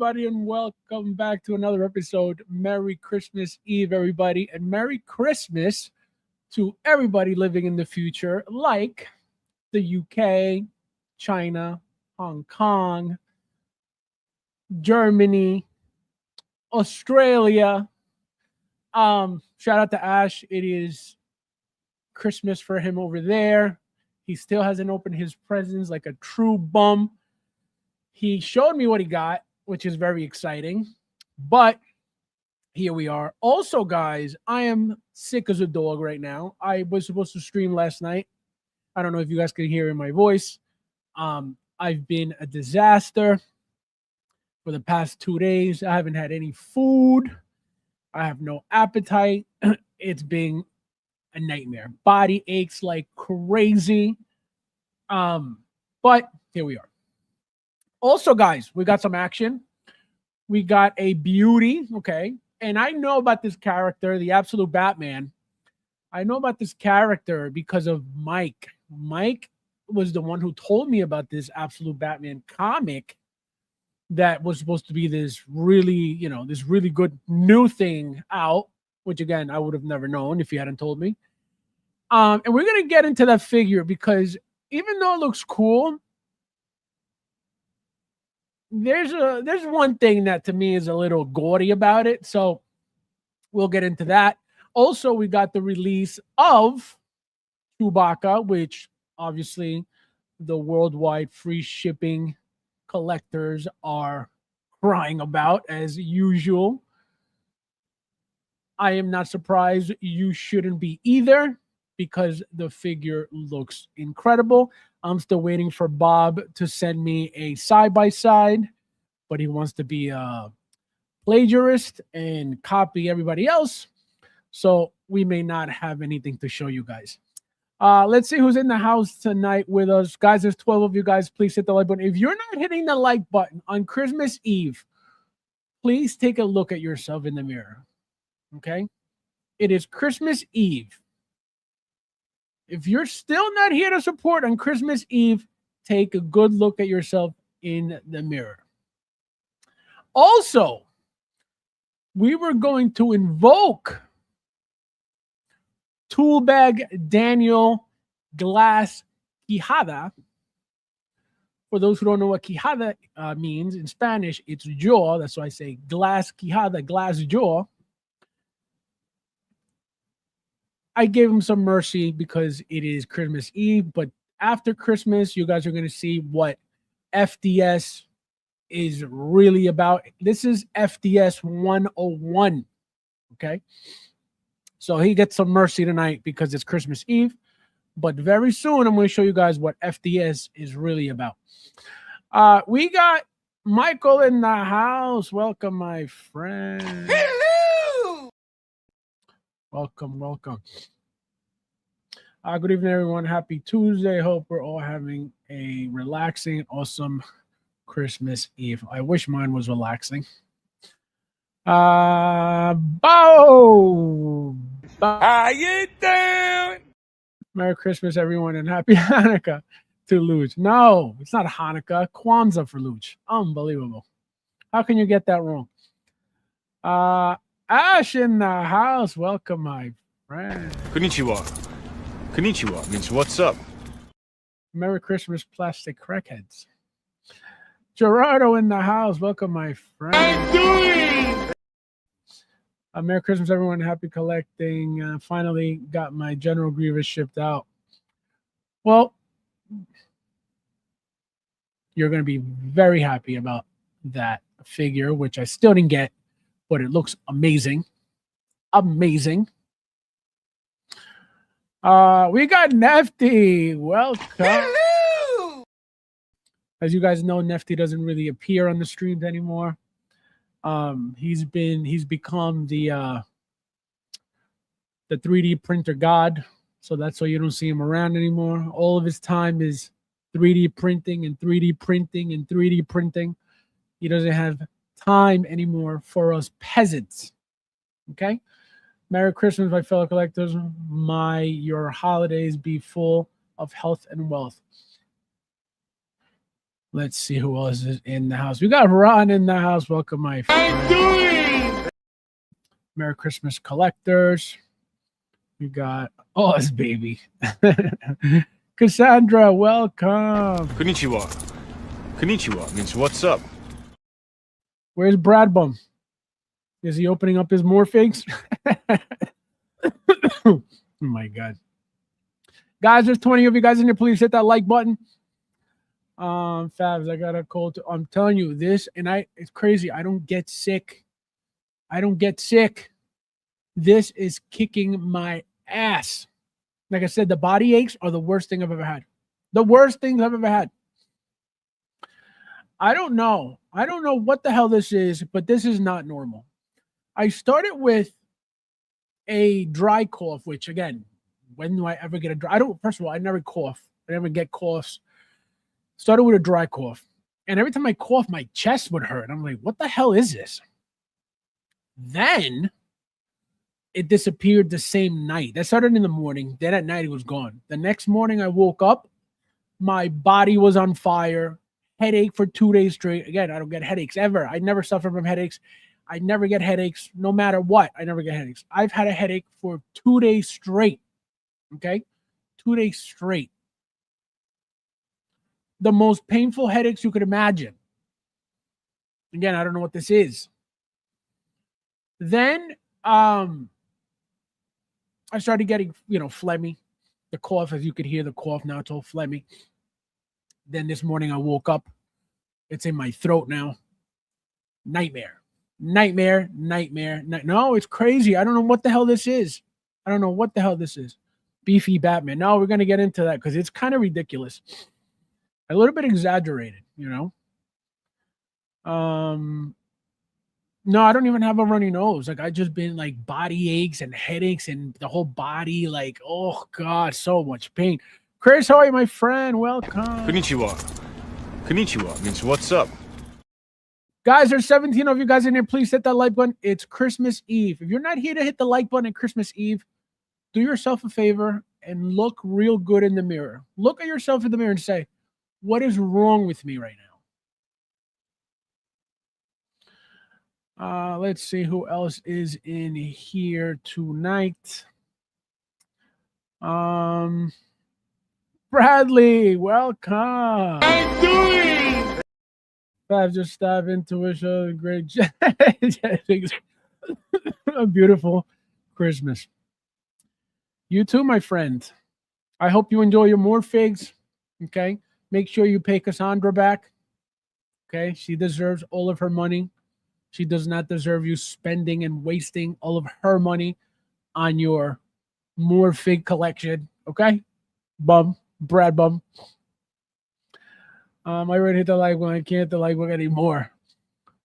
everybody, and welcome back to another episode. Merry Christmas Eve, everybody, and Merry Christmas to everybody living in the future, like the UK, China, Hong Kong, Germany, Australia. Shout out to Ash. It is Christmas for him over there. He still hasn't opened his presents like a true bum. He showed me what he got, which is very exciting. But here we are. Also, guys, I am sick as a dog right now. I was supposed to stream last night. I don't know if you guys can hear in my voice. I've been a disaster for the past 2 days. I haven't had any food. I have no appetite. It's been a nightmare. Body aches like crazy. But here we are. Also, guys, we got some action. We got a beauty, okay? And I know about this character, the Absolute Batman. I know about this character because of Mike. Mike was the one who told me about this Absolute Batman comic that was supposed to be this really, this really good new thing out, which again, I would have never known if he hadn't told me. And we're going to get into that figure because even though it looks cool, there's one thing that to me is a little gaudy about it. So we'll get into that. Also, we got the release of Chewbacca, which obviously the worldwide free shipping collectors are crying about as usual. I am not surprised. You shouldn't be either because the figure looks incredible. I'm still waiting for Bob to send me a side-by-side, but he wants to be a plagiarist and copy everybody else. So we may not have anything to show you guys. Let's see who's in the house tonight with us. Guys, there's 12 of you guys. Please hit the like button. If you're not hitting the like button on Christmas Eve, please take a look at yourself in the mirror. Okay? It is Christmas Eve. If you're still not here to support on Christmas Eve, take a good look at yourself in the mirror. Also, we were going to invoke Toolbag Daniel Glass Quijada. For those who don't know what Quijada means, in Spanish, it's jaw. That's why I say Glass Quijada, glass jaw. I gave him some mercy because it is Christmas Eve, but after Christmas, you guys are going to see what FDS is really about. This is FDS 101, okay? So he gets some mercy tonight because it's Christmas Eve, but very soon I'm going to show you guys what FDS is really about. We got Michael in the house. Welcome, my friend. Hello! Welcome. Good evening, everyone. Happy Tuesday. Hope we're all having a relaxing, awesome Christmas Eve. I wish mine was relaxing. Bo! How you doing? Merry Christmas, everyone, and Happy Hanukkah to Luch. No, it's not Hanukkah. Kwanzaa for Luch. Unbelievable. How can you get that wrong? Ash in the house. Welcome, my friend. Konnichiwa. Konnichiwa means what's up. Merry Christmas, plastic crackheads. Gerardo in the house. Welcome, my friend. I'm doing. Merry Christmas, everyone. Happy collecting. Finally got my General Grievous shipped out. Well, you're going to be very happy about that figure, which I still didn't get, but it looks amazing. Amazing. We got Nefty. Welcome. Hello! As you guys know, Nefty doesn't really appear on the streams anymore. He's become the 3D printer god. So that's why you don't see him around anymore. All of his time is 3D printing and 3D printing and 3D printing. He doesn't have time anymore for us peasants. Okay? Merry Christmas, my fellow collectors. Your holidays be full of health and wealth. Let's see who else is in the house. We got Ron in the house. Welcome, my friend. Merry Christmas collectors. We got Oz, baby. Cassandra, welcome. Konnichiwa. Konnichiwa means what's up. Where's Brad Bum? Is he opening up his morphigs? Oh my God. Guys, there's 20 of you guys in here. Please hit that like button. Fabs, I got a cold. I'm telling you this, and it's crazy. I don't get sick. This is kicking my ass. Like I said, the body aches are the worst thing I've ever had. The worst things I've ever had. I don't know what the hell this is, but this is not normal. I started with a dry cough, which again, when do I ever get a dry? First of all, I never cough. I never get coughs. Started with a dry cough. And every time I cough, my chest would hurt. I'm like, what the hell is this? Then it disappeared the same night. That started in the morning. Then at night, it was gone. The next morning, I woke up. My body was on fire. Headache for 2 days straight. Again, I don't get headaches ever. I never suffer from headaches. I never get headaches. No matter what, I never get headaches. I've had a headache for 2 days straight. Okay? 2 days straight. The most painful headaches you could imagine. Again, I don't know what this is. Then I started getting, phlegmy. The cough, as you could hear the cough now, it's all phlegmy. Then this morning I woke up. It's in my throat now. Nightmare. No, it's crazy. I don't know what the hell this is. Beefy Batman. No, we're going to get into that because it's kind of ridiculous. A little bit exaggerated, No, I don't even have a runny nose. Like, I just been like body aches and headaches and the whole body, like, oh God, so much pain. Chris, how are you, my friend? Welcome. Konnichiwa. Konnichiwa means what's up. Guys, there's 17 of you guys in here. Please hit that like button. It's Christmas Eve. If you're not here to hit the like button at Christmas Eve, do yourself a favor and look real good in the mirror. Look at yourself in the mirror and say, what is wrong with me right now? Let's see who else is in here tonight. Bradley, welcome. I'm doing. Fab just stabbed into a show. Great job. A beautiful Christmas. You too, my friend. I hope you enjoy your more figs. Okay. Make sure you pay Cassandra back. Okay. She deserves all of her money. She does not deserve you spending and wasting all of her money on your more fig collection. Okay. Brad Bum. I already hit the like one. I can't hit the like one anymore.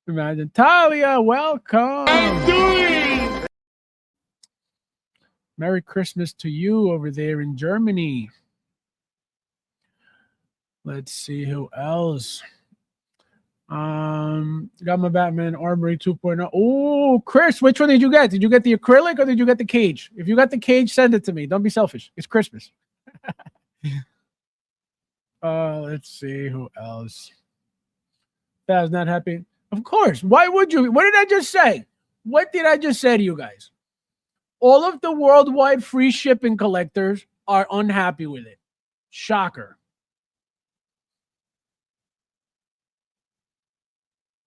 Imagine. Talia, welcome. I'm doing. Merry Christmas to you over there in Germany. Let's see who else. Got my Batman Armory 2.0. Oh, Chris, which one did you get? Did you get the acrylic or did you get the cage? If you got the cage, send it to me. Don't be selfish. It's Christmas. Let's see who else. That's not happy. Of course. Why would you? What did I just say? What did I just say to you guys? All of the worldwide free shipping collectors are unhappy with it. Shocker.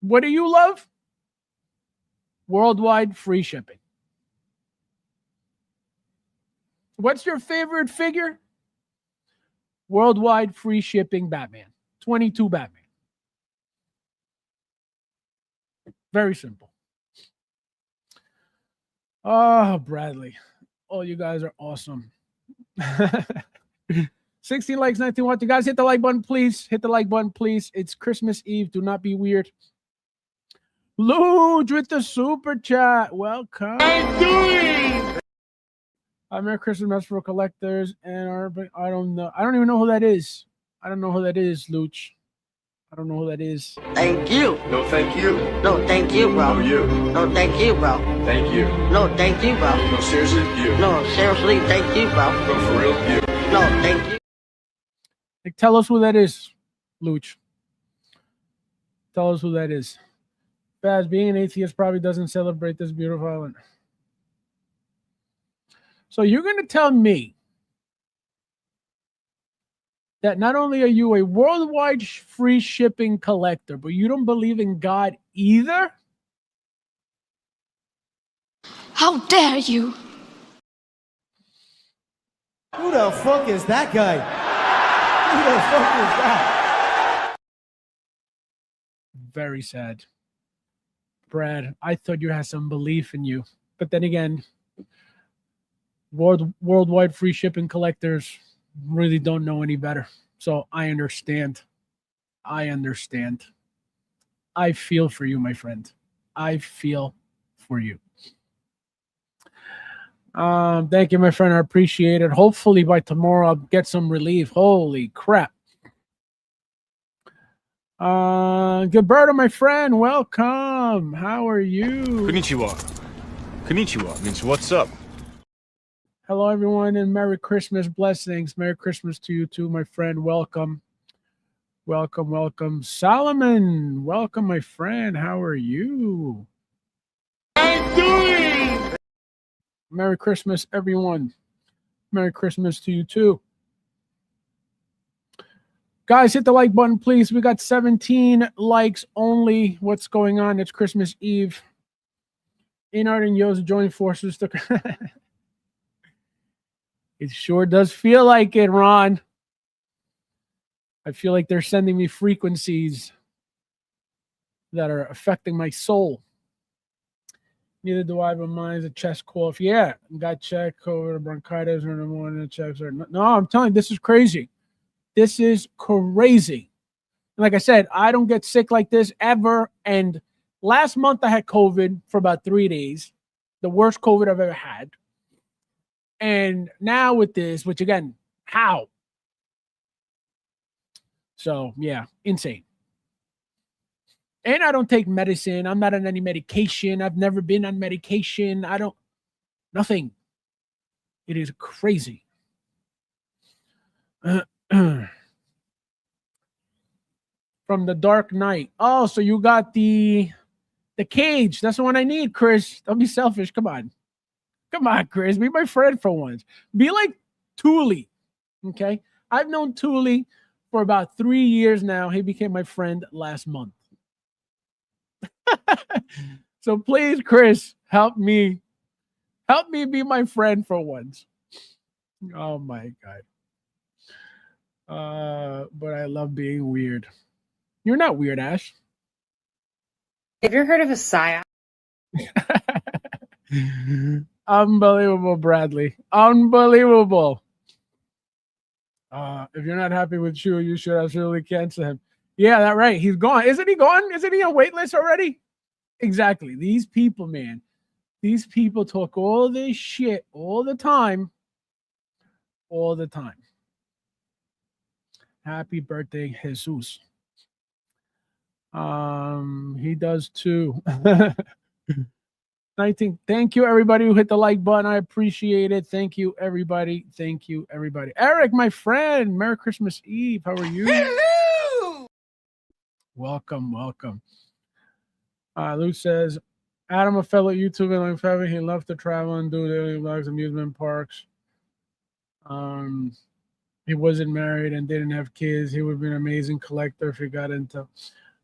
What do you love? Worldwide free shipping. What's your favorite figure? Worldwide free shipping Batman. 22 Batman. Very simple. Oh, Bradley. Oh, you guys are awesome. 16 likes, 19 watch. You guys hit the like button, please. Hit the like button, please. It's Christmas Eve. Do not be weird. Luge with the super chat. Welcome. I'm doing. Merry Christmas for collectors and urban. I don't know. I don't even know who that is. I don't know who that is, Luch. I don't know who that is. Thank you. No, thank you. No, thank you, bro. No, you. No, thank you, bro. Thank you. No, thank you, bro. No, seriously, you. No, seriously, thank you, bro. No, for real, you. No, thank you. Like, tell us who that is, Luch. Tell us who that is. Faz, being an atheist probably doesn't celebrate this beautiful island. So you're going to tell me that not only are you a worldwide free shipping collector, but you don't believe in God either? How dare you? Who the fuck is that guy? Who the fuck is that? Very sad. Brad, I thought you had some belief in you. But then again, worldwide free shipping collectors really don't know any better. So I understand. I understand. I feel for you, my friend. I feel for you. Thank you, my friend. I appreciate it. Hopefully by tomorrow I'll get some relief. Holy crap. Gilberto, my friend, welcome. How are you? Konnichiwa. Konnichiwa means what's up? Hello, everyone, and Merry Christmas. Blessings. Merry Christmas to you too, my friend. Welcome. Welcome, welcome. Solomon, welcome, my friend. How are you? I'm doing. Merry Christmas, everyone. Merry Christmas to you too. Guys, hit the like button, please. We got 17 likes only. What's going on? It's Christmas Eve. Inard and Yo's join forces to... It sure does feel like it, Ron. I feel like they're sending me frequencies that are affecting my soul. Neither do I, but mine's a chest cough. Yeah, got checked, COVID, bronchitis, or in the morning, the checks are... No, I'm telling you, this is crazy. This is crazy. Like I said, I don't get sick like this ever. And last month I had COVID for about 3 days. The worst COVID I've ever had. And now with this, which again, how? So, yeah, insane. And I don't take medicine. I'm not on any medication. I've never been on medication. Nothing. It is crazy. From the Dark Knight. Oh, so you got the cage. That's the one I need, Chris. Don't be selfish. Come on. Come on, Chris. Be my friend for once. Be like Thule. Okay? I've known Thule for about 3 years now. He became my friend last month. So please, Chris, help me. Help me be my friend for once. Oh my God. But I love being weird. You're not weird, Ash. Have you heard of a psyop? Unbelievable, Bradley. Unbelievable. If you're not happy with Chu, you should absolutely cancel him. Yeah, that's right. He's gone. Isn't he gone? Isn't he on wait list already? Exactly. These people, man. These people talk all this shit all the time. All the time. Happy birthday, Jesus. He does too. 19. Thank you, everybody who hit the like button. I appreciate it. Thank you, everybody. Thank you, everybody. Eric, my friend, Merry Christmas Eve. How are you? Hello. Welcome, welcome. Lou says, Adam, a fellow YouTuber like Fabi, he loves to travel and do daily vlogs, amusement parks. He wasn't married and didn't have kids. He would be an amazing collector if he got into...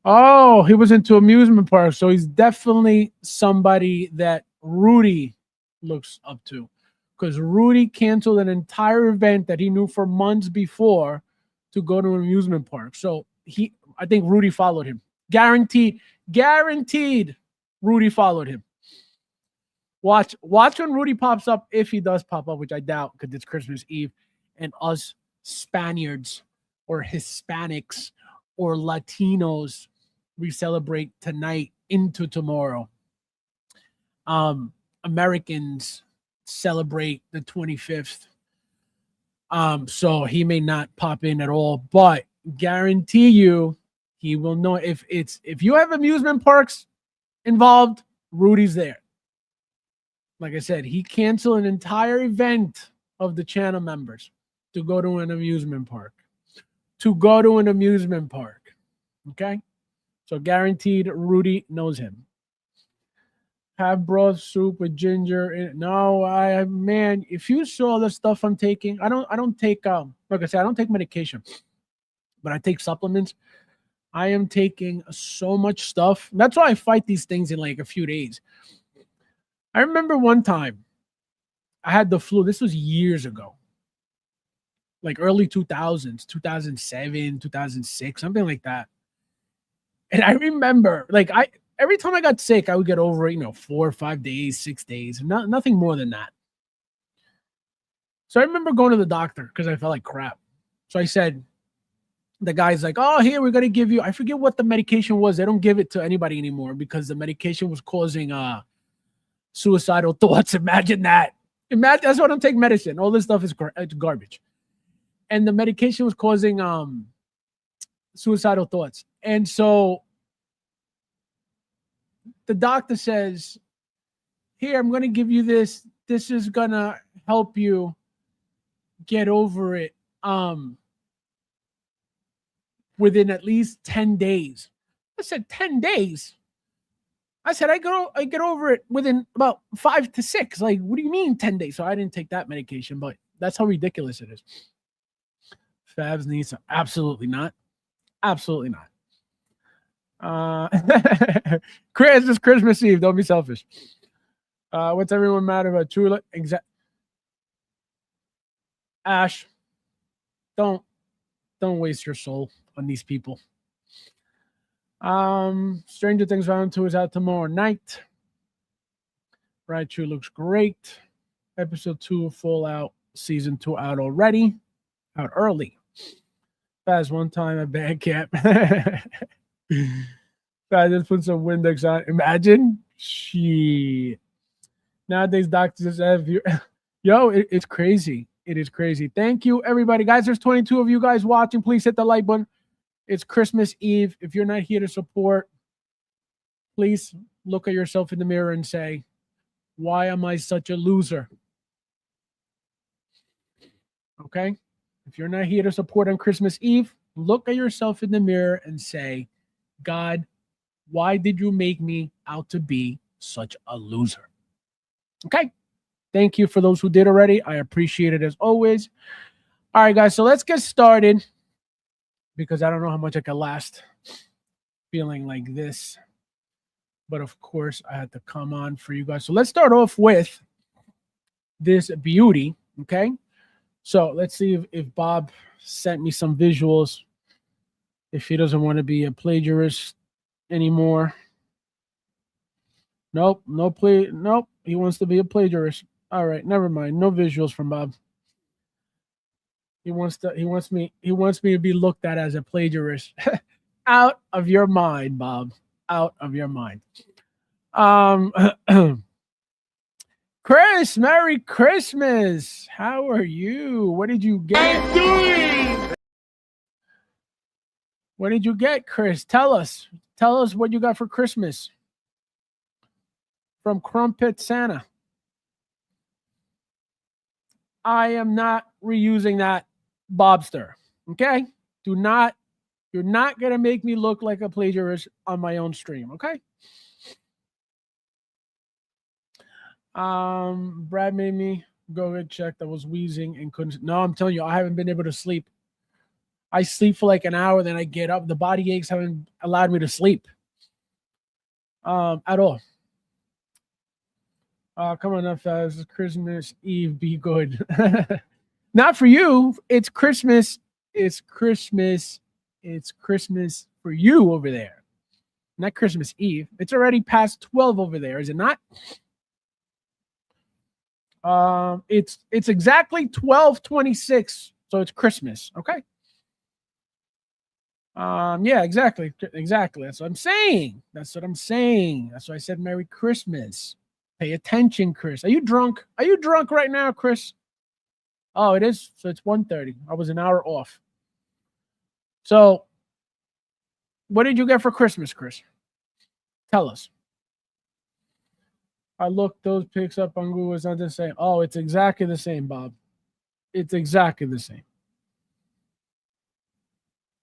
Oh, he was into amusement parks. So he's definitely somebody that Rudy looks up to. Because Rudy canceled an entire event that he knew for months before to go to an amusement park. So I think Rudy followed him. Guaranteed Rudy followed him. Watch when Rudy pops up, if he does pop up, which I doubt because it's Christmas Eve, and us Spaniards or Hispanics or Latinos, we celebrate tonight into tomorrow. Americans celebrate the 25th. So he may not pop in at all, but guarantee you he will know if you have amusement parks involved, Rudy's there. Like I said, he canceled an entire event of the channel members to go to an amusement park. Okay? So guaranteed Rudy knows him. Have broth soup with ginger in it. No, man, if you saw the stuff I'm taking, I don't take like I said, I don't take medication, but I take supplements. I am taking so much stuff. That's why I fight these things in like a few days. I remember one time I had the flu. This was years ago. Like early 2000s, 2007, 2006, something like that. And I remember like every time I got sick, I would get over it, 4 or 5 days, 6 days, nothing more than that. So I remember going to the doctor because I felt like crap. So I said, the guy's like, oh, here, we're going to give you, I forget what the medication was. They don't give it to anybody anymore because the medication was causing suicidal thoughts. Imagine that. That's why I don't take medicine. All this stuff is it's garbage. And the medication was causing suicidal thoughts. And so the doctor says, here, I'm going to give you this. This is going to help you get over it within at least 10 days. I said, 10 days? I said, I get over it within about 5 to 6. Like, what do you mean 10 days? So I didn't take that medication, but that's how ridiculous it is. Fabs needs to, absolutely not. Absolutely not. Chris, it's Christmas Eve. Don't be selfish. What's everyone mad about? Chula? Ash, don't waste your soul on these people. Stranger Things Round 2 is out tomorrow night. Raichu looks great. Episode 2 full out. Season 2 out already. Out early. Fast one time at band camp. I just put some Windex on. Imagine. Shit. Nowadays, doctors have you. Yo, it's crazy. It is crazy. Thank you, everybody. Guys, there's 22 of you guys watching. Please hit the like button. It's Christmas Eve. If you're not here to support, please look at yourself in the mirror and say, why am I such a loser? Okay? If you're not here to support on Christmas Eve, look at yourself in the mirror and say, God, why did you make me out to be such a loser? Okay? Thank you for those who did already. I appreciate it as always. All right, guys, so let's get started because I don't know how much I can last feeling like this. But of course, I had to come on for you guys. So let's start off with this beauty, okay? So let's see if Bob sent me some visuals, if he doesn't want to be a plagiarist anymore. Nope, nope, he wants to be a plagiarist. All right, never mind. No visuals from Bob. He wants me to be looked at as a plagiarist. Out of your mind, Bob. Out of your mind. Chris, Merry Christmas. How are you? What did you get? What did you get, Chris? Tell us. Tell us what you got for Christmas. From Crumpet Santa. I am not reusing that Bobster. Okay? You're not going to make me look like a plagiarist on my own stream. Okay? Brad made me go get checked. I was wheezing and couldn't. No, I'm telling you, I haven't been able to sleep. I sleep for like an hour, then I get up. The body aches haven't allowed me to sleep. At all. Come on up, fast. Christmas Eve, be good. Not for you. It's Christmas. It's Christmas. It's Christmas for you over there. Not Christmas Eve. It's already past 12 over there, is it not? It's exactly 12:26, so it's Christmas. Okay. Yeah, exactly. That's what I'm saying. That's what I said. Merry Christmas. Pay attention, Chris. Are you drunk? Are you drunk right now, Chris? Oh, it is. So it's 1:30. I was an hour off. So, what did you get for Christmas, Chris? Tell us. I looked those pics up on Google. It's not the same. Oh, it's exactly the same, Bob. It's exactly the same.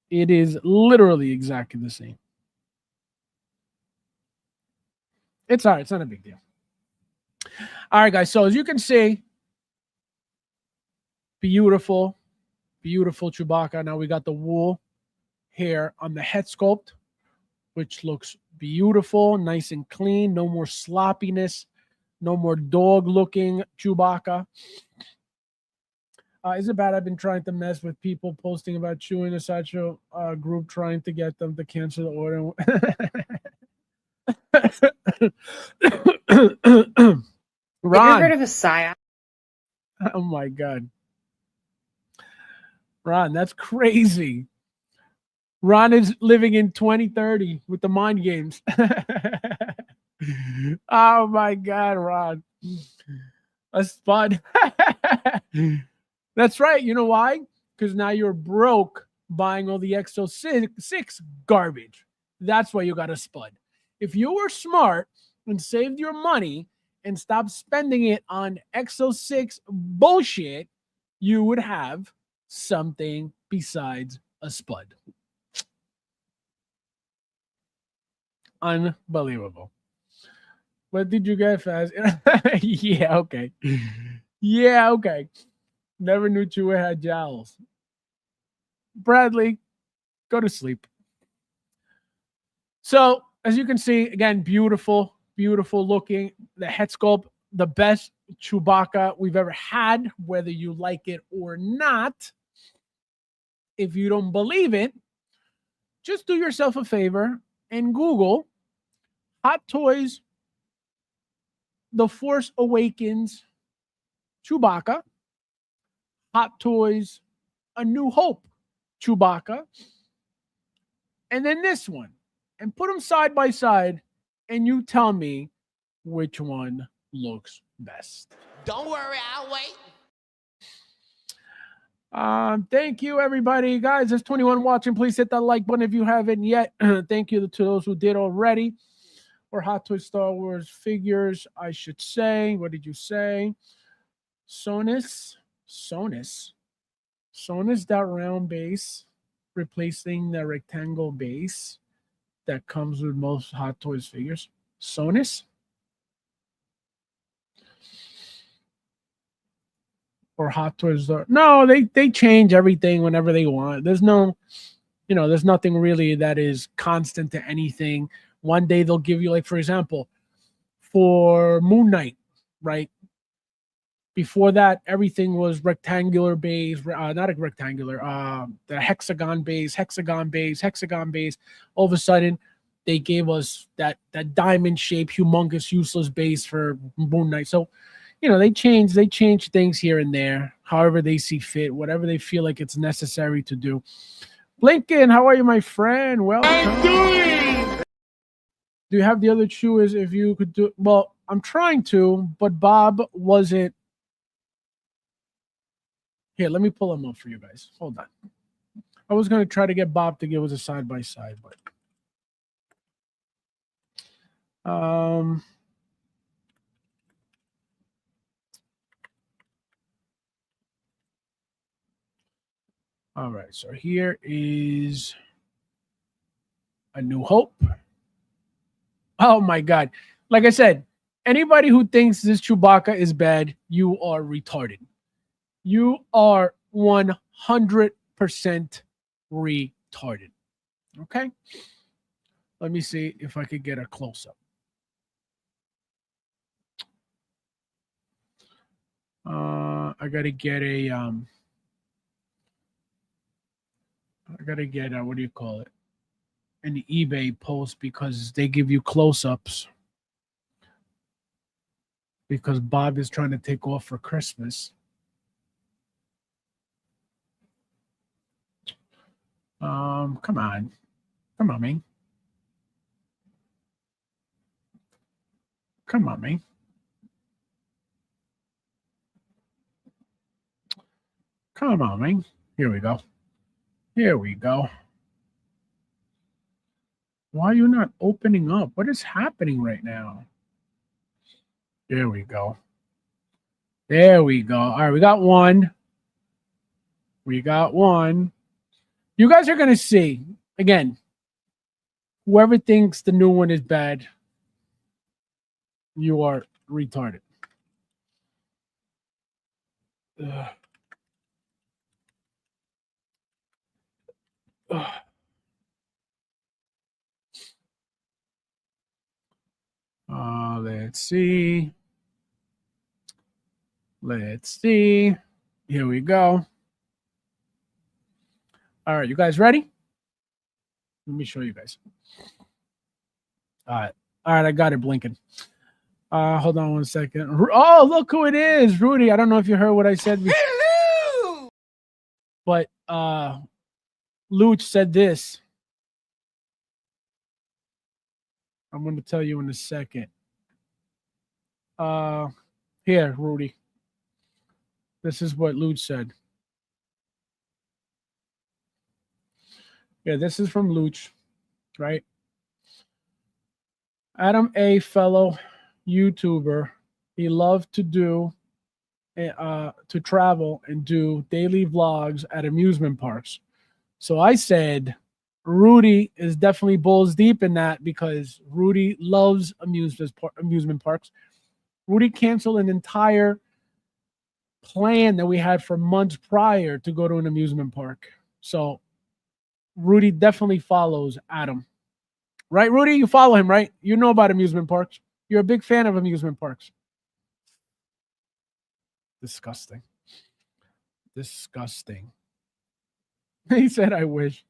It is literally exactly the same. It's all right. It's not a big deal. All right, guys. So as you can see, beautiful, beautiful Chewbacca. Now we got the wool hair on the head sculpt, which looks beautiful, nice and clean. No more sloppiness. No more dog-looking Chewbacca. Is it bad? I've been trying to mess with people posting about Chewie in the Sideshow group, trying to get them to cancel the order. Ron. Have you heard of a Scion? Oh my God. Ron, that's crazy. Ron is living in 2030 with the mind games. Oh my God, Ron. A spud. That's right. You know why? Because now you're broke buying all the XO6 garbage. That's why you got a spud. If you were smart and saved your money and stopped spending it on XO6 bullshit, you would have something besides a spud. Unbelievable. What did you get, Faz? Yeah, okay. Yeah, okay. Never knew Chewie had jowls. Bradley, go to sleep. So, as you can see, again, beautiful, beautiful looking. The head sculpt, the best Chewbacca we've ever had, whether you like it or not. If you don't believe it, just do yourself a favor and Google Hot Toys The Force Awakens Chewbacca, Hot Toys A New Hope Chewbacca, and then this one, and put them side by side, and you tell me which one looks best. Don't worry, I'll wait. Thank you, everybody. Guys, there's 21 watching. Please hit that like button if you haven't yet. Thank you to those who did already. Or Hot Toys Star Wars figures, I should say. What did you say? Sonus, that round base, replacing the rectangle base that comes with most Hot Toys figures. Sonus? Or Hot Toys. No, they change everything whenever they want. There's no, there's nothing really that is constant to anything. One day they'll give you, like, for example, for Moon Knight, right? Before that, everything was rectangular base, not a rectangular, the hexagon base. All of a sudden, they gave us that diamond-shaped, humongous, useless base for Moon Knight. So, they change things here and there, however they see fit, whatever they feel like it's necessary to do. Blinken, how are you, my friend? Welcome. Do you have the other Chewies? If you could do, well, I'm trying to, but Bob wasn't. Here, let me pull them up for you guys. Hold on. I was going to try to get Bob to give us a side-by-side, but all right, so here is A New Hope. Oh my God. Like I said, anybody who thinks this Chewbacca is bad, you are retarded. You are 100% retarded. Okay? Let me see if I could get a close-up. I gotta get a what do you call it? An eBay post, because they give you close-ups. Because Bob is trying to take off for Christmas. Come on, man. Come on, man. Come on, man. Here we go. Why are you not opening up? What is happening right now? There we go. All right, we got one. You guys are going to see, again, whoever thinks the new one is bad, You are retarded. Ugh. Ugh. Let's see. Let's see. Here we go. All right, you guys ready? Let me show you guys. All right, I got it blinking. Hold on one second. Oh, look who it is, Rudy. I don't know if you heard what I said before. Hello! But Luch said this. I'm going to tell you in a second. Here, Rudy. This is what Luch said. Yeah, this is from Luch, right? Adam A., fellow YouTuber, he loved to travel and do daily vlogs at amusement parks. So I said, Rudy is definitely balls deep in that because Rudy loves amusement parks. Rudy canceled an entire plan that we had for months prior to go to an amusement park. So Rudy definitely follows Adam. Right, Rudy? You follow him, right? You know about amusement parks. You're a big fan of amusement parks. Disgusting. Disgusting. He said, I wish.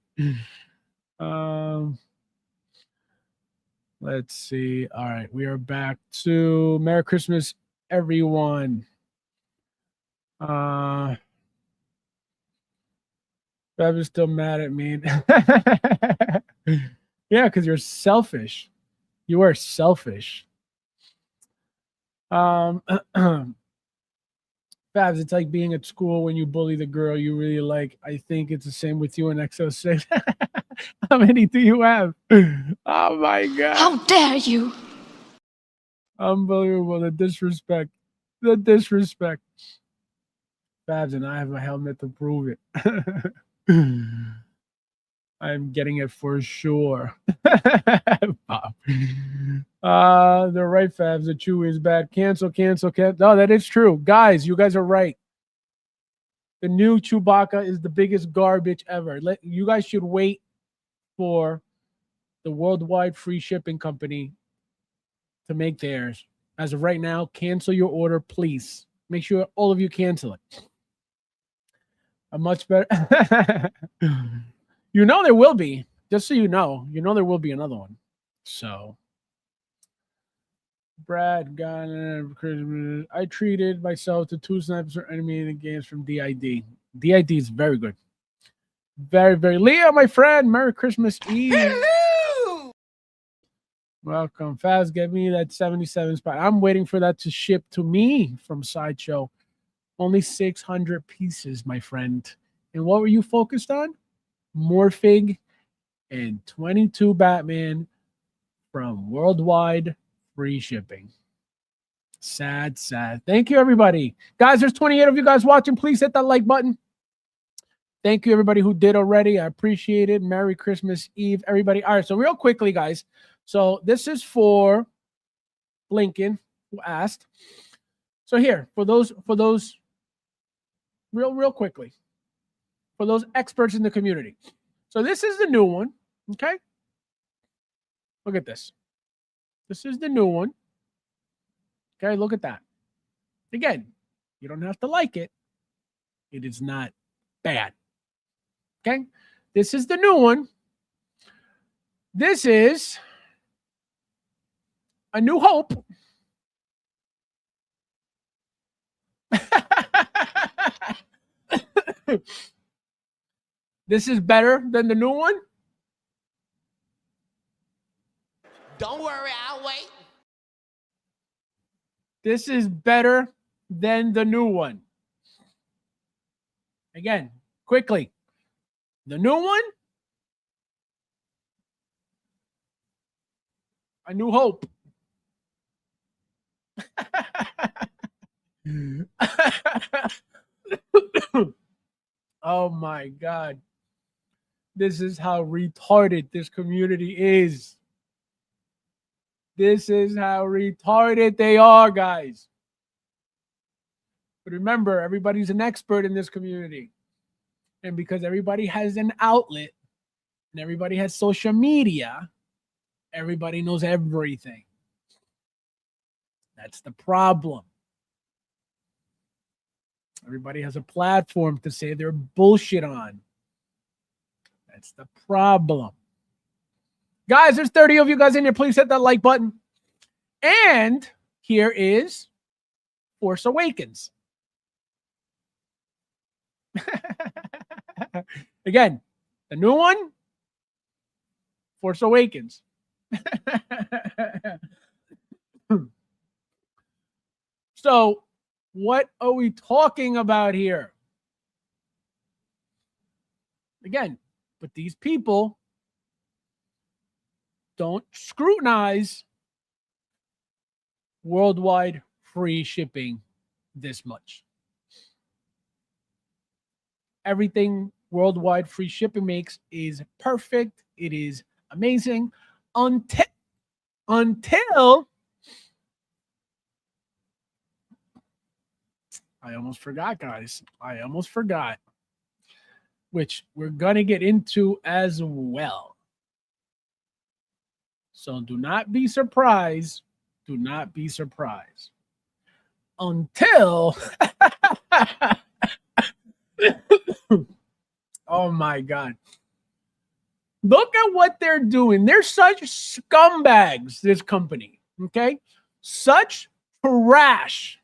Let's see. All right, we are back to Merry Christmas, everyone. Fab is still mad at me. Yeah, because you're selfish. You are selfish. Fabs, it's like being at school when you bully the girl you really like. I think it's the same with you in XO6. How many do you have? Oh my God. How dare you? Unbelievable. The disrespect. The disrespect. Fabs, and I have a helmet to prove it. I'm getting it for sure. They're right, Fabs. The Chewy is bad. Cancel. No, that is true. Guys, you guys are right. The new Chewbacca is the biggest garbage ever. You guys should wait for the worldwide free shipping company to make theirs. As of right now, cancel your order, please. Make sure all of you cancel it. A much better... You know there will be. Just so you know there will be another one. So, Brad got I treated myself to 2 snipers or animated games from DID. DID is very good. Very, very. Leah, my friend, Merry Christmas Eve. Hello! Welcome. Fast, get me that 77 spot. I'm waiting for that to ship to me from Sideshow. Only 600 pieces, my friend. And what were you focused on? Morphig and 22 Batman from worldwide free shipping. Sad. Thank you, everybody. Guys, there's 28 of you guys watching. Please hit that like button. Thank you, everybody who did already. I appreciate it. Merry Christmas Eve, everybody. All right, so real quickly, guys. So this is for Blinken, who asked. So here, for those real quickly, for those experts in the community. So this is the new one, okay? Look at this. This is the new one. Okay, look at that. Again, you don't have to like it. It is not bad. Okay? This is the new one. This is A New Hope. This is better than the new one. Don't worry, I'll wait. This is better than the new one. Again, quickly. The new one. A New Hope. Oh my God. This is how retarded this community is. This is how retarded they are, guys. But remember, everybody's an expert in this community. And because everybody has an outlet and everybody has social media, everybody knows everything. That's the problem. Everybody has a platform to say their bullshit on. That's the problem. Guys, there's 30 of you guys in here. Please hit that like button. And here is Force Awakens. Again, the new one, Force Awakens. So, what are we talking about here? Again, but these people don't scrutinize worldwide free shipping this much. Everything worldwide free shipping makes is perfect. It is amazing until I almost forgot, guys. I almost forgot, which we're going to get into as well. So do not be surprised. Do not be surprised. Until, oh my God. Look at what they're doing. They're such scumbags, this company. Okay? Such trash.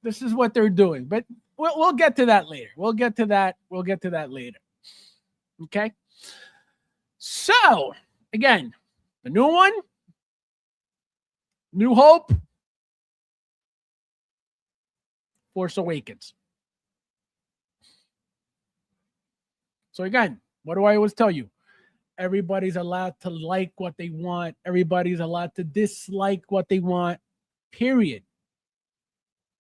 This is what they're doing. But we'll get to that later. We'll get to that later. Okay? So, again, the new one, New Hope, Force Awakens. So again, what do I always tell you? Everybody's allowed to like what they want. Everybody's allowed to dislike what they want, period.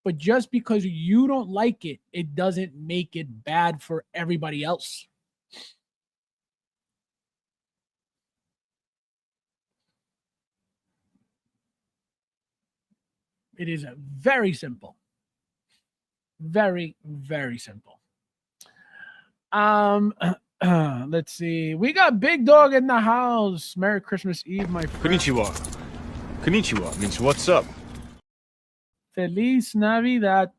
But just because you don't like it, it doesn't make it bad for everybody else. It is very simple. Very, very simple. Let's see. We got Big Dog in the house. Merry Christmas Eve, my friend. Konnichiwa. Konnichiwa means what's up. Feliz Navidad.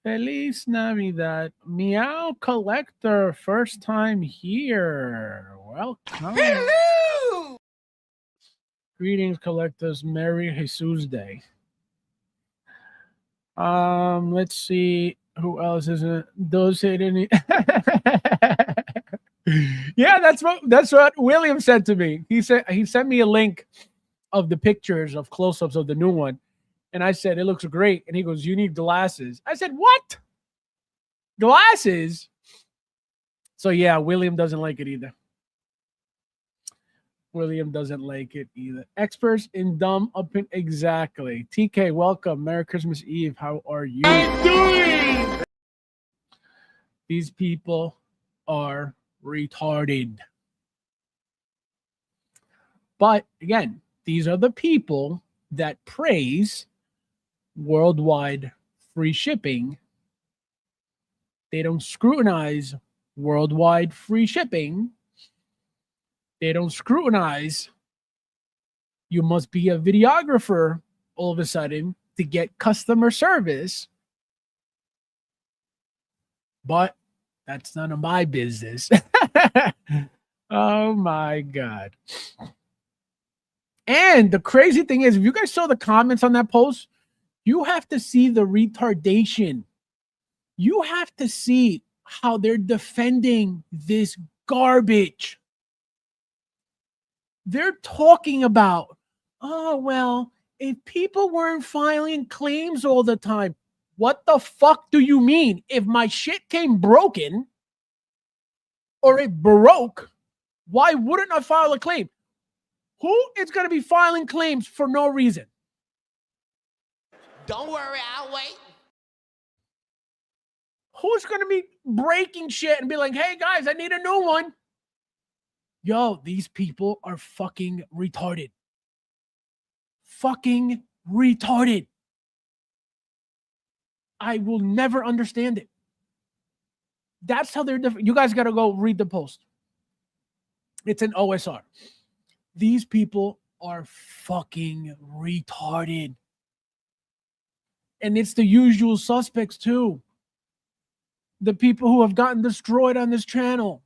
Feliz Navidad. Meow Collector, first time here. Welcome. Hello! Greetings, collectors. Merry Jesus Day. Let's see who else isn't. Those hit any. Yeah, that's what William said to me. He sent me a link of the pictures of close-ups of the new one, and I said it looks great. And he goes, "You need glasses." I said, "What? Glasses?" So yeah, William doesn't like it either. William doesn't like it either. Experts in dumb opinion. Exactly. TK, welcome. Merry Christmas Eve. How are you? Doing? These people are retarded. But again, these are the people that praise worldwide free shipping. They don't scrutinize worldwide free shipping. They don't scrutinize. You must be a videographer all of a sudden to get customer service. But that's none of my business. Oh my God. And the crazy thing is, if you guys saw the comments on that post, you have to see the retardation. You have to see how they're defending this garbage. They're talking about, oh, well, if people weren't filing claims all the time, what the fuck do you mean? If my shit came broken or it broke, why wouldn't I file a claim? Who is going to be filing claims for no reason? Don't worry, I'll wait. Who's going to be breaking shit and be like, hey, guys, I need a new one? Yo, these people are fucking retarded. Fucking retarded. I will never understand it. That's how they're different. You guys got to go read the post. It's an OSR. These people are fucking retarded. And it's the usual suspects too. The people who have gotten destroyed on this channel.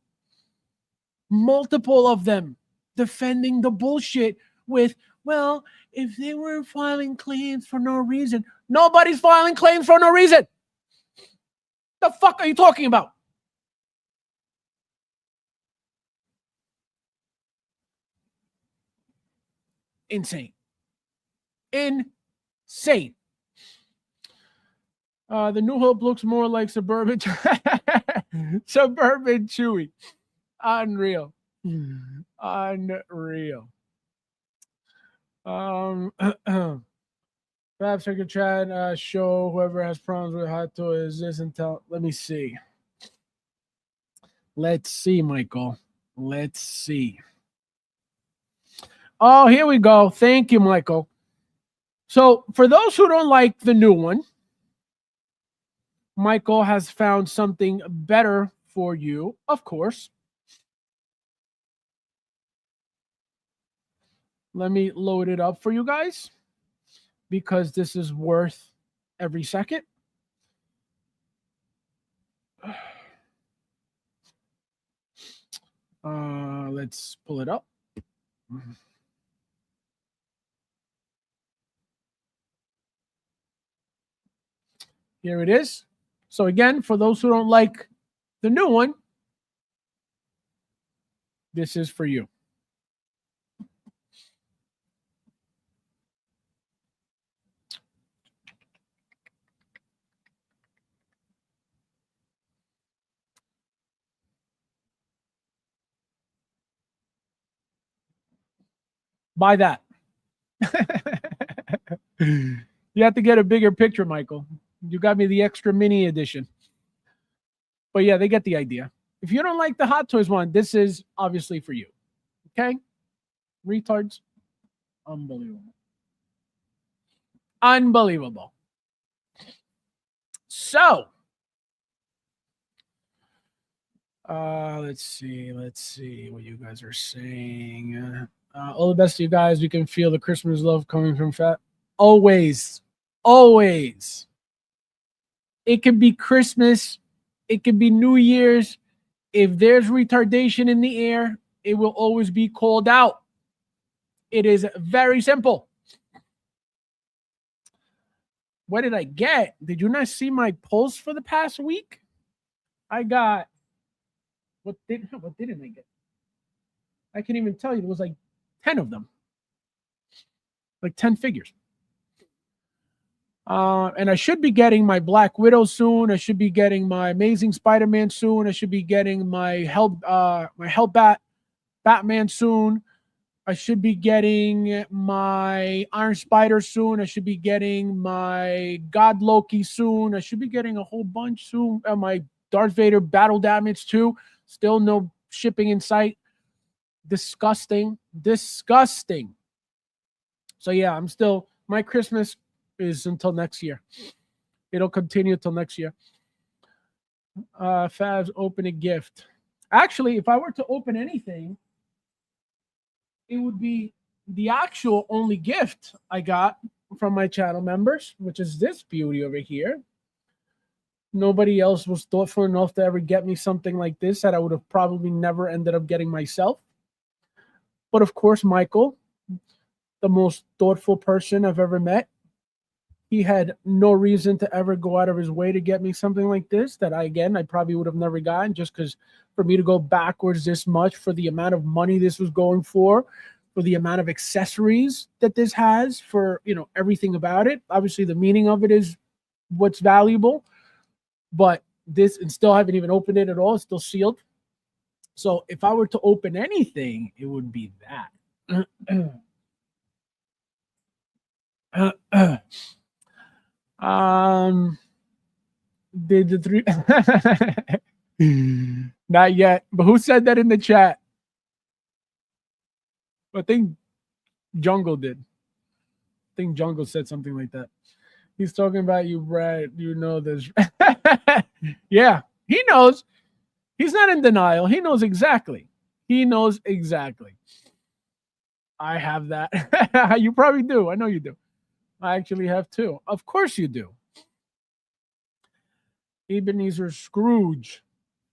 Multiple of them defending the bullshit with, well, if they were filing claims for no reason. Nobody's filing claims for no reason. The fuck are you talking about? Insane. Insane. The New Hope looks more like suburban suburban Chewy. Unreal. Unreal. FabsFigures chat show whoever has problems with hot toys this and tell. Let me see. Let's see, Michael. Let's see. Oh, here we go. Thank you, Michael. So, for those who don't like the new one, Michael has found something better for you, of course. Let me load it up for you guys because this is worth every second. Let's pull it up. Here it is. So again, for those who don't like the new one, this is for you. Buy that. You have to get a bigger picture, Michael. You got me the extra mini edition. But yeah, they get the idea. If you don't like the Hot Toys one, this is obviously for you. Okay? Retards. Unbelievable. Unbelievable. So, let's see what you guys are saying. All the best to you guys. We can feel the Christmas love coming from Fat. Always. Always. It could be Christmas. It could be New Year's. If there's retardation in the air, it will always be called out. It is very simple. What did I get? Did you not see my post for the past week? I got, what didn't I get? I can't even tell you. It was like 10 of them. Like 10 figures. And I should be getting my Black Widow soon. I should be getting my Amazing Spider-Man soon. I should be getting my Hellbat Batman soon. I should be getting my Iron Spider soon. I should be getting my God Loki soon. I should be getting a whole bunch soon. My Darth Vader Battle Damage too. Still no shipping in sight. Disgusting. Disgusting. So yeah, my Christmas is until next year. It'll continue till next year. Fabs, open a gift. Actually, if I were to open anything, it would be the actual only gift I got from my channel members, which is this beauty over here. Nobody else was thoughtful enough to ever get me something like this that I would have probably never ended up getting myself. But of course, Michael, the most thoughtful person I've ever met, he had no reason to ever go out of his way to get me something like this that I probably would have never gotten, just because for me to go backwards this much for the amount of money this was going for the amount of accessories that this has, for, everything about it. Obviously, the meaning of it is what's valuable, but this, and still haven't even opened it at all. It's still sealed. So if I were to open anything, it would be that. Did the three not yet, but who said that in the chat? I think Jungle did. I think Jungle said something like that. He's talking about you, Brad. You know this. Yeah, he knows. He's not in denial. He knows exactly. He knows exactly. I have that. You probably do. I know you do. I actually have two. Of course you do. Ebenezer Scrooge.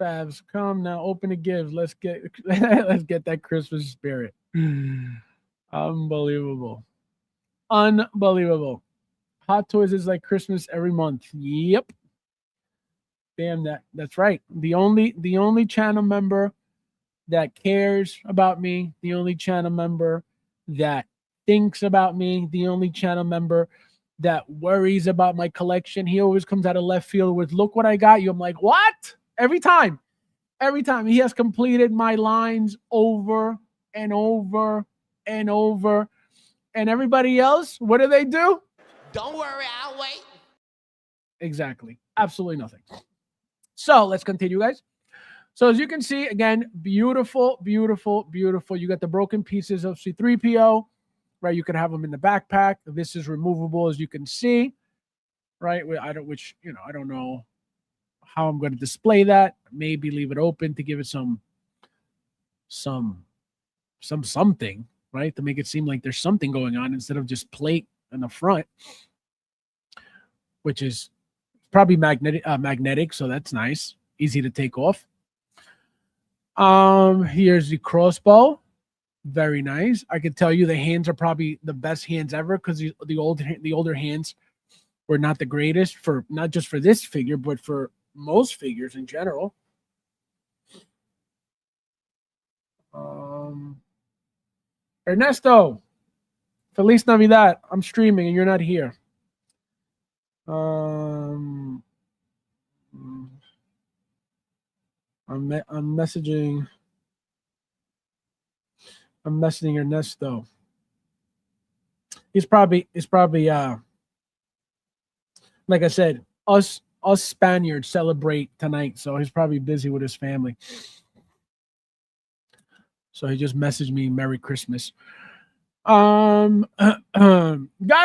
Fabs, come now. Open the gift. Let's get that Christmas spirit. Unbelievable. Unbelievable. Hot Toys is like Christmas every month. Yep. Damn that. That's right. The only channel member that cares about me, the only channel member that thinks about me, the only channel member that worries about my collection. He always comes out of left field with, look what I got you. I'm like, what? Every time. Every time. He has completed my lines over and over and over. And everybody else, what do? Don't worry, I'll wait. Exactly. Absolutely nothing. So let's continue, guys. So as you can see, again, beautiful, beautiful, beautiful. You got the broken pieces of C3PO, right? You could have them in the backpack. This is removable, as you can see, right? I don't know how I'm going to display that. Maybe leave it open to give it some something, right? To make it seem like there's something going on instead of just plate in the front, which is probably magnetic, so that's nice, easy to take off. Here's the crossbow, very nice. I can tell you the hands are probably the best hands ever because the older hands were not the greatest, for not just for this figure, but for most figures in general. Ernesto, Feliz Navidad. I'm streaming and you're not here. I'm messaging Ernesto. He's probably like I said, us Spaniards celebrate tonight, so he's probably busy with his family. So he just messaged me Merry Christmas. Guys,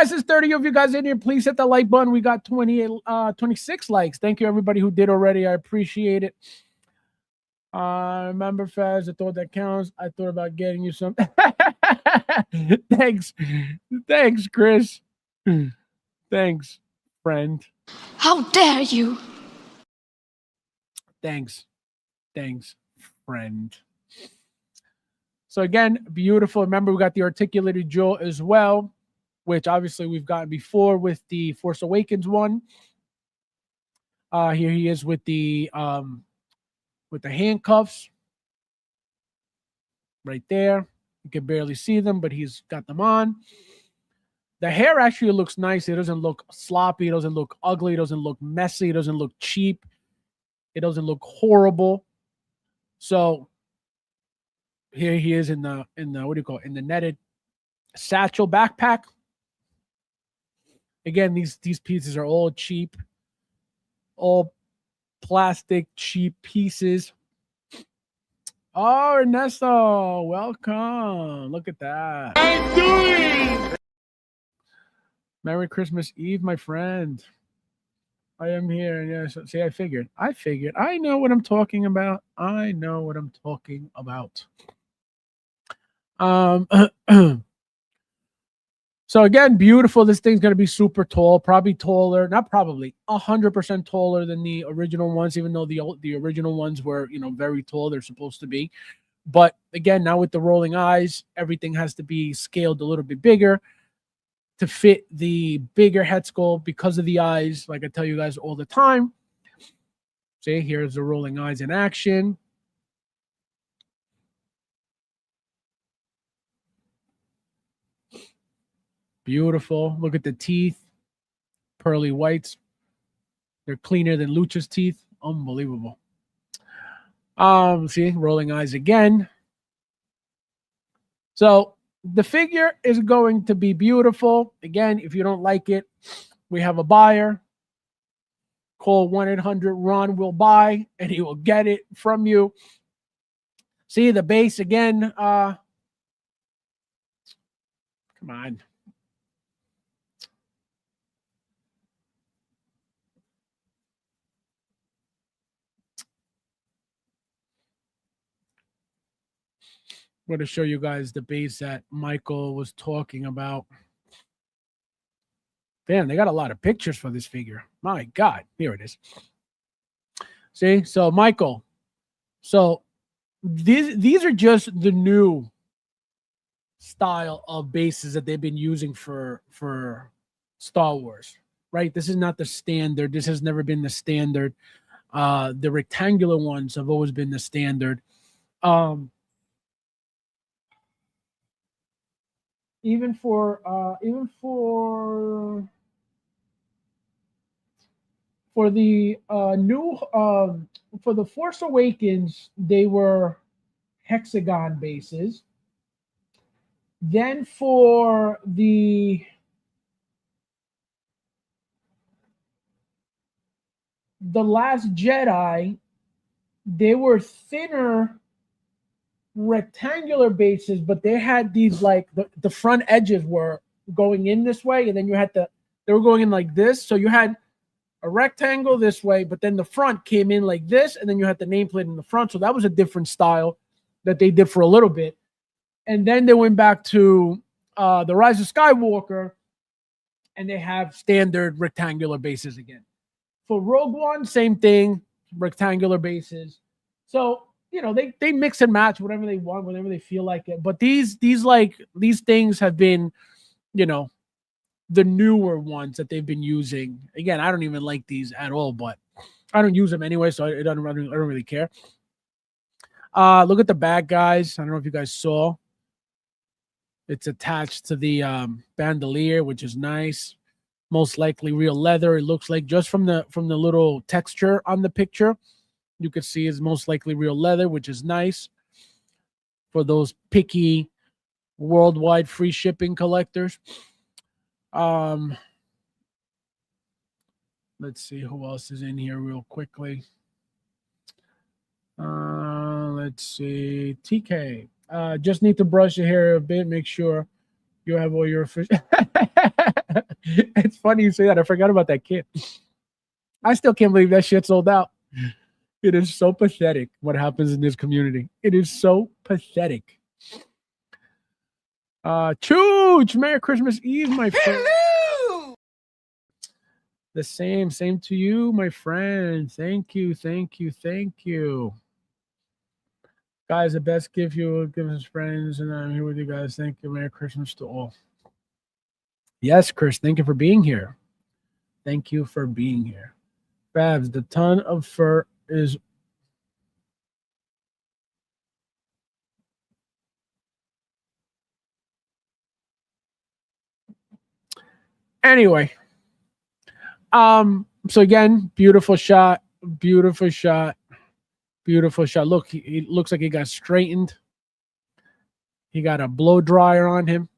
there's 30 of you guys in here. Please hit the like button. We got 26 likes. Thank you everybody who did already. I appreciate it. Remember, Faz, I thought that counts. I thought about getting you some. Thanks, Chris. Thanks, friend. How dare you? Thanks, friend. So again, beautiful. Remember, we got the articulated jaw as well, which obviously we've gotten before with the Force Awakens one. Here he is with the handcuffs right there. You can barely see them, but he's got them on. The hair actually looks nice. It doesn't look sloppy. It doesn't look ugly. It doesn't look messy. It doesn't look cheap. It doesn't look horrible. So here he is in the what do you call it? In the netted satchel backpack. Again, these pieces are all cheap, all plastic cheap pieces. Oh, Ernesto, welcome. Look at that. I'm doing. Merry Christmas Eve, my friend. I am here. Yes, see, I figured. I know what I'm talking about. So again, beautiful. This thing's going to be super tall, probably taller, not probably, 100% taller than the original ones, even though the original ones were, very tall. They're supposed to be. But again, now with the rolling eyes, everything has to be scaled a little bit bigger to fit the bigger head sculpt because of the eyes, like I tell you guys all the time. See, here's the rolling eyes in action. Beautiful. Look at the teeth. Pearly whites. They're cleaner than Lucha's teeth. Unbelievable. See, rolling eyes again. So the figure is going to be beautiful. Again, if you don't like it, we have a buyer. Call 1-800-RON will buy, and he will get it from you. See the base again. Come on. I'm going to show you guys the base that Michael was talking about. Damn, they got a lot of pictures for this figure. My God, here it is. See, so Michael, so these are just the new style of bases that they've been using for Star Wars, right? This is not the standard. This has never been the standard. The rectangular ones have always been the standard. Even for the new for the Force Awakens, they were hexagon bases. Then for the Last Jedi, they were thinner rectangular bases, but they had these like the front edges were going in this way, and then you had they were going in like this. So you had a rectangle this way, but then the front came in like this, and then you had the nameplate in the front. So that was a different style that they did for a little bit. And then they went back to the Rise of Skywalker, and they have standard rectangular bases again. For Rogue One, same thing, rectangular bases. So, you know, they mix and match whatever they want, whenever they feel like it. But these things have been, you know, the newer ones that they've been using. Again, I don't even like these at all, but I don't use them anyway, so I don't really care. Look at the bag, guys. I don't know if you guys saw. It's attached to the bandolier, which is nice. Most likely real leather. It looks like just from the little texture on the picture, you could see it's most likely real leather, which is nice for those picky worldwide free shipping collectors. Let's see who else is in here real quickly. Let's see. TK. Just need to brush your hair a bit. Make sure you have all your fish. It's funny you say that. I forgot about that kid. I still can't believe that shit sold out. It is so pathetic what happens in this community. It is so pathetic. Chooch, Merry Christmas Eve, my friend. Hello! The same to you, my friend. Thank you. Guys, the best gift you will give his friends, and I'm here with you guys. Thank you. Merry Christmas to all. Yes, Chris, thank you for being here. Thank you for being here. Fabs, the ton of fur is... Anyway. So again, beautiful shot. Look, he looks like he got straightened. He got a blow dryer on him.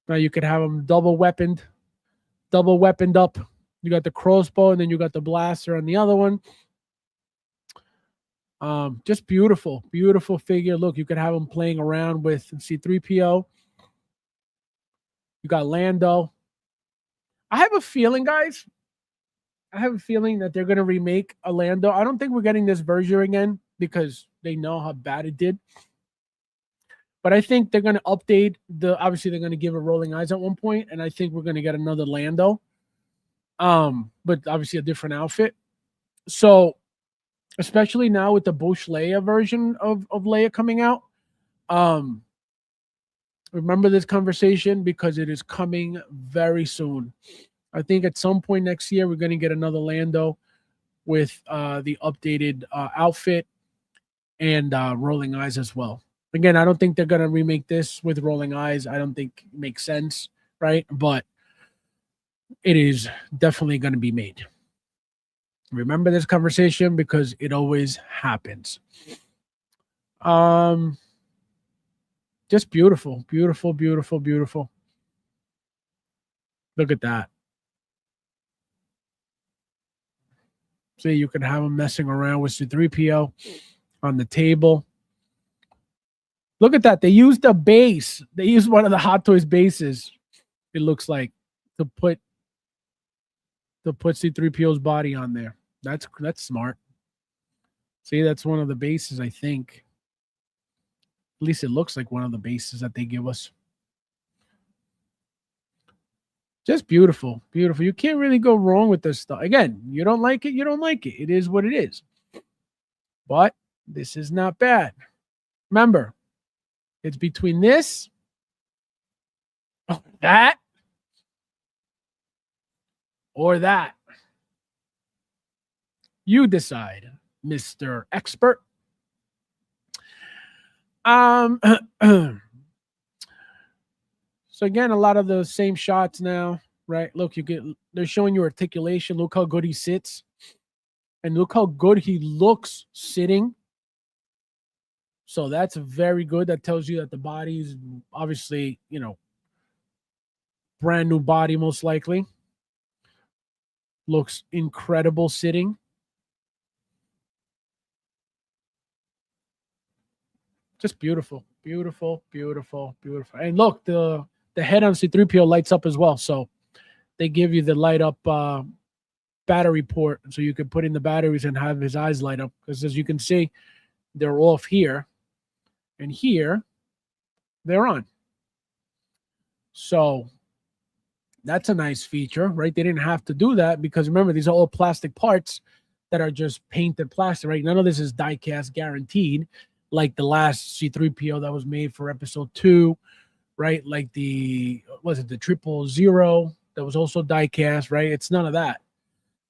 Now you could have him double weaponed up. You got the crossbow, and then you got the blaster on the other one. Just beautiful figure. Look, you could have him playing around with C-3PO. You got Lando. I have a feeling, guys. that they're going to remake a Lando. I don't think we're getting this version again because they know how bad it did. But I think they're going to update obviously they're going to give it rolling eyes at one point, and I think we're going to get another Lando. But obviously a different outfit. So, especially now with the Bush Leia version of Leia coming out, remember this conversation because it is coming very soon. I think at some point next year, we're going to get another Lando with the updated outfit and rolling eyes as well. Again, I don't think they're going to remake this with rolling eyes. I don't think it makes sense, right? But it is definitely going to be made. Remember this conversation because it always happens. Just beautiful. Look at that. See, you can have him messing around with C-3PO on the table. Look at that. They used a base. They used one of the Hot Toys bases, it looks like, to put C3PO's body on there. That's smart. See, that's one of the bases, I think. At least it looks like one of the bases that they give us. Just beautiful, beautiful. You can't really go wrong with this stuff. Again, you don't like it, you don't like it. It is what it is. But this is not bad. Remember, it's between this, that, or that. You decide, Mr. Expert. So again, a lot of the same shots now, right? Look, they're showing you articulation. Look how good he sits. And look how good he looks sitting. So that's very good. That tells you that the body's obviously, brand new body, most likely. Looks incredible sitting. Just beautiful, beautiful, beautiful, beautiful. And look, the head on C3PO lights up as well. So they give you the light up battery port so you can put in the batteries and have his eyes light up. Because as you can see, they're off here. And here, they're on. So that's a nice feature, right? They didn't have to do that because remember, these are all plastic parts that are just painted plastic, right? None of this is die cast guaranteed, like the last C3PO that was made for episode 2, right? Like the 000 that was also die cast, right? It's none of that.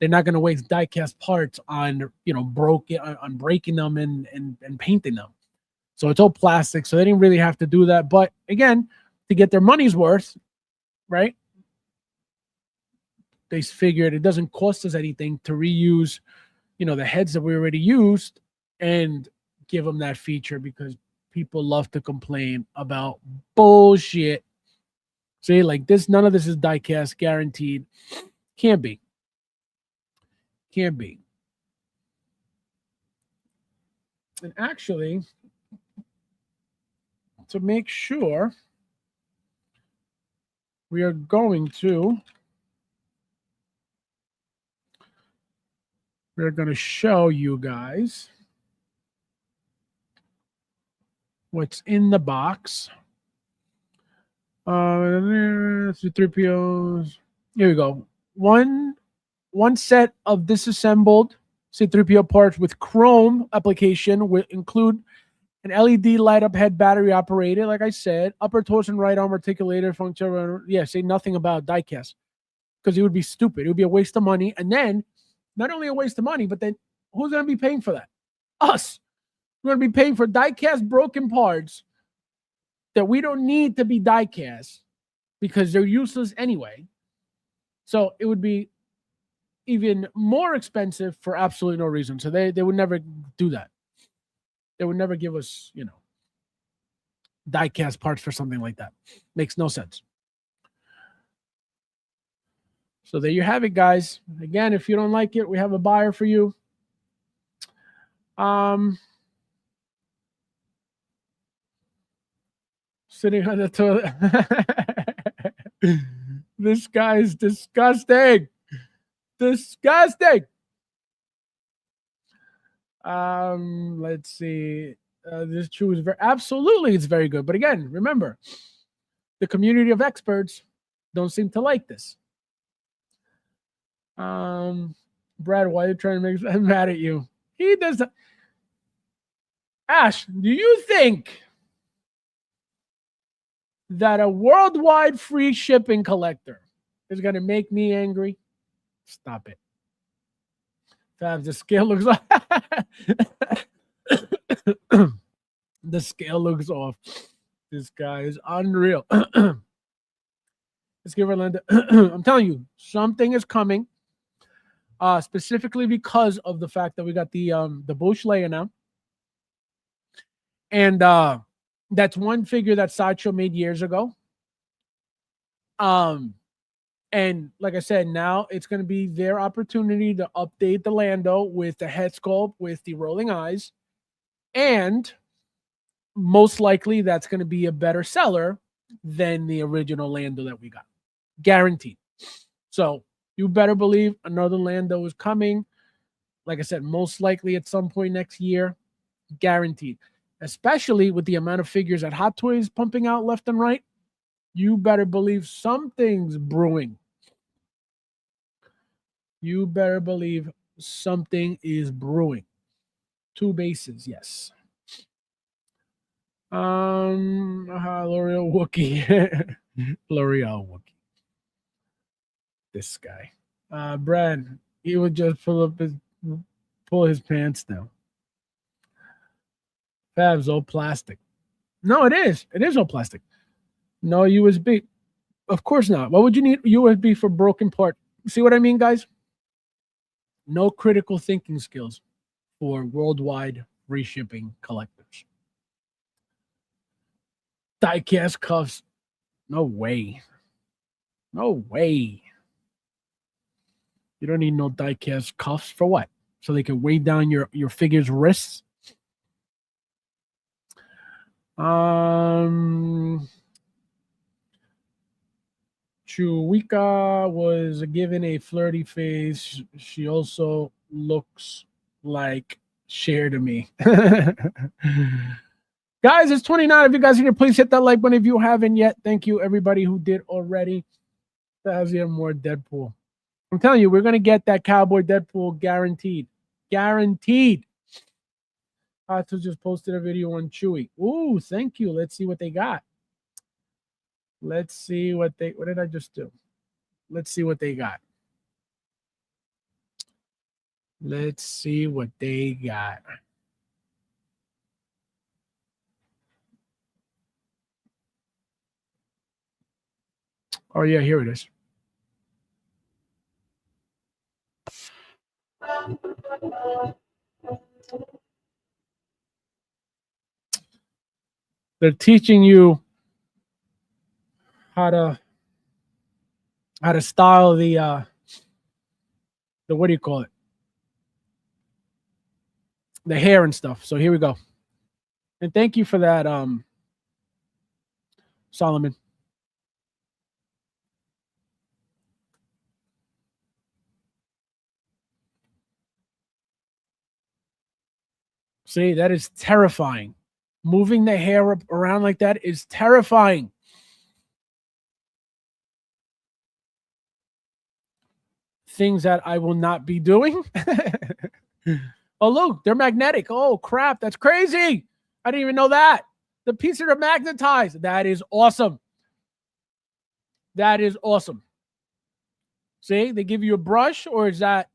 They're not going to waste die cast parts on, on breaking them and painting them. So it's all plastic. So they didn't really have to do that. But again, to get their money's worth, right? They figured it doesn't cost us anything to reuse, the heads that we already used and give them that feature because people love to complain about bullshit. See, like this, none of this is die cast guaranteed. Can't be. Can't be. And actually, to make sure, we're going to show you guys what's in the box. C3POs. Here we go. One set of disassembled C3PO parts with chrome application will include an LED light up head battery operated, like I said, upper torso and right arm articulated function. Yeah, say nothing about diecast because it would be stupid. It would be a waste of money. And then not only a waste of money, but then who's going to be paying for that? Us. We're going to be paying for diecast broken parts that we don't need to be diecast because they're useless anyway. So it would be even more expensive for absolutely no reason. So they would never do that. They would never give us, die-cast parts for something like that. Makes no sense. So there you have it, guys. Again, if you don't like it, we have a buyer for you. Sitting on the toilet. This guy is disgusting. Disgusting. Let's see. This shoe is absolutely it's very good. But again, remember, the community of experts don't seem to like this. Brad, why are you trying to make me mad at you? He does. Ash, do you think that a worldwide free shipping collector is going to make me angry? Stop it. Fabs, the scale looks off. The scale looks off. This guy is unreal. Let's give Orlando. I'm telling you, something is coming. Specifically because of the fact that we got the Bush layer now. And that's one figure that Sideshow made years ago. And like I said, now it's going to be their opportunity to update the Lando with the head sculpt, with the rolling eyes. And most likely that's going to be a better seller than the original Lando that we got. Guaranteed. So you better believe another Lando is coming. Like I said, most likely at some point next year. Guaranteed. Especially with the amount of figures that Hot Toys pumping out left and right. You better believe something's brewing. You better believe something is brewing. 2 bases, yes. L'Oreal Wookie. L'Oreal Wookie. This guy. Brad, he would just pull his pants down. Fabs, all plastic. No, it is. It is all plastic. No USB. Of course not. Why would you need USB for broken part? See what I mean, guys? No critical thinking skills for worldwide free shipping collectors. Die-cast cuffs. No way. No way. You don't need no die-cast cuffs for what? So they can weigh down your figure's wrists? Chuika was given a flirty face. She also looks like Cher to me. Guys, it's 29. If you guys are here, please hit that like button if you haven't yet. Thank you, everybody who did already. That's even more Deadpool. I'm telling you, we're going to get that Cowboy Deadpool guaranteed. Guaranteed. Hato just posted a video on Chewy. Ooh, thank you. Let's see what they got. Let's see what did I just do? Let's see what they got. Let's see what they got. Oh, yeah, here it is. They're teaching you how to style the what do you call it? The hair and stuff. So here we go. And thank you for that, Solomon. See, that is terrifying. Moving the hair around like that is terrifying. Things that I will not be doing. Oh, look, they're magnetic. Oh, crap. That's crazy. I didn't even know that. The pieces are magnetized. That is awesome. That is awesome. See, they give you a brush, or is that?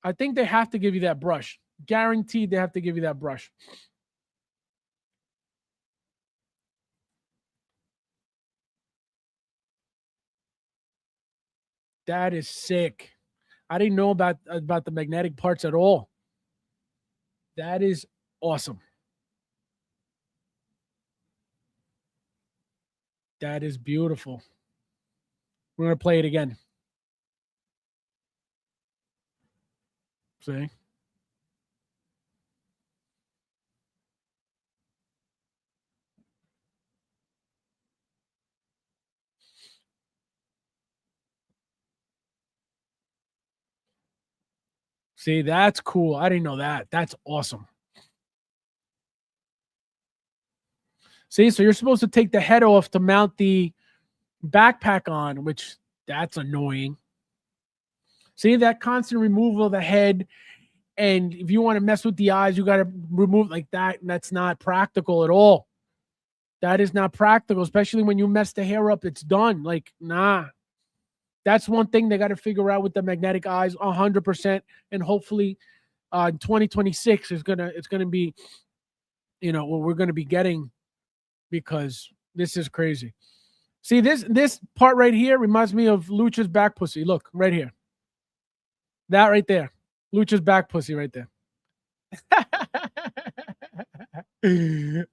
I think they have to give you that brush. Guaranteed they have to give you that brush. That is sick. I didn't know about the magnetic parts at all. That is awesome. That is beautiful. We're going to play it again. See? See, that's cool. I didn't know that. That's awesome. See, so you're supposed to take the head off to mount the backpack on, which that's annoying. See, that constant removal of the head. And if you want to mess with the eyes, you got to remove like that. And that's not practical at all. That is not practical, especially when you mess the hair up. It's done. Like, nah. That's one thing they got to figure out with the magnetic eyes 100%. And hopefully in 2026 it's gonna be, what we're gonna be getting, because this is crazy. See, this part right here reminds me of Lucha's back pussy. Look, right here. That right there. Lucha's back pussy right there.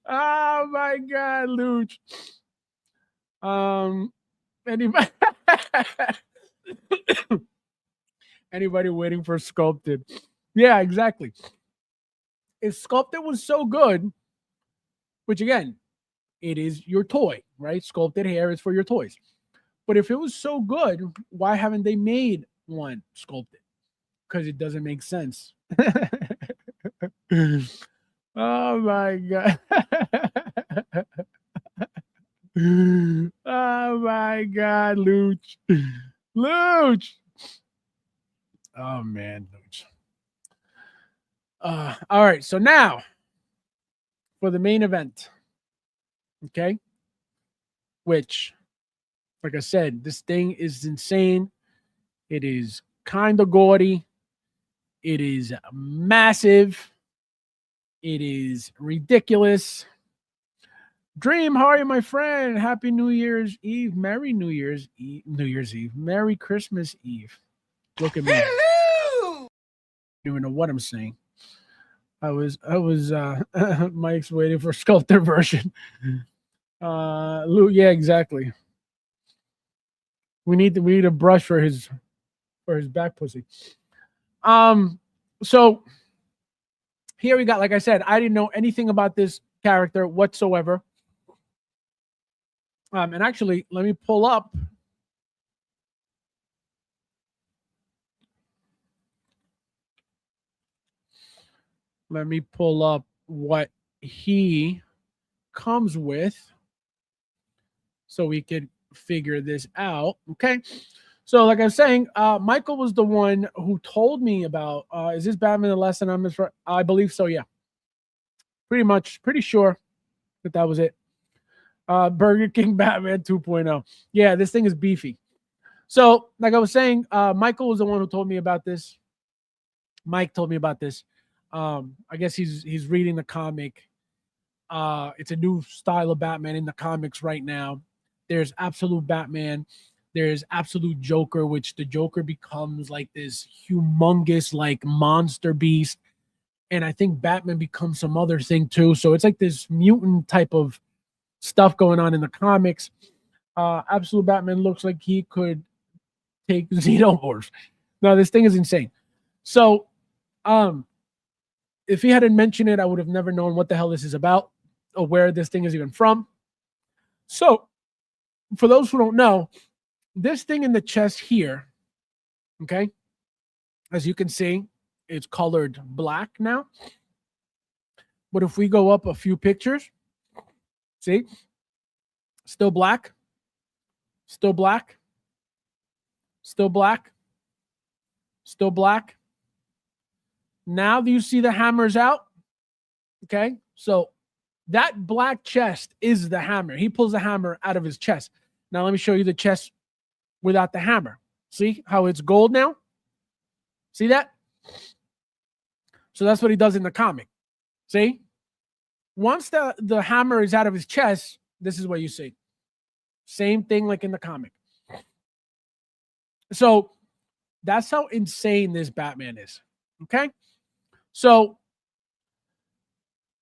Oh my God, Luch. Anybody waiting for sculpted? Yeah, exactly. if sculpted was so good, which again, it is your toy, right? Sculpted hair is for your toys. But if it was so good, why haven't they made one sculpted? Because it doesn't make sense. Oh my god. Oh my god, Luch. Luch. Oh man, Luch. All right, so now for the main event. Okay. Which, like I said, this thing is insane. It is kind of gaudy. It is massive. It is ridiculous. Dream, how are you, my friend? Happy New Year's Eve. Merry New Year's Eve. New Year's Eve. Merry Christmas Eve. Look at me. Hello! I don't even know what I'm saying. I was Mike's waiting for sculptor version. Lou, yeah, exactly. We need a brush for his back pussy. So here we got, like I said, I didn't know anything about this character whatsoever. And actually, let me pull up. Let me pull up what he comes with so we could figure this out. Okay. So, like I was saying, Michael was the one who told me about, is this Batman the Last Anonymous? I believe so, yeah. Pretty sure that was it. Burger King Batman 2.0. Yeah, this thing is beefy. So, like I was saying, Michael was the one who told me about this. Mike told me about this. I guess he's reading the comic. It's a new style of Batman in the comics right now. There's Absolute Batman. There's Absolute Joker, which the Joker becomes like this humongous like monster beast. And I think Batman becomes some other thing too. So it's like this mutant type of stuff going on in the comics. Absolute Batman looks like he could take Xenomorphs. No, this thing is insane. So if he hadn't mentioned it, I would have never known what the hell this is about or where this thing is even from. So for those who don't know, this thing in the chest here, okay, as you can see, it's colored black now. But if we go up a few pictures, see, still black, still black, still black, still black. Now do you see the hammers out? Okay, so that black chest is the hammer. He pulls the hammer out of his chest. Now let me show you the chest without the hammer. See how it's gold now? See that? So that's what he does in the comic. See? Once the hammer is out of his chest, this is what you see. Same thing like in the comic. So that's how insane this Batman is. Okay? So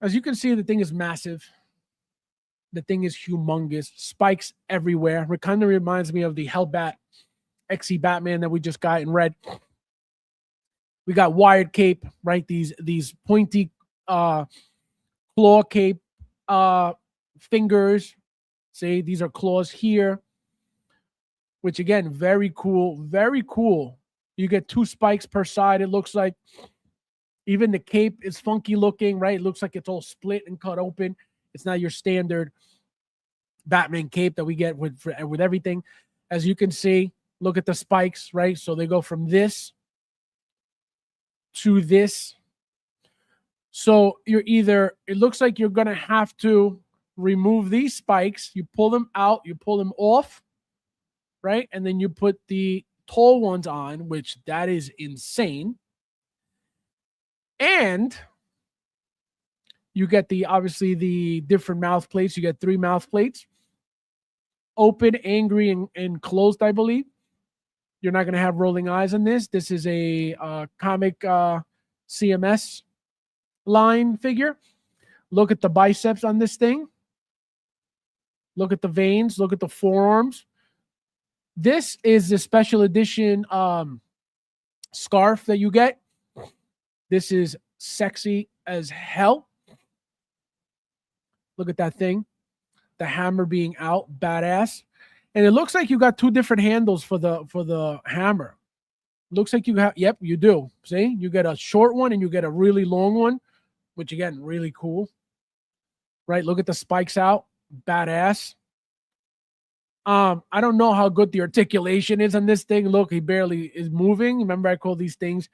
as you can see, the thing is massive. The thing is humongous. Spikes everywhere. It kind of reminds me of the Hellbat XE Batman that we just got in red. We got wired cape, right? These pointy claw cape fingers. See, these are claws here. Which again, very cool. Very cool. You get 2 spikes per side, it looks like. Even the cape is funky looking, right? It looks like it's all split and cut open. It's not your standard Batman cape that we get with everything. As you can see, look at the spikes, right? So they go from this to this. So you're either, it looks like you're going to have to remove these spikes. You pull them out, you pull them off, right? And then you put the tall ones on, which that is insane. And you get obviously the different mouth plates. You get 3 mouth plates. Open, angry, and closed, I believe. You're not going to have rolling eyes on this. This is a comic CMS line figure. Look at the biceps on this thing. Look at the veins. Look at the forearms. This is the special edition scarf that you get. This is sexy as hell. Look at that thing. The hammer being out, badass. And it looks like you got two different handles for the hammer. Looks like you have, yep, you do. See, you get a short one and you get a really long one, which again, really cool. Right? Look at the spikes out, badass. I don't know how good the articulation is on this thing. Look, he barely is moving. Remember, I call these things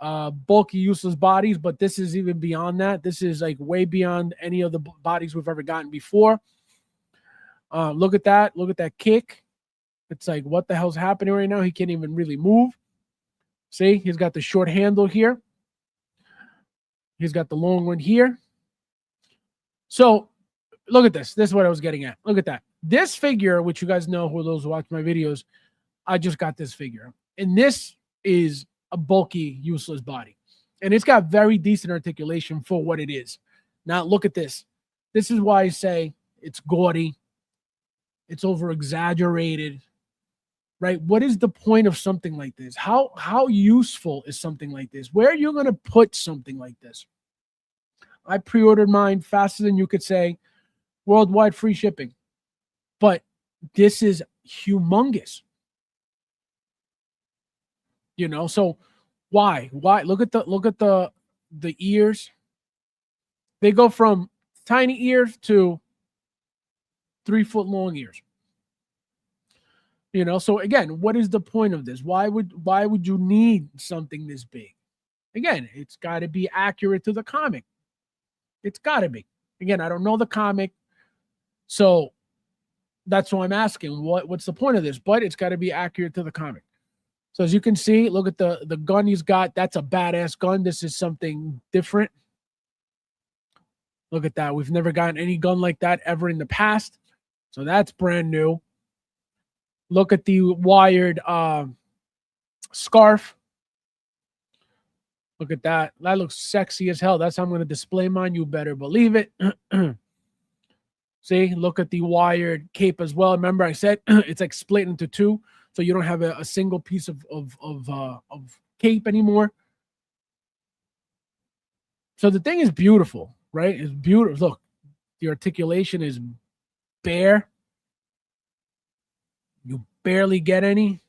bulky, useless bodies, but this is even beyond that. This is like way beyond any of the bodies we've ever gotten before. Look at that. Look at that kick. It's like, what the hell's happening right now? He can't even really move. See, he's got the short handle here. He's got the long one here. So look at this. This is what I was getting at. Look at that. This figure, which you guys know, who those who watch my videos, I just got this figure. And this is a bulky, useless body. And it's got very decent articulation for what it is. Now, look at this. This is why I say it's gaudy. It's over-exaggerated. Right? What is the point of something like this? How useful is something like this? Where are you going to put something like this? I pre-ordered mine faster than you could say. Worldwide free shipping. But this is humongous. You know, so why? Look at the ears. They go from tiny ears to 3-foot long ears. You know, so again, what is the point of this? Why would you need something this big? Again, it's got to be accurate to the comic. It's got to be. Again, I don't know the comic, so that's why I'm asking. What's the point of this? But it's got to be accurate to the comic. So as you can see, look at the gun he's got. That's a badass gun. This is something different. Look at that. We've never gotten any gun like that ever in the past. So that's brand new. Look at the wired scarf. Look at that. That looks sexy as hell. That's how I'm going to display mine. You better believe it. See, look at the wired cape as well. Remember, I said it's like split into two, so you don't have a single piece of cape anymore. So the thing is beautiful, right? It's beautiful. Look, the articulation is bare. You barely get any.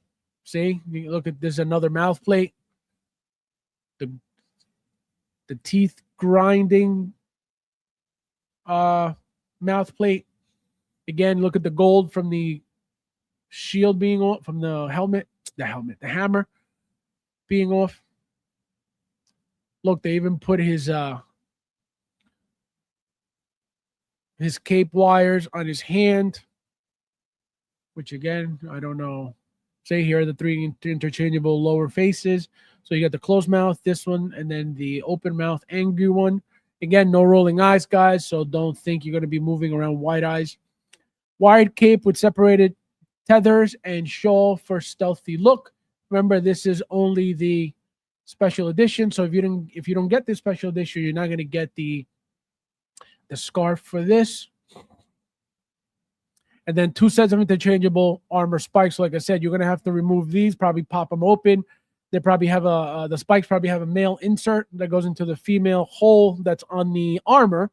See, you look at there's another mouth plate. The teeth grinding mouth plate. Again, look at the gold from the shield being off, from the hammer being off. Look, they even put his cape wires on his hand, which again, I don't know. Say here are the three interchangeable lower faces. So you got the closed mouth, this one, and then the open mouth, angry one. Again, no rolling eyes, guys, so don't think you're going to be moving around wide eyes. Wired cape with separated tethers and shawl for stealthy look. Remember, this is only the special edition, so if you don't get this special edition, you're not going to get the scarf for this. And then 2 sets of interchangeable armor spikes. Like I said, you're going to have to remove these, probably pop them open. They probably have the spikes probably have a male insert that goes into the female hole that's on the armor.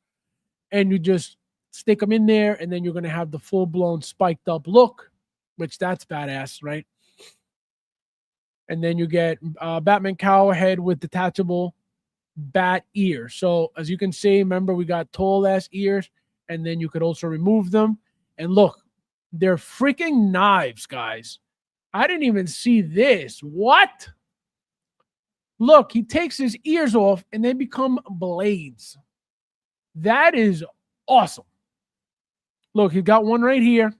And you just stick them in there, and then you're going to have the full-blown spiked up look, which that's badass, right? And then you get Batman cowl head with detachable bat ear. So as you can see, remember, we got tall-ass ears, and then you could also remove them. And look, they're freaking knives, guys. I didn't even see this. What? Look, he takes his ears off and they become blades. That is awesome. Look, he's got one right here.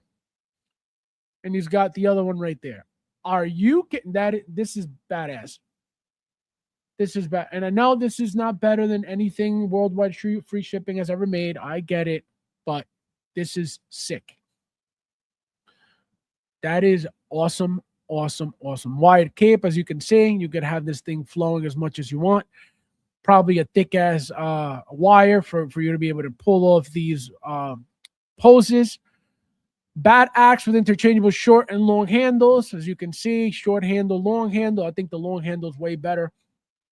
And he's got the other one right there. Are you getting that? This is badass. This is bad. And I know this is not better than anything worldwide free shipping has ever made. I get it. But this is sick. That is awesome. Awesome. Wired cape, as you can see, you could have this thing flowing as much as you want. Probably a thick ass wire for you to be able to pull off these poses. Bat axe with interchangeable short and long handles. As you can see, short handle, long handle. I think the long handle is way better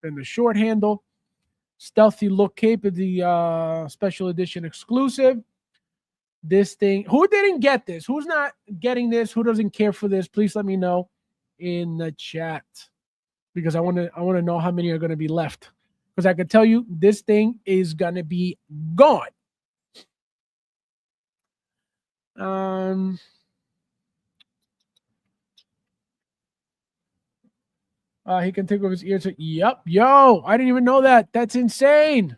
than the short handle. Stealthy look cape is the special edition exclusive. This thing, who didn't get this? Who's not getting this? Who doesn't care for this? Please let me know in the chat, because I want to know how many are going to be left. Because I can tell you this thing is going to be gone. He can take off his ears. Yep. Yo, I didn't even know that. That's insane.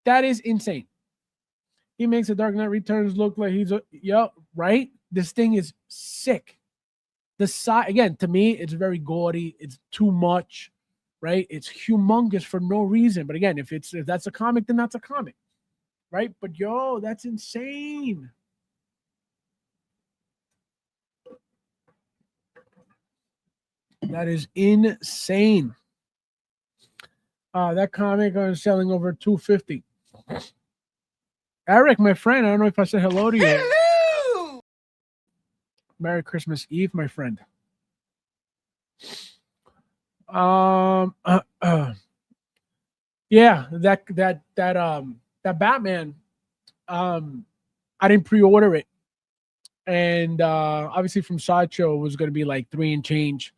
That is insane. He makes the Dark Knight Returns look like he's a, yep, right? This thing is sick. The size, again, to me, it's very gaudy. It's too much, right? It's humongous for no reason. But again, if that's a comic, then that's a comic, right? But yo, that's insane. That is insane. That comic is selling over $250. Eric, my friend, I don't know if I said hello to you. Hello! Merry Christmas Eve, my friend. Yeah, that Batman. I didn't pre-order it, and obviously from Sideshow it was going to be like $3 and change.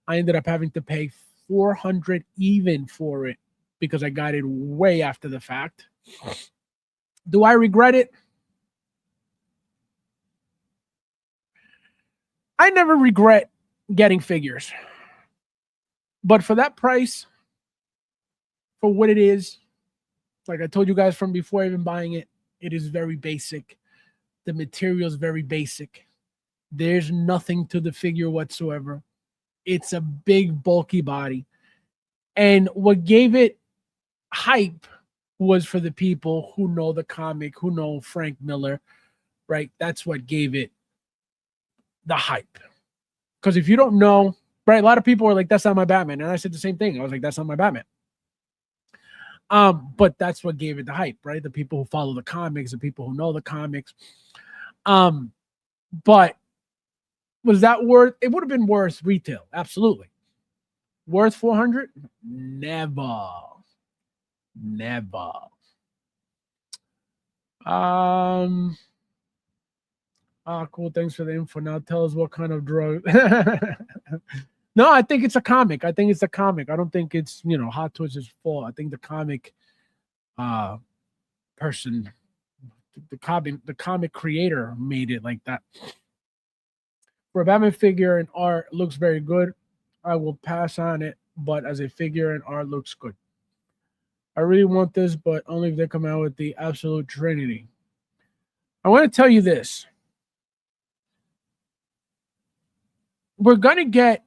I ended up having to pay $400 even for it because I got it way after the fact. Do I regret it? I never regret getting figures. But for that price, for what it is, like I told you guys from before even buying it, it is very basic. The material is very basic. There's nothing to the figure whatsoever. It's a big, bulky body. And what gave it hype was for the people who know the comic, who know Frank Miller, right? That's what gave it the hype. Because if you don't know, right, a lot of people are like, that's not my Batman. And I said the same thing. I was like, that's not my Batman. But that's what gave it the hype, right? The people who follow the comics, the people who know the comics. But was that worth? It would have been worth retail, absolutely. Worth $400? Never. Cool. Thanks for the info. Now tell us what kind of drug. No, I think it's a comic. I don't think it's, Hot Toys' fault. I think the comic person, the comic creator made it like that. For a Batman figure and art, looks very good. I will pass on it, but as a figure and art, looks good. I really want this, but only if they come out with the absolute trinity. I want to tell you this. We're going to get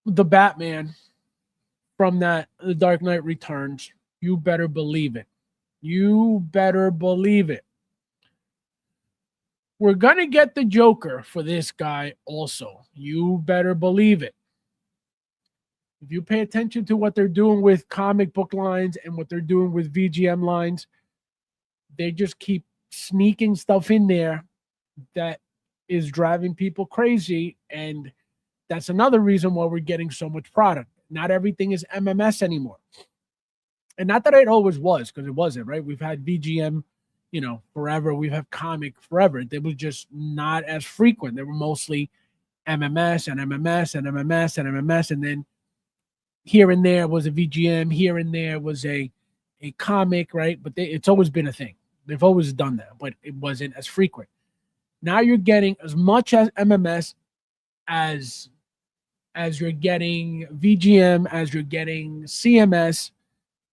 the Batman from The Dark Knight Returns. You better believe it. We're going to get the Joker for this guy also. You better believe it. If you pay attention to what they're doing with comic book lines and what they're doing with VGM lines, they just keep sneaking stuff in there that is driving people crazy. And that's another reason why we're getting so much product. Not everything is MMS anymore. And not that it always was, because it wasn't, right? We've had VGM, forever. We've had comic forever. They were just not as frequent. They were mostly MMS and MMS and MMS and MMS. And then here and there was a VGM. Here and there was a comic, right? But it's always been a thing. They've always done that, but it wasn't as frequent. Now you're getting as much as MMS as you're getting VGM, as you're getting CMS.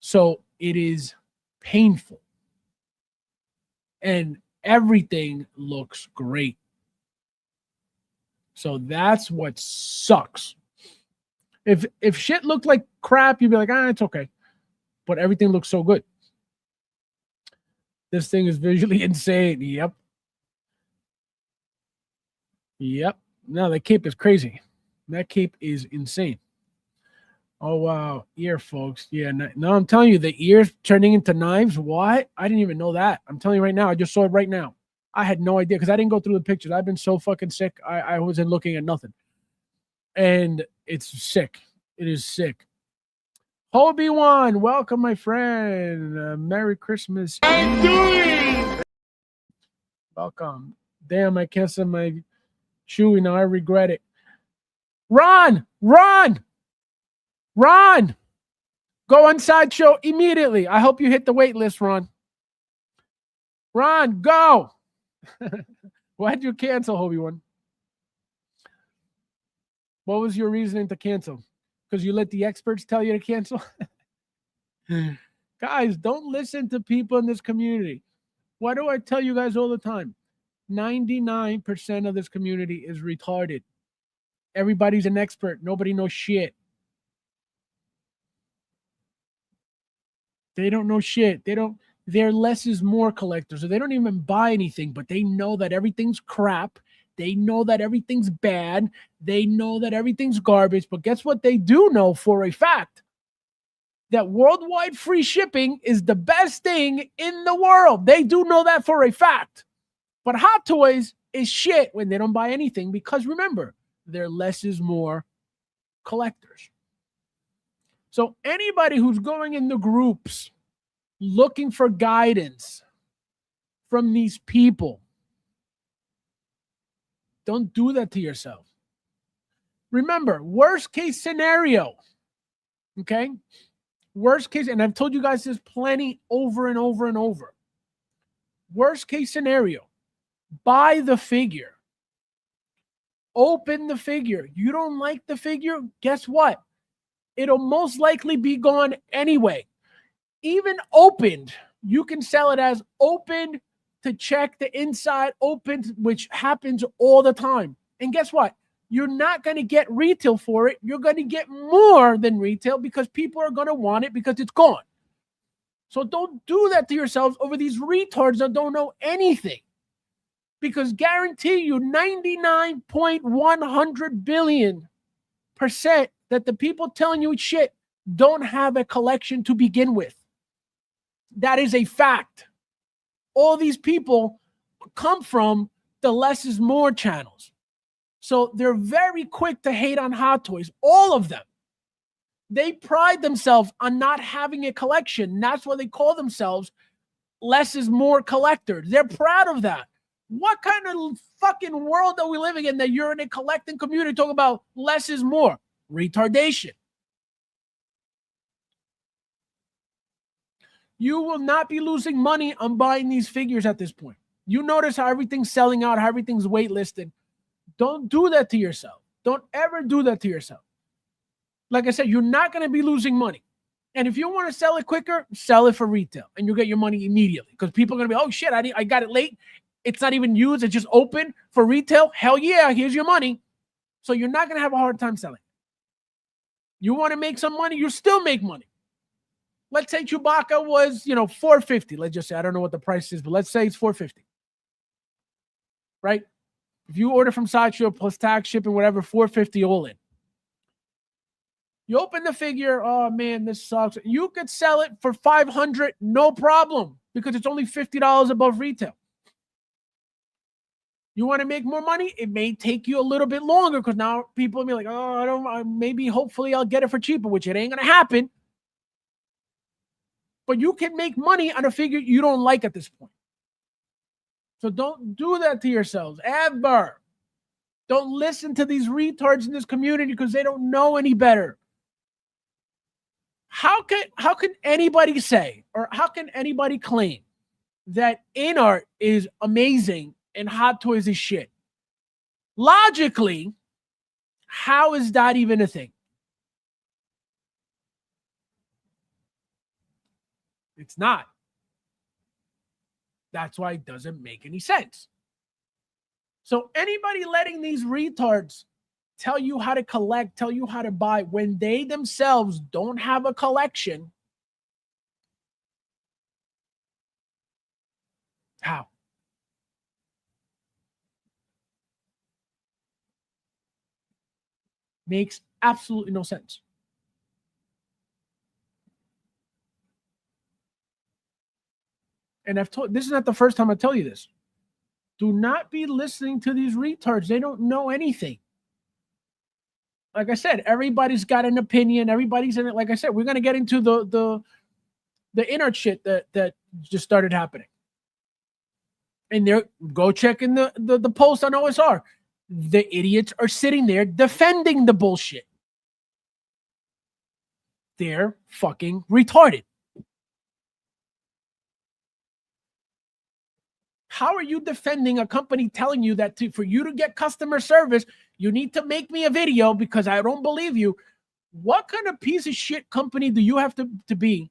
So it is painful. And everything looks great. So that's what sucks. If shit looked like crap, you'd be like, it's okay. But everything looks so good. This thing is visually insane. Yep. No, that cape is crazy. That cape is insane. Oh, wow. Ear, folks. Yeah, no, I'm telling you, the ears turning into knives. What? I didn't even know that. I'm telling you right now. I just saw it right now. I had no idea because I didn't go through the pictures. I've been so fucking sick. I wasn't looking at nothing. And it's sick. It is sick. Obi-Wan, welcome, my friend. Merry Christmas. Welcome. Damn, I canceled my Chewy. Now I regret it. Ron! Go on Sideshow immediately. I hope you hit the wait list, Ron. Ron, go! Why'd you cancel, Obi-Wan? What was your reasoning to cancel? Because you let the experts tell you to cancel? Guys, don't listen to people in this community. Why do I tell you guys all the time? 99% of this community is retarded. Everybody's an expert. Nobody knows shit. They don't know shit. They're less is more collectors. So they don't even buy anything, but they know that everything's crap. They know that everything's bad. They know that everything's garbage. But guess what they do know for a fact? That worldwide free shipping is the best thing in the world. They do know that for a fact. But Hot Toys is shit when they don't buy anything because remember, they're less is more collectors. So anybody who's going in the groups looking for guidance from these people, don't do that to yourself. Remember, worst case scenario, okay? Worst case, and I've told you guys this plenty over and over and over. Worst case scenario, buy the figure. Open the figure. You don't like the figure? Guess what? It'll most likely be gone anyway. Even opened, you can sell it as opened to check the inside, opened, which happens all the time. And guess what? You're not going to get retail for it. You're going to get more than retail because people are going to want it because it's gone. So don't do that to yourselves over these retards that don't know anything. Because guarantee you 99.100 billion% that the people telling you shit don't have a collection to begin with. That is a fact. All these people come from the less is more channels. So they're very quick to hate on Hot Toys. All of them. They pride themselves on not having a collection. That's why they call themselves less is more collectors. They're proud of that. What kind of fucking world are we living in that you're in a collecting community talking about less is more? Retardation. You will not be losing money on buying these figures at this point. You notice how everything's selling out, how everything's waitlisted. Don't do that to yourself. Don't ever do that to yourself. Like I said, you're not going to be losing money. And if you want to sell it quicker, sell it for retail. And you'll get your money immediately. Because people are going to be, oh, shit, I got it late. It's not even used. It's just open for retail. Hell yeah, here's your money. So you're not going to have a hard time selling. You want to make some money, you still make money. Let's say Chewbacca was, $450. Let's just say, I don't know what the price is, but let's say it's $450. Right? If you order from Sideshow plus tax, shipping, whatever, $450 all in. You open the figure, oh man, this sucks. You could sell it for $500, no problem, because it's only $50 above retail. You want to make more money? It may take you a little bit longer because now people will be like, oh, maybe hopefully I'll get it for cheaper, which it ain't going to happen. But you can make money on a figure you don't like at this point. So don't do that to yourselves, ever. Don't listen to these retards in this community because they don't know any better. How can anybody say, or how can anybody claim that in-art is amazing and Hot Toys is shit? Logically, how is that even a thing? It's not. That's why it doesn't make any sense. So anybody letting these retards tell you how to collect, tell you how to buy, when they themselves don't have a collection, how? Makes absolutely no sense. And this is not the first time I tell you this. Do not be listening to these retards. They don't know anything. like I said, everybody's got an opinion. Everybody's in it. Like I said, we're gonna get into the inner shit that just started happening. And there, go check in the post on OSR. The idiots are sitting there defending the bullshit. They're fucking retarded. How are you defending a company telling you that for you to get customer service, you need to make me a video because I don't believe you? What kind of piece of shit company do you have to be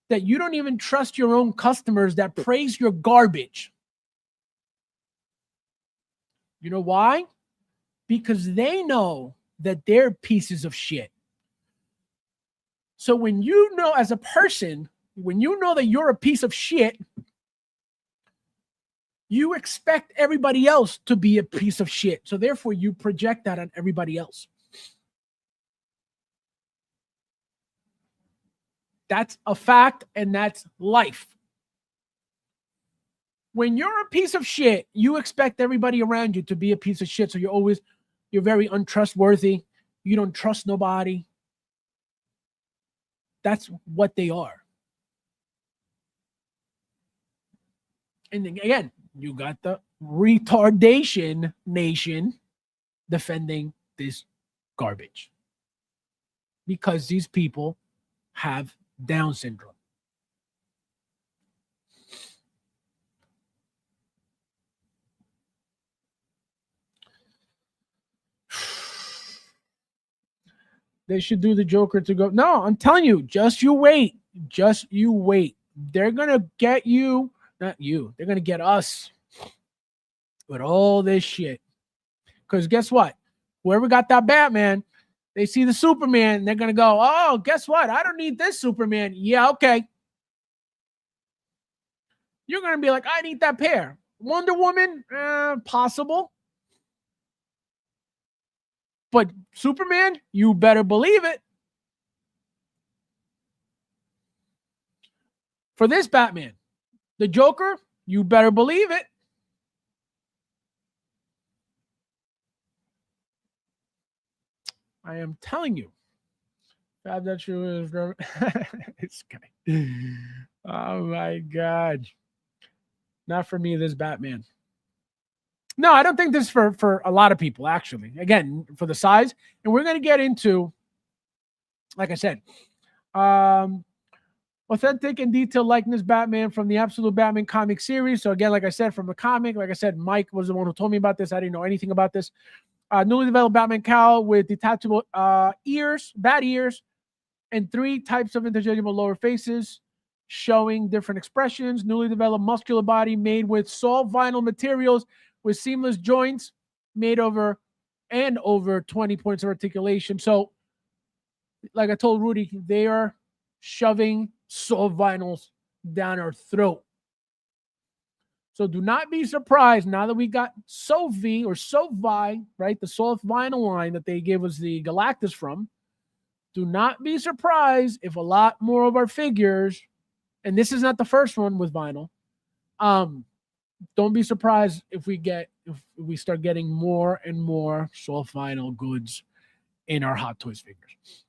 that you don't even trust your own customers that praise your garbage? You know why? Because they know that they're pieces of shit. So when you know as a person, when you know that you're a piece of shit, you expect everybody else to be a piece of shit. So therefore, you project that on everybody else. That's a fact, and that's life. When you're a piece of shit, you expect everybody around you to be a piece of shit. So you're very untrustworthy. You don't trust nobody. That's what they are. And then again, you got the retardation nation defending this garbage because these people have Down syndrome. They should do the Joker to go. No, I'm telling you, just you wait. Just you wait. They're going to get you, not you, they're going to get us with all this shit. Because guess what? Whoever got that Batman, they see the Superman, they're going to go, oh, guess what? I don't need this Superman. Yeah, okay. You're going to be like, I need that pair. Wonder Woman, possible. But Superman, you better believe it. For this Batman, the Joker, you better believe it. I am telling you. Fab, that true is this guy. Oh my God. Not for me, this Batman. No, I don't think this is for a lot of people, actually. Again, for the size. And we're going to get into, like I said, authentic and detailed likeness Batman from the Absolute Batman comic series. So again, like I said, from the comic, like I said, Mike was the one who told me about this. I didn't know anything about this. Newly developed Batman cowl with detachable ears, bat ears, and 3 types of interchangeable lower faces showing different expressions. Newly developed muscular body made with soft vinyl materials with seamless joints made over 20 points of articulation. So, like I told Rudy, they are shoving soft vinyls down our throat. So do not be surprised now that we got Sovi or Sovi, right? The soft vinyl line that they gave us the Galactus from. Do not be surprised if a lot more of our figures, and this is not the first one with vinyl, don't be surprised if we start getting more and more soft vinyl goods in our Hot Toys figures.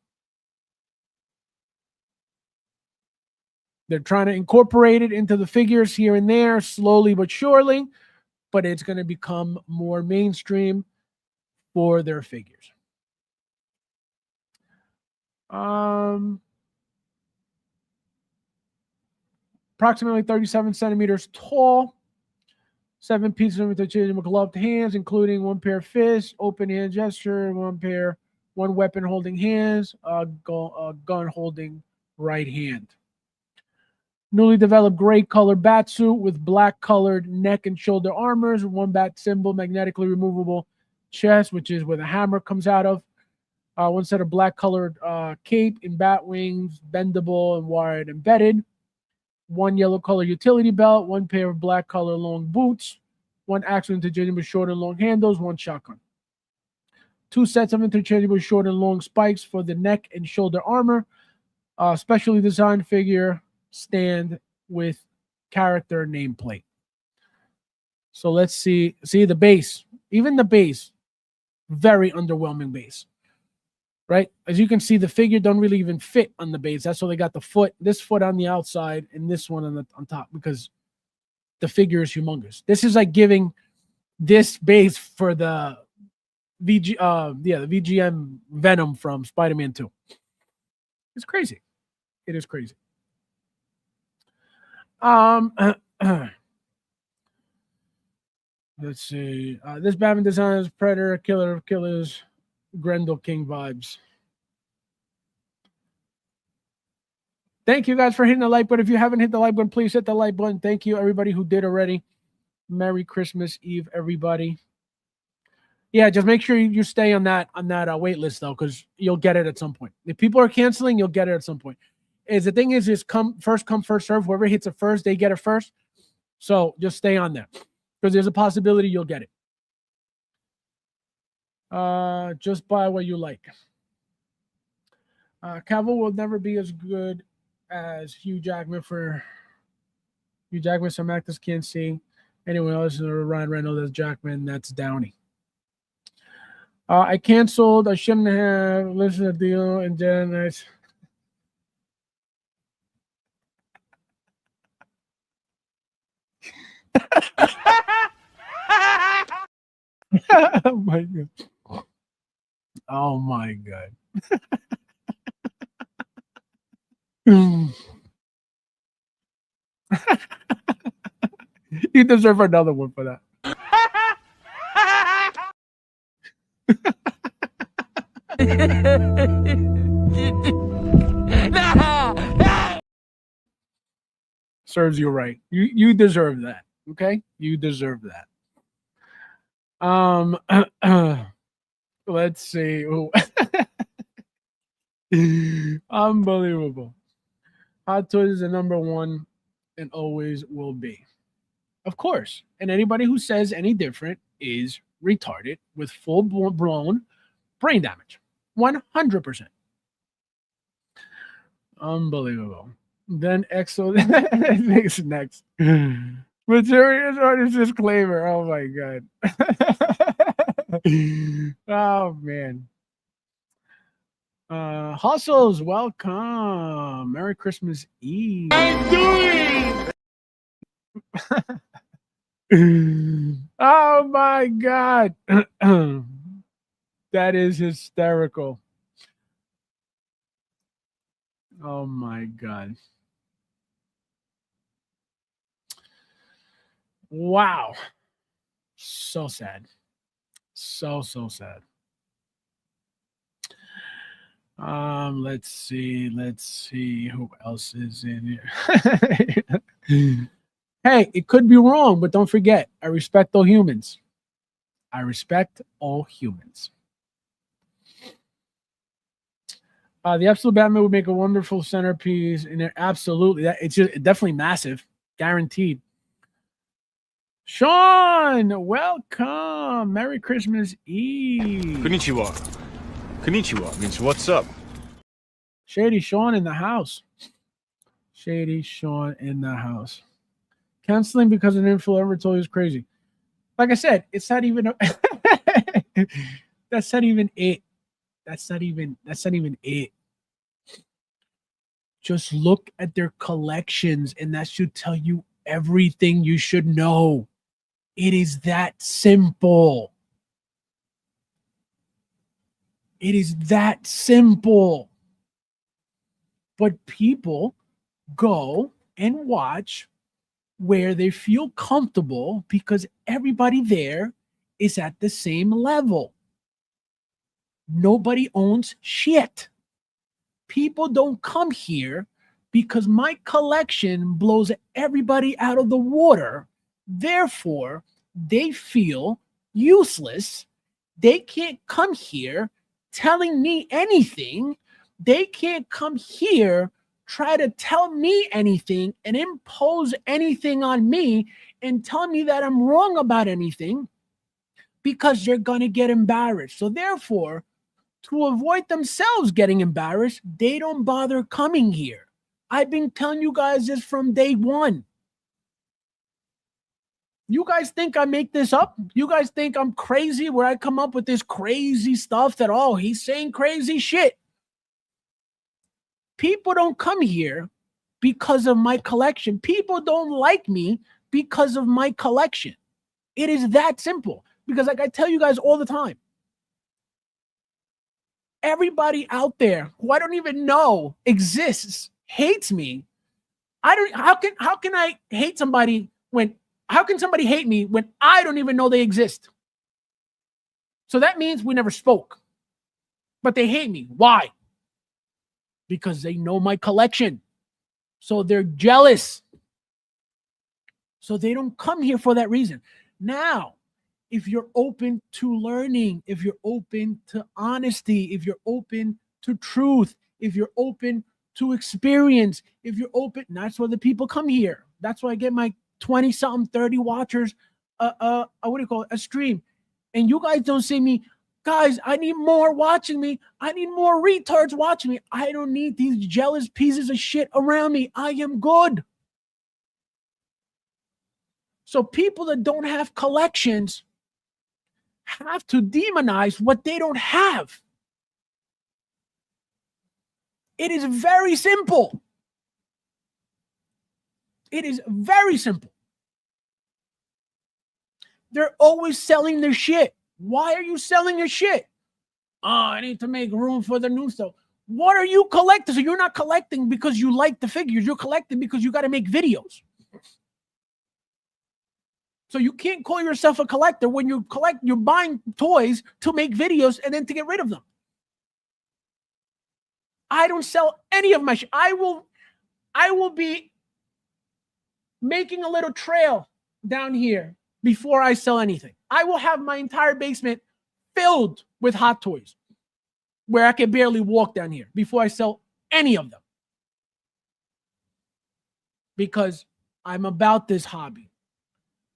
They're trying to incorporate it into the figures here and there, slowly but surely, but it's going to become more mainstream for their figures. Approximately 37 centimeters tall, 7 pieces of interchangeable gloved hands, including 1 pair of fists, open hand gesture, 1 weapon holding hands, a gun holding right hand. Newly developed gray colored bat suit with black colored neck and shoulder armors, 1 bat symbol, magnetically removable chest, which is where the hammer comes out of. 1 set of black colored cape in bat wings, bendable and wired embedded. 1 yellow color utility belt, 1 pair of black color long boots, 1 axle interchangeable short and long handles, 1 shotgun. 2 sets of interchangeable short and long spikes for the neck and shoulder armor. Specially designed figure stand with character nameplate. So let's see the base. Even the base Very underwhelming base. Right? As you can see, the figure don't really even fit on the base. That's why they got this foot on the outside and this one on top, because the figure is humongous. This is like giving this base for the the VGM Venom from Spider-Man 2. It's crazy. It is crazy. Let's see. This Batman design is Predator, Killer of Killers, Grendel King vibes. Thank you guys for hitting the like button. If you haven't hit the like button, please hit the like button. Thank you, everybody who did already. Merry Christmas Eve, everybody. Yeah, just make sure you stay on that wait list though, because you'll get it at some point. If people are canceling, you'll get it at some point. The thing is first come, first serve. Whoever hits it first, they get it first. So just stay on there, because there's a possibility you'll get it. Just buy what you like. Cavill will never be as good as Hugh Jackman. Some actors can't see. Anyone else is Ryan Reynolds as Jackman. That's Downey. I canceled. I shouldn't have listened to the deal. And then oh my god. Oh my god. You deserve another one for that. Serves you right. You deserve that. Okay? You deserve that. Let's see. Unbelievable. Hot Toys is the number one and always will be. Of course. And anybody who says any different is retarded with full-blown brain damage. 100%. Unbelievable. Then Exo makes next. Materials artist disclaimer. Oh my god. Oh man. Hustles, welcome. Merry Christmas Eve. Oh my god. That is hysterical. Oh my god. Wow. So sad. So sad. Let's see who else is in here. Hey, it could be wrong, but don't forget, I respect all humans. I respect all humans. The Absolute Batman would make a wonderful centerpiece, and absolutely, it's just definitely massive, guaranteed. Sean, welcome. Merry Christmas Eve. Konnichiwa. Konnichiwa means what's up? Shady Sean in the house. Shady Sean in the house. Canceling because an influencer told you is crazy. Like I said, it's not even that's not even it. That's not even it. Just look at their collections, and that should tell you everything you should know. It is that simple. It is that simple. But people go and watch where they feel comfortable because everybody there is at the same level. Nobody owns shit. People don't come here because my collection blows everybody out of the water. Therefore, they feel useless. They can't come here telling me anything. They can't come here try to tell me anything and impose anything on me and tell me that I'm wrong about anything, because they're going to get embarrassed. So therefore, to avoid themselves getting embarrassed, they don't bother coming here. I've been telling you guys this from day one. You guys think I make this up? You guys think I'm crazy where I come up with this crazy stuff that, oh, he's saying crazy shit. People don't come here because of my collection. People don't like me because of my collection. It is that simple. Because like I tell you guys all the time, everybody out there who I don't even know exists hates me. How can I hate somebody when how can somebody hate me when I don't even know they exist? So that means we never spoke. But they hate me. Why? Because they know my collection. So they're jealous. So they don't come here for that reason. Now, if you're open to learning, if you're open to honesty, if you're open to truth, if you're open to experience, if you're open, that's why the people come here. That's why I get my 20-something, 30 watchers, what do you call it, a stream. And you guys don't see me, guys, I need more watching me. I need more retards watching me. I don't need these jealous pieces of shit around me. I am good. So people that don't have collections have to demonize what they don't have. It is very simple. It is very simple. They're always selling their shit. Why are you selling your shit? Oh, I need to make room for the new stuff. What are you collecting? So you're not collecting because you like the figures. You're collecting because you got to make videos. So you can't call yourself a collector when you collect, you're buying toys to make videos and then to get rid of them. I don't sell any of my shit. I will be making a little trail down here before I sell anything. I will have my entire basement filled with hot toys where I can barely walk down here before I sell any of them. Because I'm about this hobby.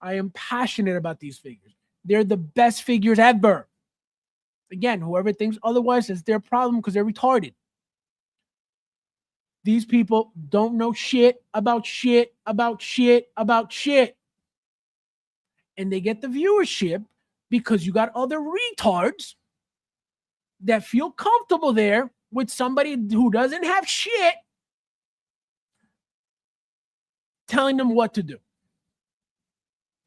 I am passionate about these figures. They're the best figures ever. Again, whoever thinks otherwise is their problem because they're retarded. These people don't know shit about shit about shit about shit. And they get the viewership because you got other retards that feel comfortable there with somebody who doesn't have shit telling them what to do.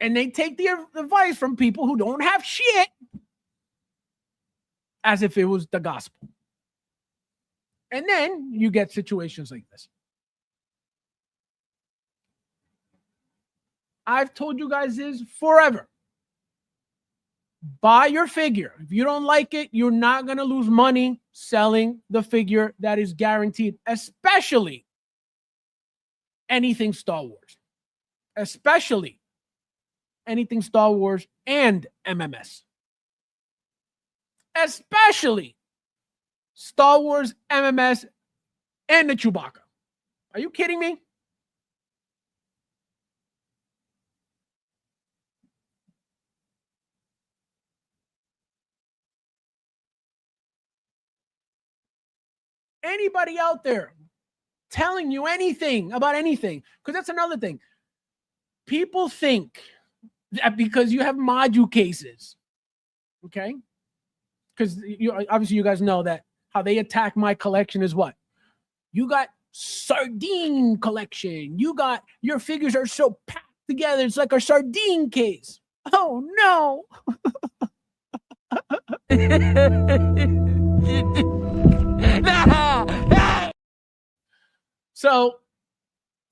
And they take the advice from people who don't have shit as if it was the gospel. And then you get situations like this. I've told you guys this forever. Buy your figure. If you don't like it, you're not going to lose money selling the figure that is guaranteed, especially anything Star Wars. Especially anything Star Wars and MMS. Especially Star Wars, MMS, and the Chewbacca. Are you kidding me? Anybody out there telling you anything about anything? Because that's another thing. People think that because you have module cases, okay? Because obviously you guys know that how they attack my collection is what? You got sardine collection. You got your figures are so packed together. It's like a sardine case. Oh no. So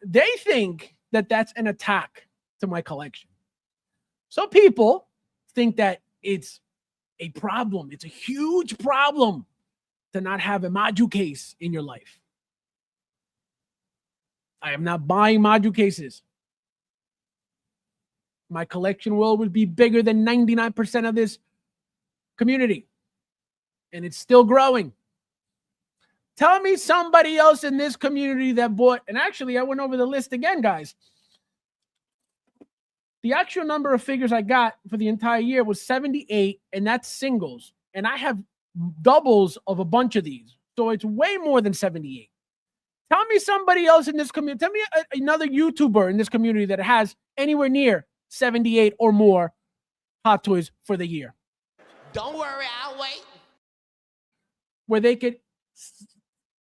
they think that that's an attack to my collection. So people think that it's a problem. It's a huge problem to not have a module case in your life. I am not buying module cases. My collection will always be bigger than 99% of this community. And it's still growing. Tell me somebody else in this community that bought, and actually I went over the list again, guys. The actual number of figures I got for the entire year was 78, and that's singles. And I have doubles of a bunch of these. So it's way more than 78. Tell me somebody else in this community. Tell me another YouTuber in this community that has anywhere near 78 or more Hot Toys for the year. Don't worry, I'll wait. Where they could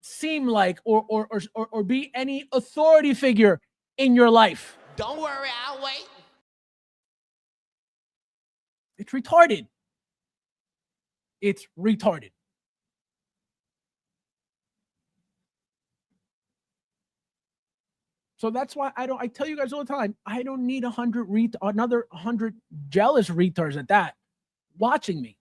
seem like or be any authority figure in your life. Don't worry, I'll wait. It's retarded. It's retarded. So that's why I tell you guys all the time, I don't need another 100 jealous retards at that watching me.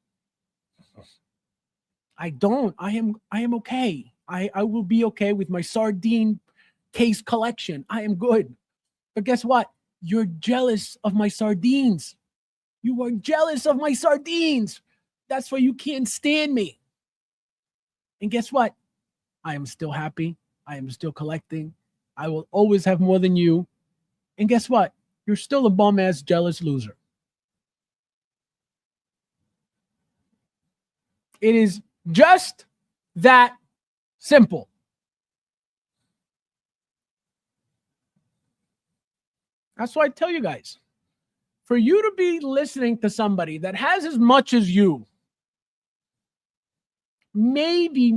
I don't. I am okay. I will be okay with my sardine case collection. I am good. But guess what? You're jealous of my sardines. You are jealous of my sardines. That's why you can't stand me. And guess what? I am still happy. I am still collecting. I will always have more than you. And guess what? You're still a bum-ass jealous loser. It is just that simple. That's why I tell you guys, for you to be listening to somebody that has as much as you, maybe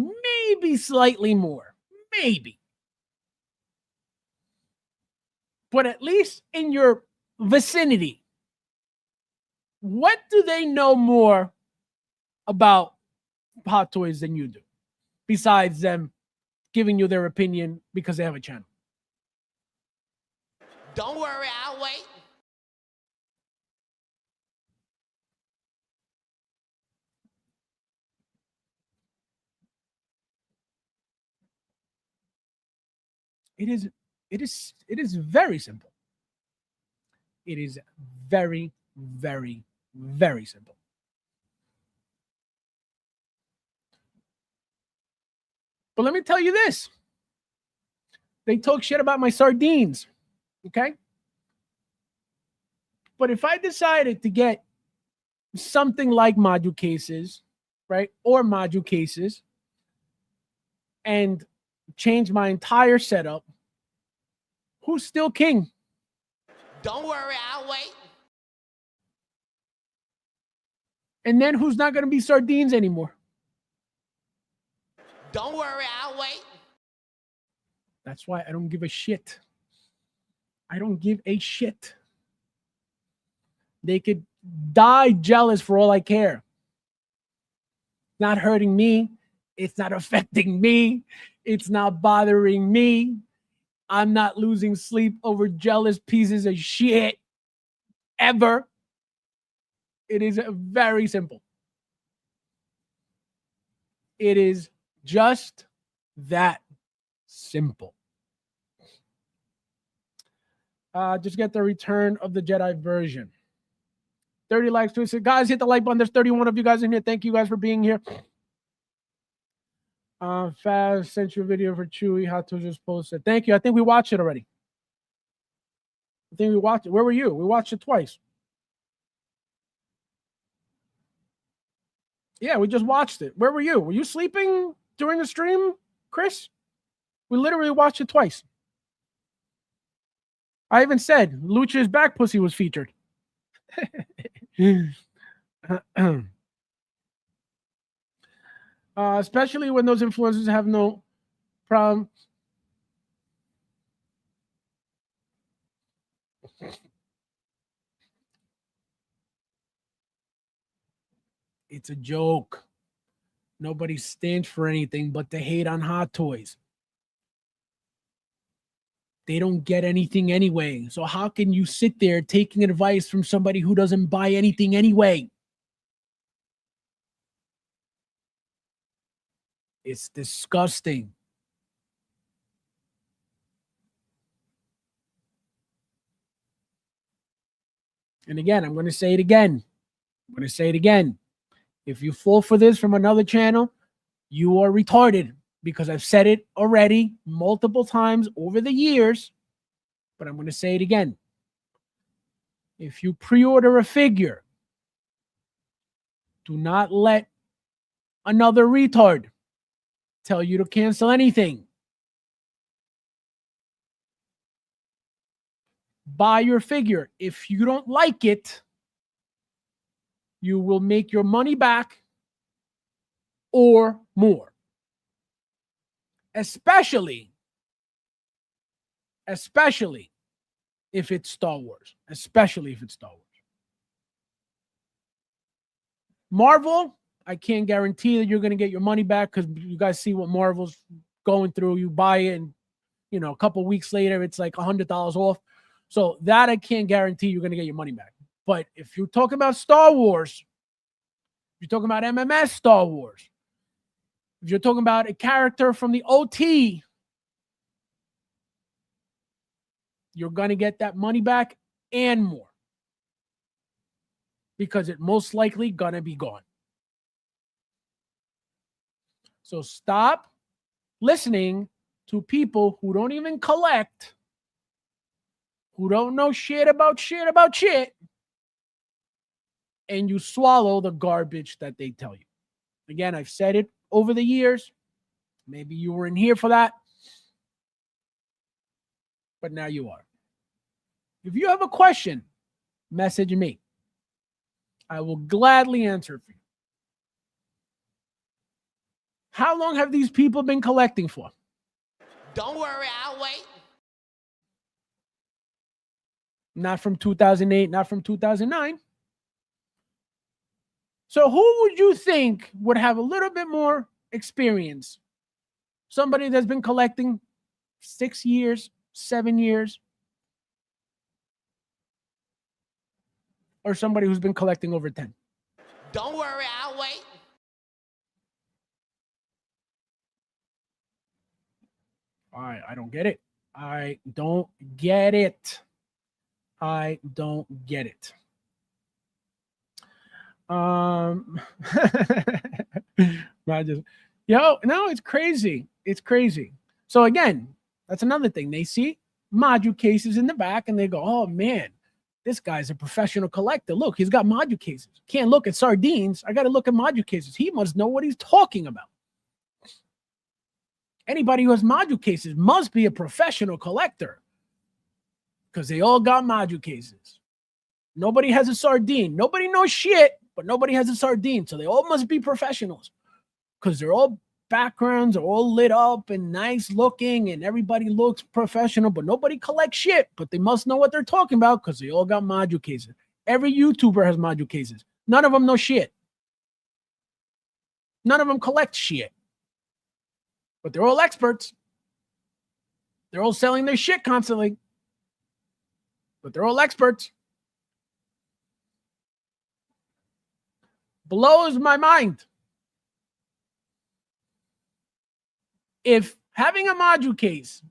slightly more, maybe, but at least in your vicinity, what do they know more about Hot Toys than you do, besides them giving you their opinion because they have a channel? Don't worry, I'll wait. It is very simple. It is very, very, very simple. But let me tell you this. They talk shit about my sardines, okay? But if I decided to get something like module cases, right, or module cases, and change my entire setup, who's still king? Don't worry, I'll wait. And then who's not going to be sardines anymore? Don't worry, I'll wait. That's why I don't give a shit. I don't give a shit. They could die jealous for all I care. Not hurting me. It's not affecting me. It's not bothering me. I'm not losing sleep over jealous pieces of shit ever. It is very simple. It is just that simple. Just get the Return of the Jedi version. 30 likes to it. Guys, hit the like button. There's 31 of you guys in here. Thank you guys for being here. Faz sent you a video for Chewy. How to just post it. Thank you. I think we watched it already. I think we watched it. Where were you? We watched it twice. Yeah, we just watched it. Where were you? Were you sleeping during the stream, Chris? We literally watched it twice. I even said Lucha's back pussy was featured. Especially when those influencers have no problem. It's a joke. Nobody stands for anything but to hate on Hot Toys. They don't get anything anyway. So how can you sit there taking advice from somebody who doesn't buy anything anyway? It's disgusting. And again, I'm going to say it again. If you fall for this from another channel, you are retarded, because I've said it already multiple times over the years, but I'm going to say it again. If you pre-order a figure, do not let another retard tell you to cancel anything. Buy your figure. If you don't like it, you will make your money back or more. Especially if it's Star Wars. Especially if it's Star Wars. Marvel, I can't guarantee that you're going to get your money back because you guys see what Marvel's going through. You buy it and, you know, a couple weeks later, it's like $100 off. So that I can't guarantee you're going to get your money back. But if you're talking about Star Wars, if you're talking about MMS Star Wars, if you're talking about a character from the OT, you're going to get that money back and more. Because it most likely going to be gone. So stop listening to people who don't even collect, who don't know shit about shit, and you swallow the garbage that they tell you. Again, I've said it over the years. Maybe you were in here for that, but now you are. If you have a question, message me. I will gladly answer for you. How long have these people been collecting for? Don't worry, I'll wait. Not from 2008, not from 2009. So who would you think would have a little bit more experience? Somebody that's been collecting 6 years, 7 years, or somebody who's been collecting over 10? Don't worry, I'll wait. All right, I don't get it. I don't get it. I don't get it. I just, no, it's crazy. It's crazy. So again, that's another thing. They see module cases in the back and they go, oh man, this guy's a professional collector. Look, he's got module cases. Can't look at sardines. I got to look at module cases. He must know what he's talking about. Anybody who has module cases must be a professional collector because they all got module cases. Nobody has a sardine. Nobody knows shit, but nobody has a sardine. So they all must be professionals because they're all backgrounds are all lit up and nice looking and everybody looks professional, but nobody collects shit, but they must know what they're talking about because they all got module cases. Every YouTuber has module cases. None of them know shit. None of them collect shit. But they're all experts. They're all selling their shit constantly. But they're all experts. Blows my mind. If having a module case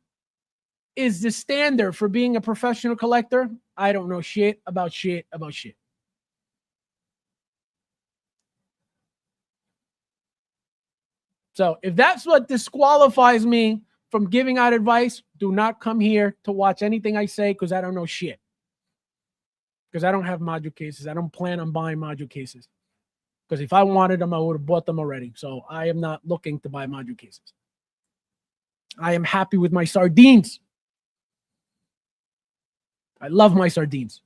is the standard for being a professional collector, I don't know shit about shit about shit. So if that's what disqualifies me from giving out advice, do not come here to watch anything I say because I don't know shit. Because I don't have module cases. I don't plan on buying module cases. Because if I wanted them, I would have bought them already. So I am not looking to buy module cases. I am happy with my sardines. I love my sardines.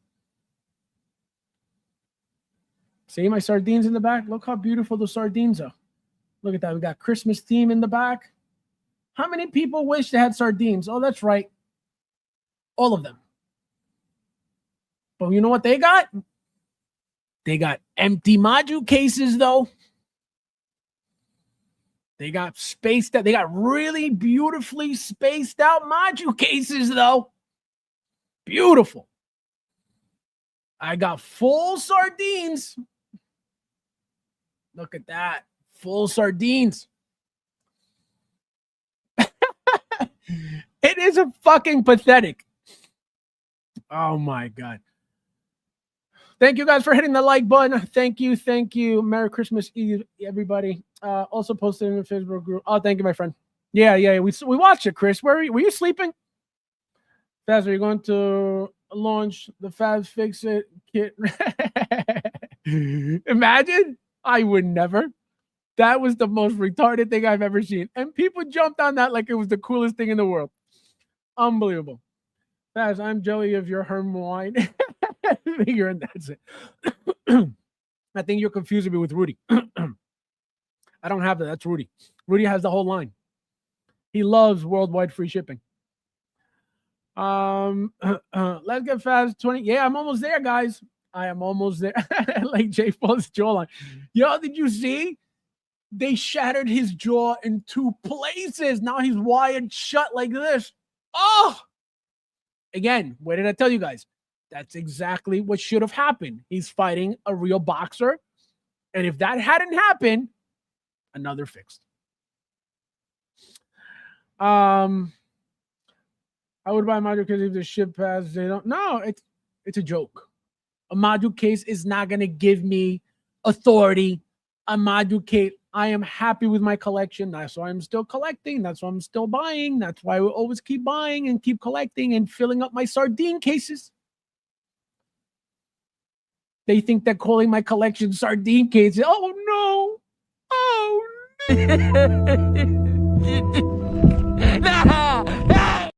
See my sardines in the back? Look how beautiful the sardines are. Look at that. We got Christmas theme in the back. How many people wish they had sardines? Oh, that's right. All of them. But you know what they got? They got empty module cases, though. They got spaced out. They got really beautifully spaced out module cases, though. Beautiful. I got full sardines. Look at that. Full sardines. It is a fucking pathetic. Oh my God. Thank you guys for hitting the like button. Thank you. Thank you. Merry Christmas Eve, everybody. Also posted in the Facebook group. Oh, thank you, my friend. Yeah. We watched it, Chris. Were you sleeping? Faz, are you going to launch the FabsFigures kit? Imagine. I would never. That was the most retarded thing I've ever seen. And people jumped on that like it was the coolest thing in the world. Unbelievable. Faz, I'm jelly of your Herm wine. Figure, and that's it. I think you're confusing me with Rudy. I don't have that. That's Rudy. Rudy has the whole line. He loves worldwide free shipping. Let's get fast 20. Yeah, I'm almost there, guys. I am almost there. Like Jay Paul's jawline. Yo, did you see? They shattered his jaw in 2 places. Now he's wired shut like this. Oh! Again, what did I tell you guys? That's exactly what should have happened. He's fighting a real boxer. And if that hadn't happened, another fixed. I would buy a module case if the ship pass. They don't. No, it's a joke. A module case is not going to give me authority. A module case. I am happy with my collection. That's why I'm still collecting. That's why I'm still buying. That's why I will always keep buying and keep collecting and filling up my sardine cases. They think that calling my collection sardine cases. Oh no! Oh no!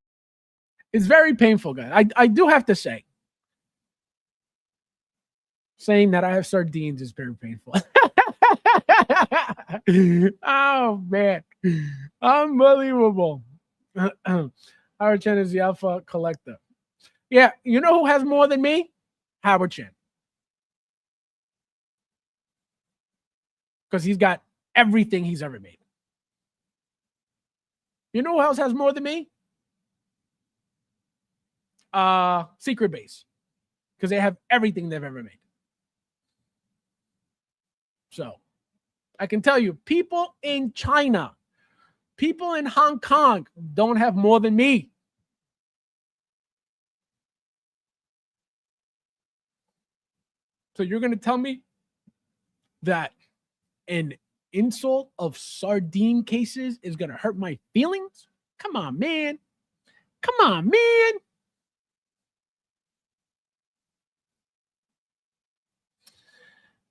It's very painful, guys. I do have to say, saying that I have sardines is very painful. Oh man, unbelievable. Howard Chen is the alpha collector. Yeah, you know who has more than me? Howard Chen. Because he's got everything he's ever made. You know who else has more than me? Secret Base. Because they have everything they've ever made. So, I can tell you, people in China, people in Hong Kong don't have more than me. So you're going to tell me that an insult of sardine cases is going to hurt my feelings? Come on, man. Come on, man.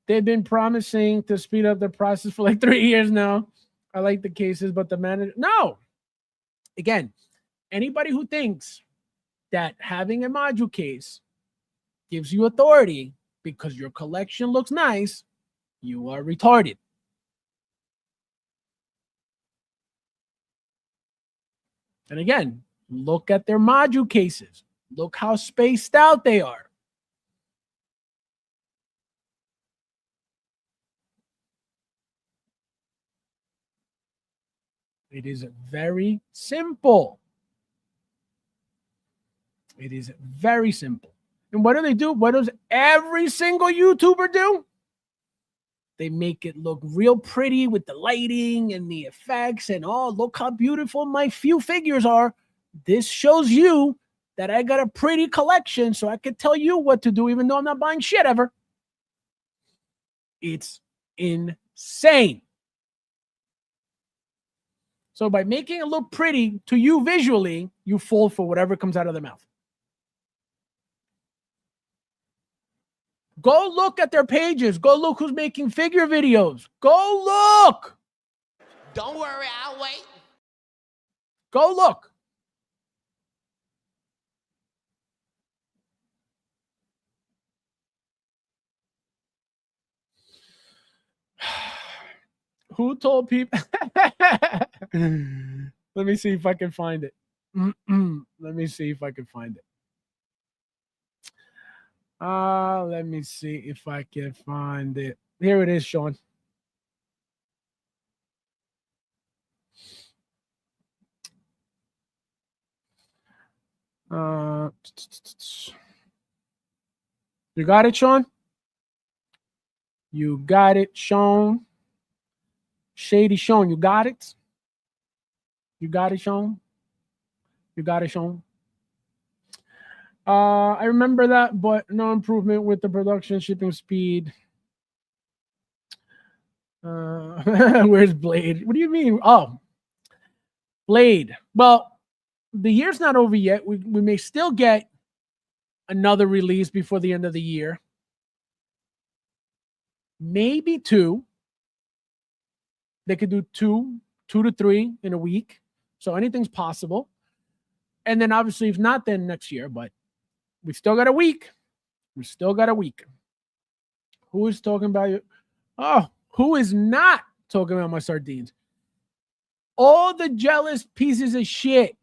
They've been promising to speed up the process for like 3 years now. I like the cases, but the manager... No. Again, anybody who thinks that having a module case gives you authority because your collection looks nice, you are retarded. And again, look at their module cases. Look how spaced out they are. It is very simple. It is very simple. And what do they do? What does every single YouTuber do? They make it look real pretty with the lighting and the effects and oh, look how beautiful my few figures are. This shows you that I got a pretty collection, so I could tell you what to do even though I'm not buying shit ever. It's insane. So by making it look pretty to you visually, you fall for whatever comes out of their mouth. Go look at their pages. Go look who's making figure videos. Go look. Don't worry, I'll wait. Go look. Who told people? Let me see if I can find it. Let me see if I can find it. Let me see if I can find it. Here it is, Sean. You got it, Sean? You got it, Sean? Shady Sean, you got it? You got it, Sean? You got it, Sean? I remember that, but no improvement with the production shipping speed. Where's Blade? What do you mean? Oh, Blade. Well, the year's not over yet. We may still get another release before the end of the year. Maybe 2. They could do 2 to 3 in a week. So anything's possible. And then obviously, if not, then next year. But we still got a week. We still got a week. Who is talking about you? Oh, who is not talking about my sardines? All the jealous pieces of shit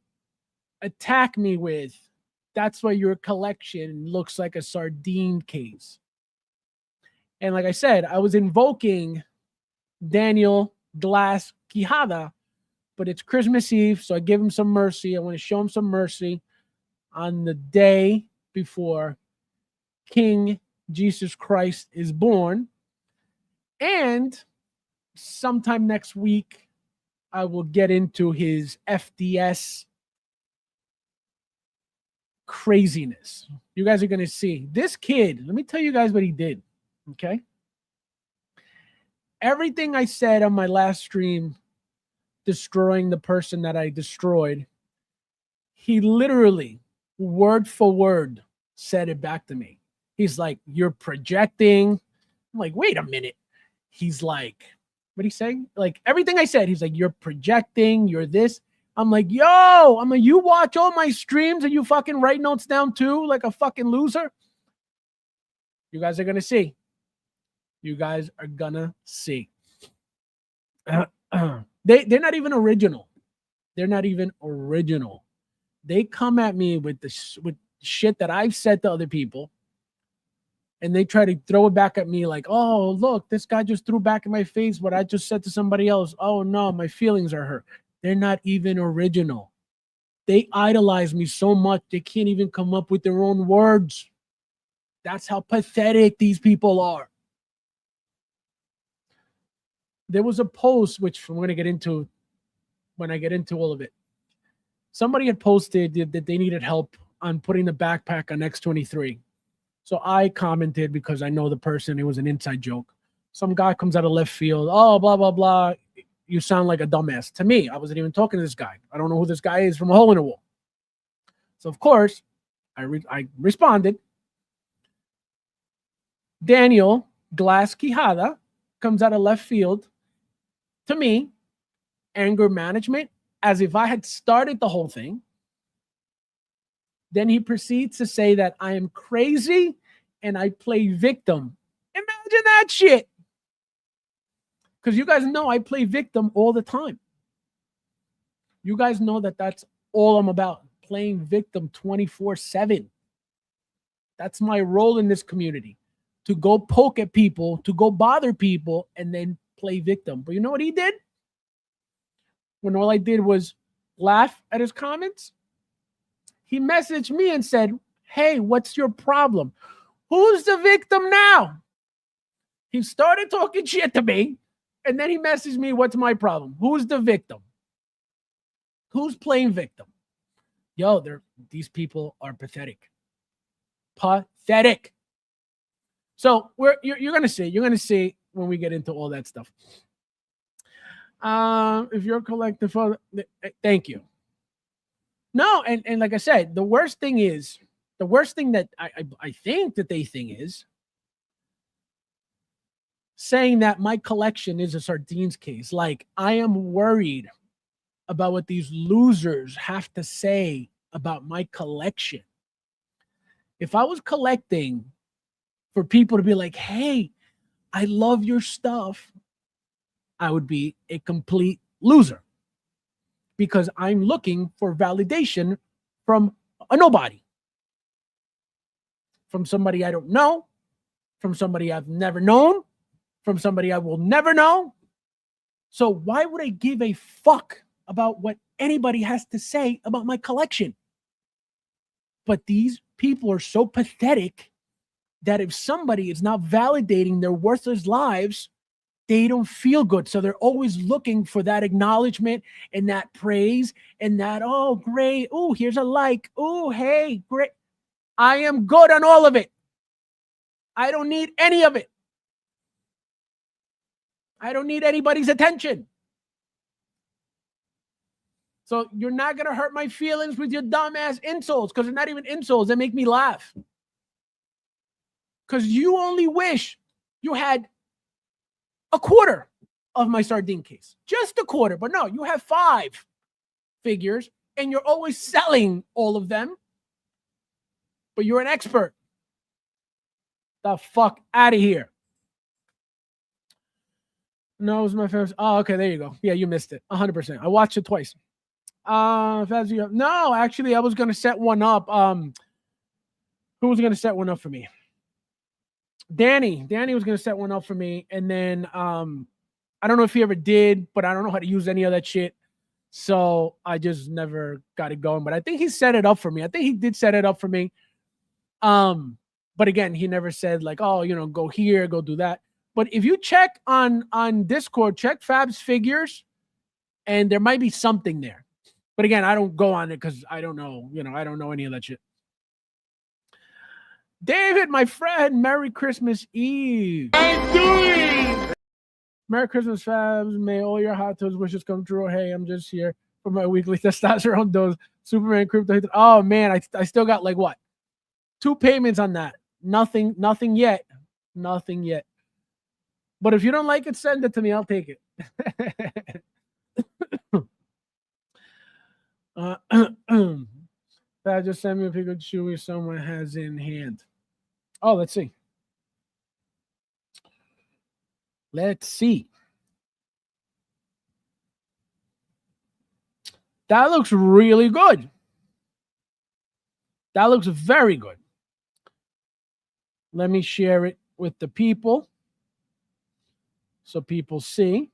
attack me with, that's why your collection looks like a sardine case. And like I said, I was invoking Daniel Glass Quijada, but it's Christmas Eve, so I give him some mercy. I want to show him some mercy on the day before King Jesus Christ is born. And sometime next week, I will get into his FDS craziness. You guys are going to see. This kid, let me tell you guys what he did, okay? Everything I said on my last stream, destroying the person that I destroyed, he literally, word for word, said it back to me. He's like, you're projecting. I'm like, wait a minute. He's like, what he saying? Like, everything I said, he's like, you're projecting, you're this. I'm like, yo, you watch all my streams and you fucking write notes down too, like a fucking loser. You guys are going to see. You guys are going to see. They're not even original. They're not even original. They come at me with shit that I've said to other people. And they try to throw it back at me like, oh, look, this guy just threw back in my face what I just said to somebody else. Oh, no, my feelings are hurt. They're not even original. They idolize me so much, they can't even come up with their own words. That's how pathetic these people are. There was a post, which I'm going to get into when I get into all of it. Somebody had posted that they needed help on putting the backpack on X23. So I commented because I know the person. It was an inside joke. Some guy comes out of left field. Oh, blah, blah, blah. You sound like a dumbass. To me, I wasn't even talking to this guy. I don't know who this guy is from a hole in the wall. So, of course, I responded. Daniel Glass Quijada comes out of left field to me, anger management, as if I had started the whole thing. Then he proceeds to say that I am crazy and I play victim. Imagine that shit. Because you guys know I play victim all the time. You guys know that that's all I'm about, playing victim 24/7. That's my role in this community, to go poke at people, to go bother people, and then play victim. But you know what he did? When all I did was laugh at his comments, he messaged me and said, hey, what's your problem? Who's the victim now? He started talking shit to me, and then he messaged me, what's my problem? Who's the victim? Who's playing victim? Yo, these people are pathetic. Pathetic. So you're going to see. You're going to see when we get into all that stuff. If you're collective, thank you. No, and like I said, the worst thing that I think that they think is saying that my collection is a sardines case. Like, I am worried about what these losers have to say about my collection. If I was collecting for people to be like, hey, I love your stuff, I would be a complete loser. Because I'm looking for validation from a nobody. From somebody I don't know. From somebody I've never known. From somebody I will never know. So why would I give a fuck about what anybody has to say about my collection? But these people are so pathetic that if somebody is not validating their worthless lives, they don't feel good. So they're always looking for that acknowledgement and that praise and that, oh, great. Oh, here's a like. Oh, hey, great. I am good on all of it. I don't need any of it. I don't need anybody's attention. So you're not going to hurt my feelings with your dumbass insults, because they're not even insults. They make me laugh. Because you only wish you had a quarter of my sardine case. Just a quarter. But no, you have 5 figures and you're always selling all of them, but you're an expert. The fuck out of here. No, it was my favorite. Oh, okay, there you go. Yeah, you missed it. 100%. I watched it twice. No, actually, I was gonna set one up. Who was gonna set one up for me? Danny was gonna set one up for me, and then I don't know if he ever did, but I don't know how to use any of that shit. So I just never got it going. But I think he set it up for me. I think he did set it up for me. But again, he never said like, oh, go here, go do that. But if you check on Discord, check FabsFigures, and there might be something there. But again, I don't go on it because I don't know, I don't know any of that shit. David, my friend, Merry Christmas Eve. Merry Christmas, Fabs. May all your hot toes wishes come true. Hey, I'm just here for my weekly testosterone dose. Superman crypto. Oh man, I still got like what? 2 payments on that. Nothing yet. Nothing yet. But if you don't like it, send it to me. I'll take it. That just sent me a pic of Chewy someone has in hand. Oh, let's see. Let's see. That looks really good. That looks very good. Let me share it with the people so people see.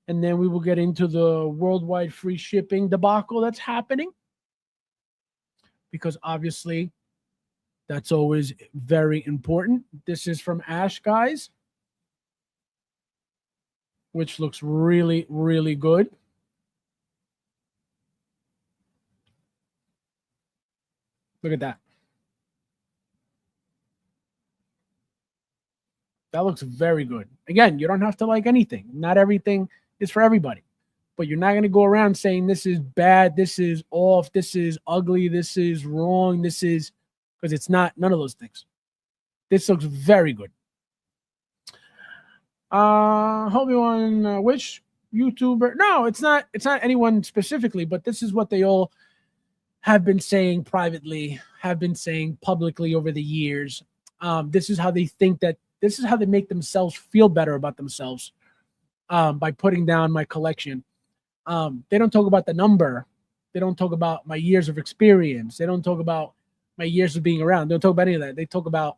And then we will get into the worldwide free shipping debacle that's happening. Because obviously, that's always very important. This is from Ash, guys, which looks really, really good. Look at that. That looks very good. Again, you don't have to like anything. Not everything is for everybody. But you're not going to go around saying this is bad, this is off, this is ugly, this is wrong, this is... Because it's not none of those things. This looks very good. Hope you on which YouTuber? No, it's not anyone specifically, but this is what they all have been saying privately, have been saying publicly over the years. This is how they think that this is how they make themselves feel better about themselves by putting down my collection. They don't talk about the number. They don't talk about my years of experience. They don't talk about my years of being around. They don't talk about any of that. They talk about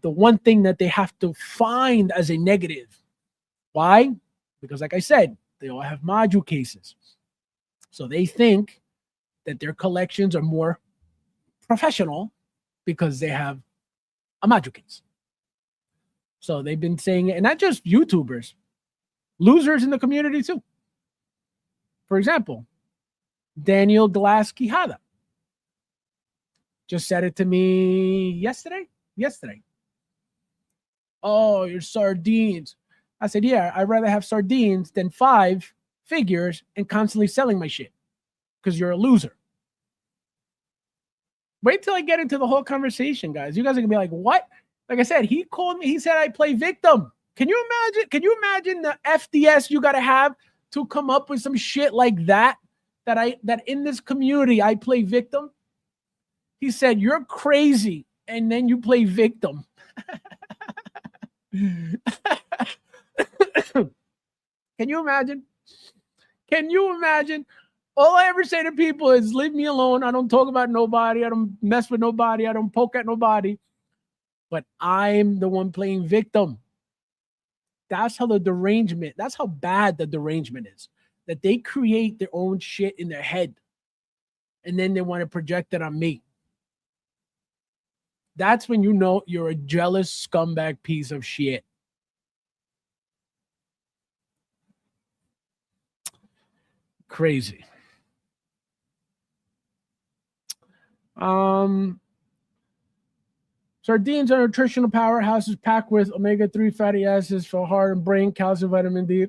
the one thing that they have to find as a negative. Why? Because like I said, they all have module cases. So they think that their collections are more professional because they have a module case. So they've been saying it, and not just YouTubers, losers in the community too. For example, Daniel Glass Quijada just said it to me yesterday. Oh, your sardines. I said, yeah, I'd rather have sardines than 5 figures and constantly selling my shit because you're a loser. Wait till I get into the whole conversation, guys. You guys are going to be like, what? Like I said, he called me. He said I play victim. Can you imagine? Can you imagine the FDS you got to have to come up with some shit like that? That in this community, I play victim? He said, you're crazy, and then you play victim. Can you imagine? Can you imagine? All I ever say to people is leave me alone. I don't talk about nobody. I don't mess with nobody. I don't poke at nobody. But I'm the one playing victim. That's how the derangement, that's how bad the derangement is. That they create their own shit in their head. And then they want to project it on me. That's when you know you're a jealous scumbag piece of shit. Crazy. Sardines are nutritional powerhouses packed with omega-3 fatty acids for heart and brain, calcium, vitamin D.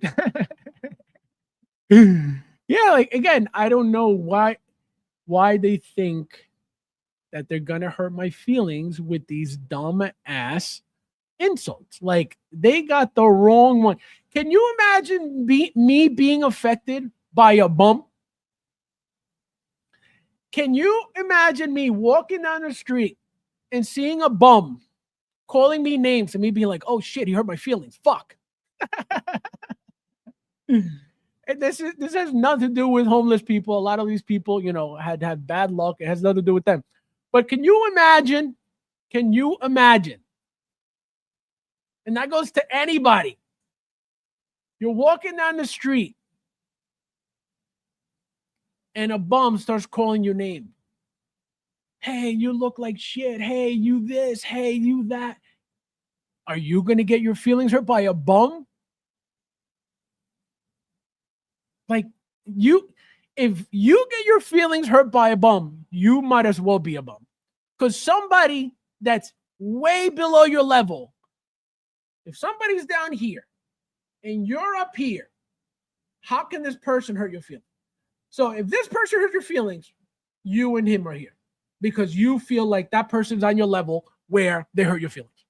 Yeah, like again, I don't know why they think that they're gonna hurt my feelings with these dumb ass insults. Like they got the wrong one. Can you imagine me being affected by a bump? Can you imagine me walking down the street and seeing a bum calling me names and me being like, oh shit, he hurt my feelings. Fuck. And this has nothing to do with homeless people. A lot of these people, had bad luck. It has nothing to do with them. But can you imagine? Can you imagine? And that goes to anybody. You're walking down the street and a bum starts calling your name. Hey, you look like shit. Hey, you this. Hey, you that. Are you going to get your feelings hurt by a bum? Like, if you get your feelings hurt by a bum, you might as well be a bum. Because somebody that's way below your level, if somebody's down here and you're up here, how can this person hurt your feelings? So if this person hurt your feelings, you and him are here because you feel like that person's on your level where they hurt your feelings.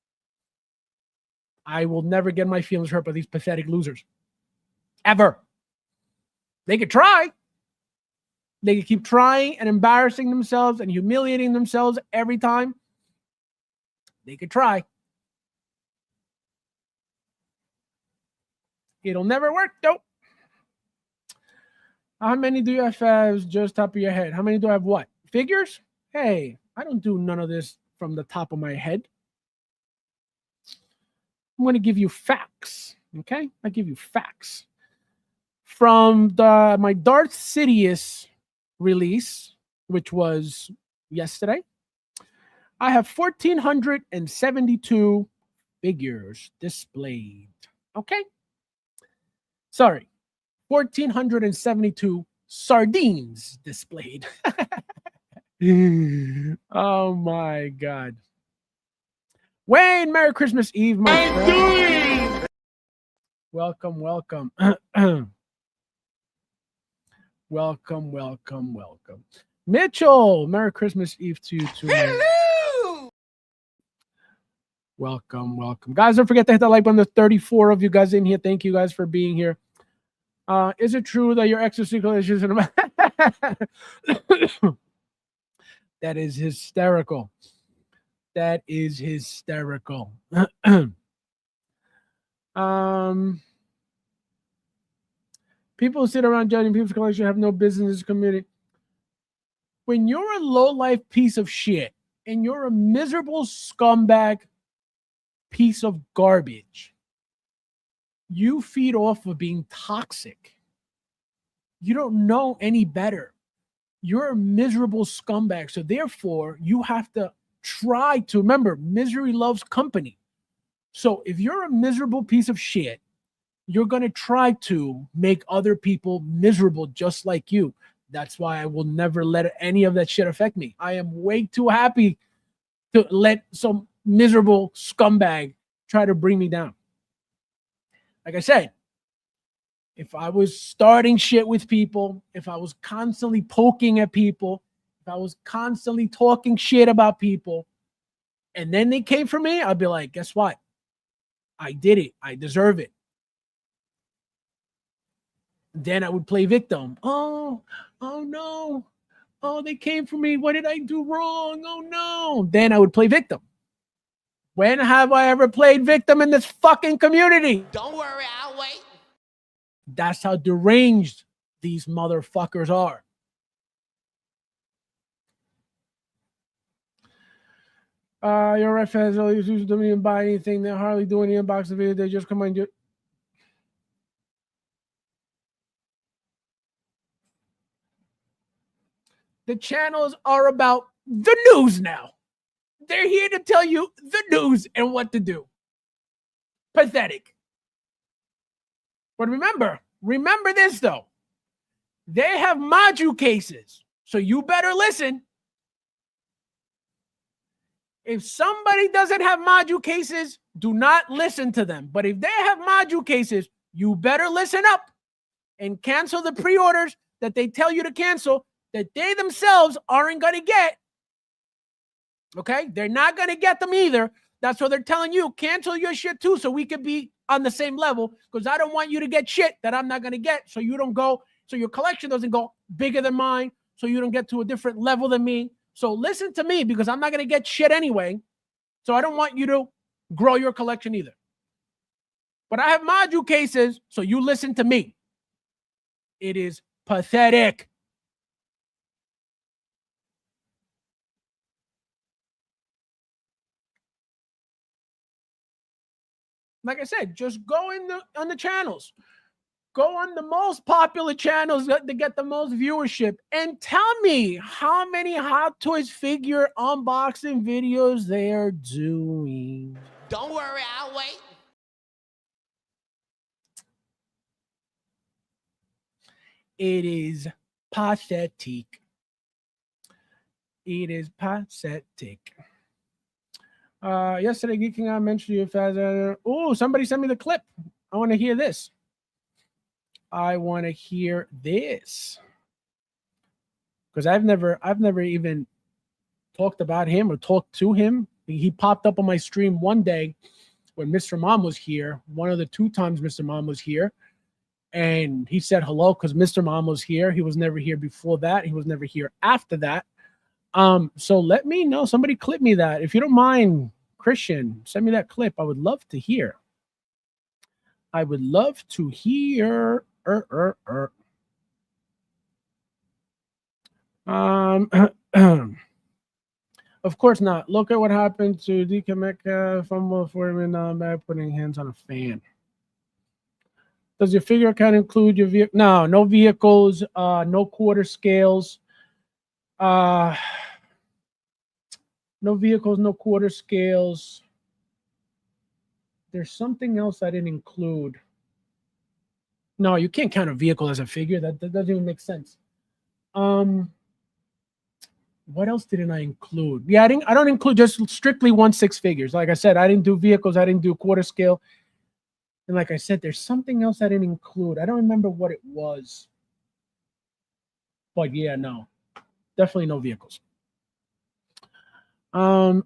I will never get my feelings hurt by these pathetic losers. Ever. They could try. They could keep trying and embarrassing themselves and humiliating themselves every time. They could try. It'll never work, though. How many do you have as just top of your head? How many do I have what? Figures? Hey, I don't do none of this from the top of my head. I'm going to give you facts, okay? I give you facts. From my Darth Sidious release, which was yesterday, I have 1,472 figures displayed. Okay? Sorry, 1,472 sardines displayed. Oh my God. Wayne, Merry Christmas Eve, my friend. Welcome. Welcome. Mitchell, Merry Christmas Eve to you too. Hello! Welcome. Guys, don't forget to hit that like button. There's 34 of you guys in here. Thank you guys for being here. Is it true that your ex is secretly issues in That is hysterical. People who sit around judging people's collection have no business in this community. When you're a low-life piece of shit and you're a miserable scumbag piece of garbage, you feed off of being toxic. You don't know any better. You're a miserable scumbag. So therefore, you have to try to remember, misery loves company. So if you're a miserable piece of shit, you're going to try to make other people miserable just like you. That's why I will never let any of that shit affect me. I am way too happy to let some miserable scumbag try to bring me down. Like I said, if I was starting shit with people, if I was constantly poking at people, if I was constantly talking shit about people, and then they came for me, I'd be like, guess what? I did it. I deserve it. Then I would play victim. Oh no. Oh, they came for me. What did I do wrong? Oh no. Then I would play victim. When have I ever played victim in this fucking community? Don't worry, I'll wait. That's how deranged these motherfuckers are. Your ref has all these users don't even buy anything. They hardly do any unboxing video. They just come on and do it. The channels are about the news now. They're here to tell you the news and what to do. Pathetic. But remember this though. They have module cases, so you better listen. If somebody doesn't have module cases, do not listen to them. But if they have module cases, you better listen up and cancel the pre-orders that they tell you to cancel that they themselves aren't going to get. Okay? They're not going to get them either. That's what they're telling you. Cancel your shit too so we could be on the same level because I don't want you to get shit that I'm not going to get so you don't go, so your collection doesn't go bigger than mine, so you don't get to a different level than me. So listen to me because I'm not going to get shit anyway. So I don't want you to grow your collection either. But I have module cases, so you listen to me. It is pathetic. Like I said, just go on the channels. Go on the most popular channels to get the most viewership and tell me how many Hot Toys figure unboxing videos they are doing. Don't worry, I'll wait. It is pathetic. It is pathetic. Yesterday, Geeking I mentioned you as oh, somebody sent me the clip. I want to hear this. I want to hear this because I've never even talked about him or talked to him. He popped up on my stream one day when Mr. Mom was here. One of the 2 times Mr. Mom was here, and he said hello because Mr. Mom was here. He was never here before that. He was never here after that. So let me know. Somebody clip me that if you don't mind. Christian, send me that clip. I would love to hear. I would love to hear. Of course not. Look at what happened to DK Metcalf fumble for him by putting hands on a fan. Does your figure account include your vehicle? No vehicles, no quarter scales. No vehicles, no quarter scales. There's something else I didn't include. No, you can't count a vehicle as a figure. That doesn't even make sense. What else didn't I include? Yeah, I don't include just strictly 1/6 figures. Like I said, I didn't do vehicles. I didn't do quarter scale. And like I said, there's something else I didn't include. I don't remember what it was. But yeah, no. Definitely no vehicles. Bro,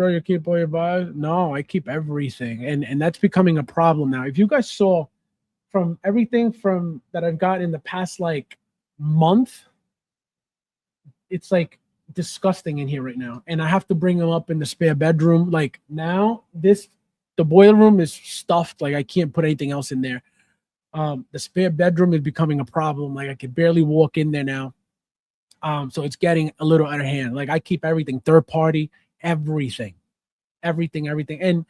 you keep all your buys? No, I keep everything, and that's becoming a problem now. If you guys saw from everything from that I've got in the past like month, it's like disgusting in here right now, and I have to bring them up in the spare bedroom. Like now, the boiler room is stuffed. Like I can't put anything else in there. The spare bedroom is becoming a problem. Like I can barely walk in there now. So it's getting a little out of hand. Like I keep everything third party, everything. And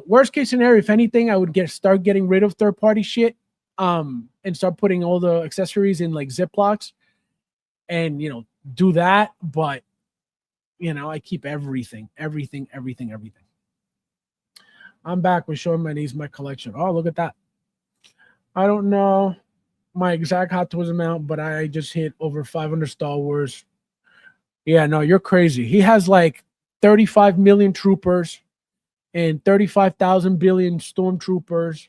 worst case scenario, if anything, I would start getting rid of third party shit, and start putting all the accessories in like Ziplocs, and do that. But I keep everything. I'm back with showing my niece my collection. Oh, look at that. I don't know my exact Hot Toys amount, but I just hit over 500 Star Wars. Yeah, no, you're crazy. He has like 35 million troopers and 35,000 billion stormtroopers.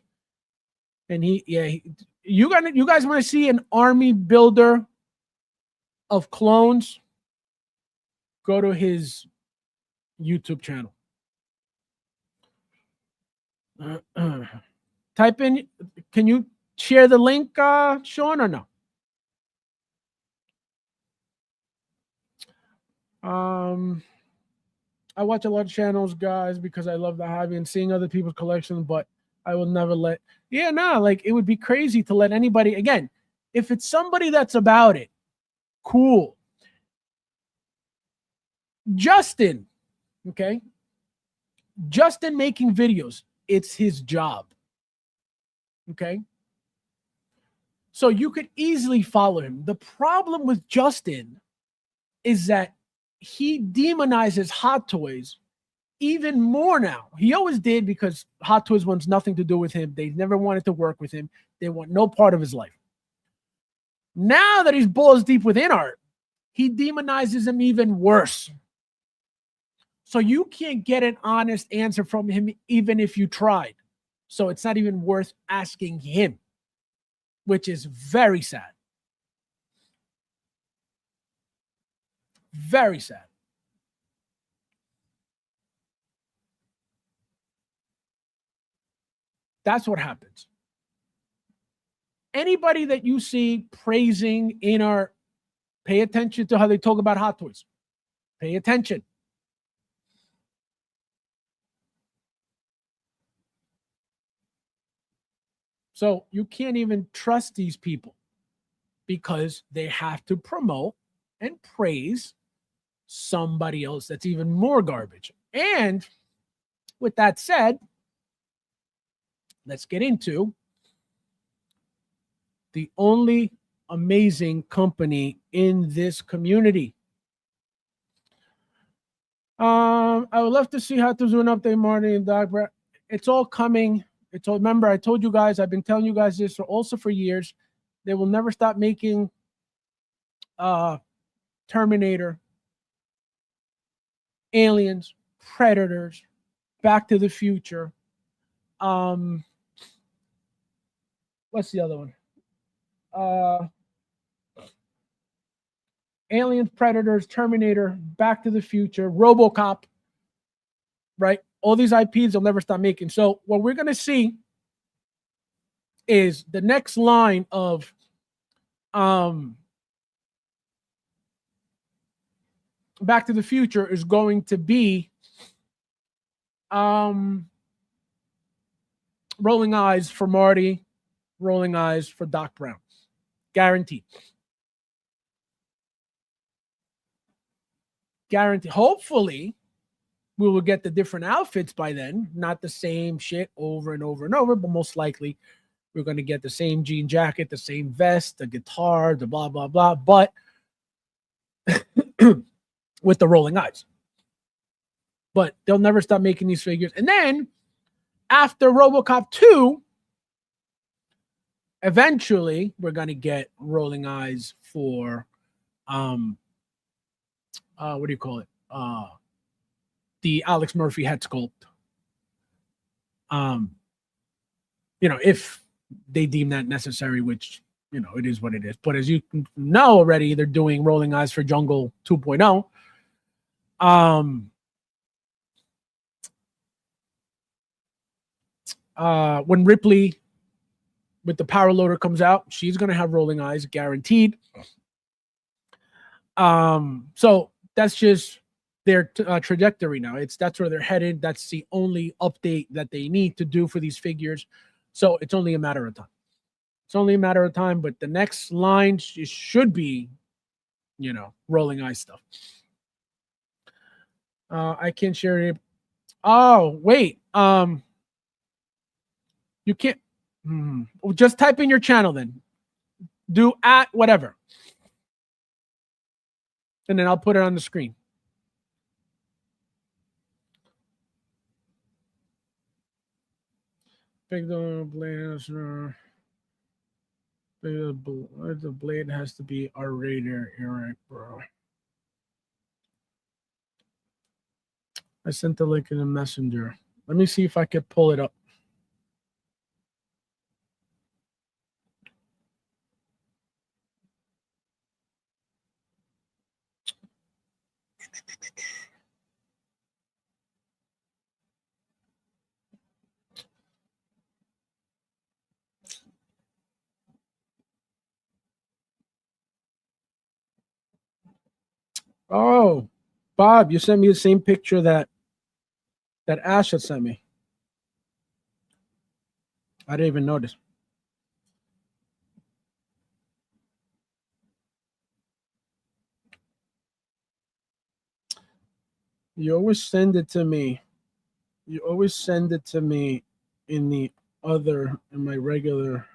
And you guys want to see an army builder of clones? Go to his YouTube channel. Type in, can you share the link, Sean, or no? I watch a lot of channels, guys, because I love the hobby and seeing other people's collections, but I will never like it would be crazy to let anybody, again, if it's somebody that's about it, cool. Justin, okay? Justin making videos, it's his job. Okay? So you could easily follow him. The problem with Justin is that he demonizes Hot Toys even more now. He always did because Hot Toys wants nothing to do with him. They never wanted to work with him. They want no part of his life. Now that he's balls deep within art, he demonizes him even worse. So you can't get an honest answer from him even if you tried. So it's not even worth asking him, which is very sad. Very sad. That's what happens. Anybody that you see praising in our, pay attention to how they talk about Hot Toys. Pay attention. So you can't even trust these people because they have to promote and praise somebody else that's even more garbage. And with that said, let's get into the only amazing company in this community. I would love to see how to do an update, Marty and Doc. It's all coming. It's all, remember, I told you guys, I've been telling you guys this also for years. They will never stop making Terminator, Aliens, Predators, Back to the Future. What's the other one? Aliens, Predators, Terminator, Back to the Future, RoboCop, right? All these IPs they'll never stop making. So what we're going to see is the next line of Back to the Future is going to be rolling eyes for Marty, rolling eyes for Doc Brown. Guaranteed. Guaranteed. Hopefully, we will get the different outfits by then. Not the same shit over and over and over, but most likely we're going to get the same jean jacket, the same vest, the guitar, the blah, blah, blah. But with the rolling eyes. But they'll never stop making these figures. And then after RoboCop 2, eventually we're going to get rolling eyes for what do you call it? The Alex Murphy head sculpt. If they deem that necessary, which, it is what it is. But as you know already, they're doing rolling eyes for Jungle 2.0. When Ripley with the power loader comes out, she's going to have rolling eyes guaranteed. So that's just their trajectory now. That's where they're headed. That's the only update that they need to do for these figures. So it's only a matter of time. It's only a matter of time, but the next line should be, rolling eye stuff. I can't share it. Oh, wait. You can't. Just type in your channel then. Do at whatever. And then I'll put it on the screen. Big blade. The blade has to be R-rated, Eric, bro. I sent the link in the messenger. Let me see if I can pull it up. Oh, Bob, you sent me the same picture that Ash had sent me. I didn't even notice. You always send it to me. You always send it to me in my regular.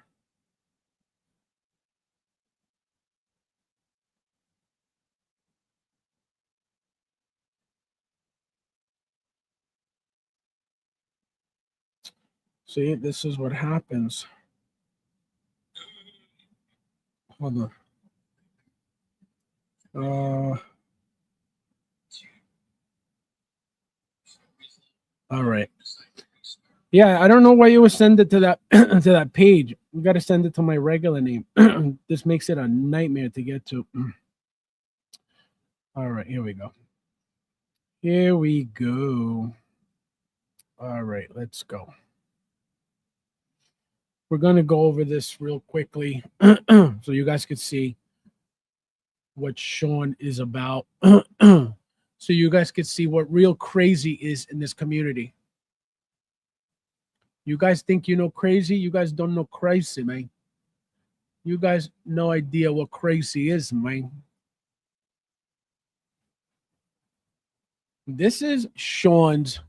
See, this is what happens. Hold on. All right. Yeah, I don't know why you would send it to that to that page. You got to send it to my regular name. This makes it a nightmare to get to. All right, here we go. Here we go. All right, let's go. We're going to go over this real quickly so you guys could see what Sean is about. So you guys could see what real crazy is in this community. You guys think you know crazy? You guys don't know crazy, man. You guys no idea what crazy is, man. This is Sean's.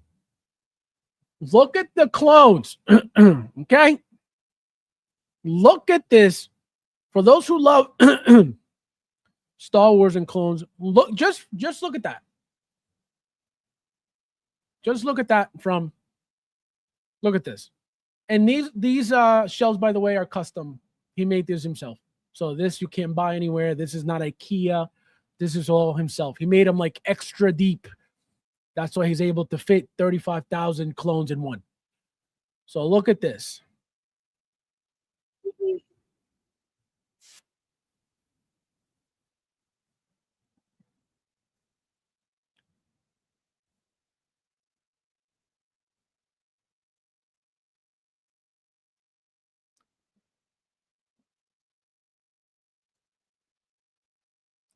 Look at the clones. Okay? Look at this. For those who love Star Wars and clones, look, just look at that. Just look at that from look at this. And these shells, by the way, are custom. He made this himself. So this you can't buy anywhere. This is not IKEA. This is all himself. He made them like extra deep. That's why he's able to fit 35,000 clones in one. So look at this.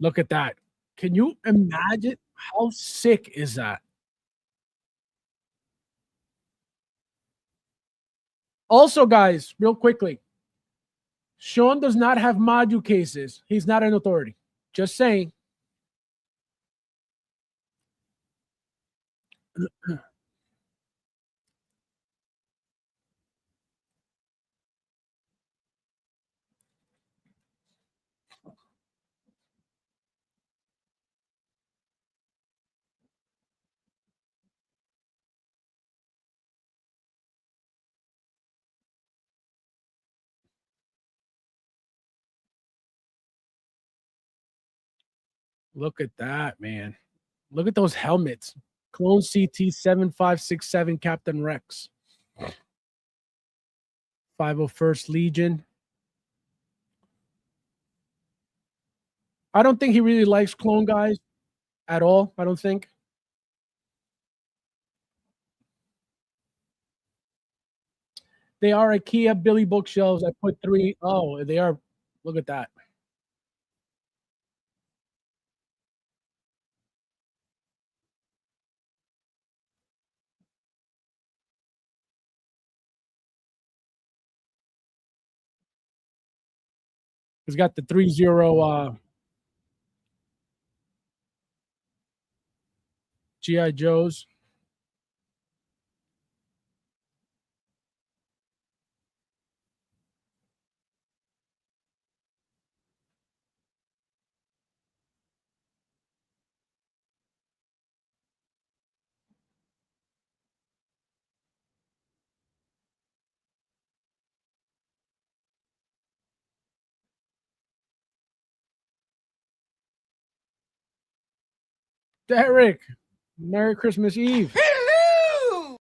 Look at that. Can you imagine how sick is that? Also, guys, real quickly, Sean does not have module cases. He's not an authority. Just saying. Look at that, man. Look at those helmets. Clone CT 7567 Captain Rex. 501st Legion. I don't think he really likes clone guys at all. I don't think. They are IKEA Billy bookshelves. I put 3. Oh, they are. Look at that. He's got the 3-0 GI Joes. Derek, Merry Christmas Eve. Hello!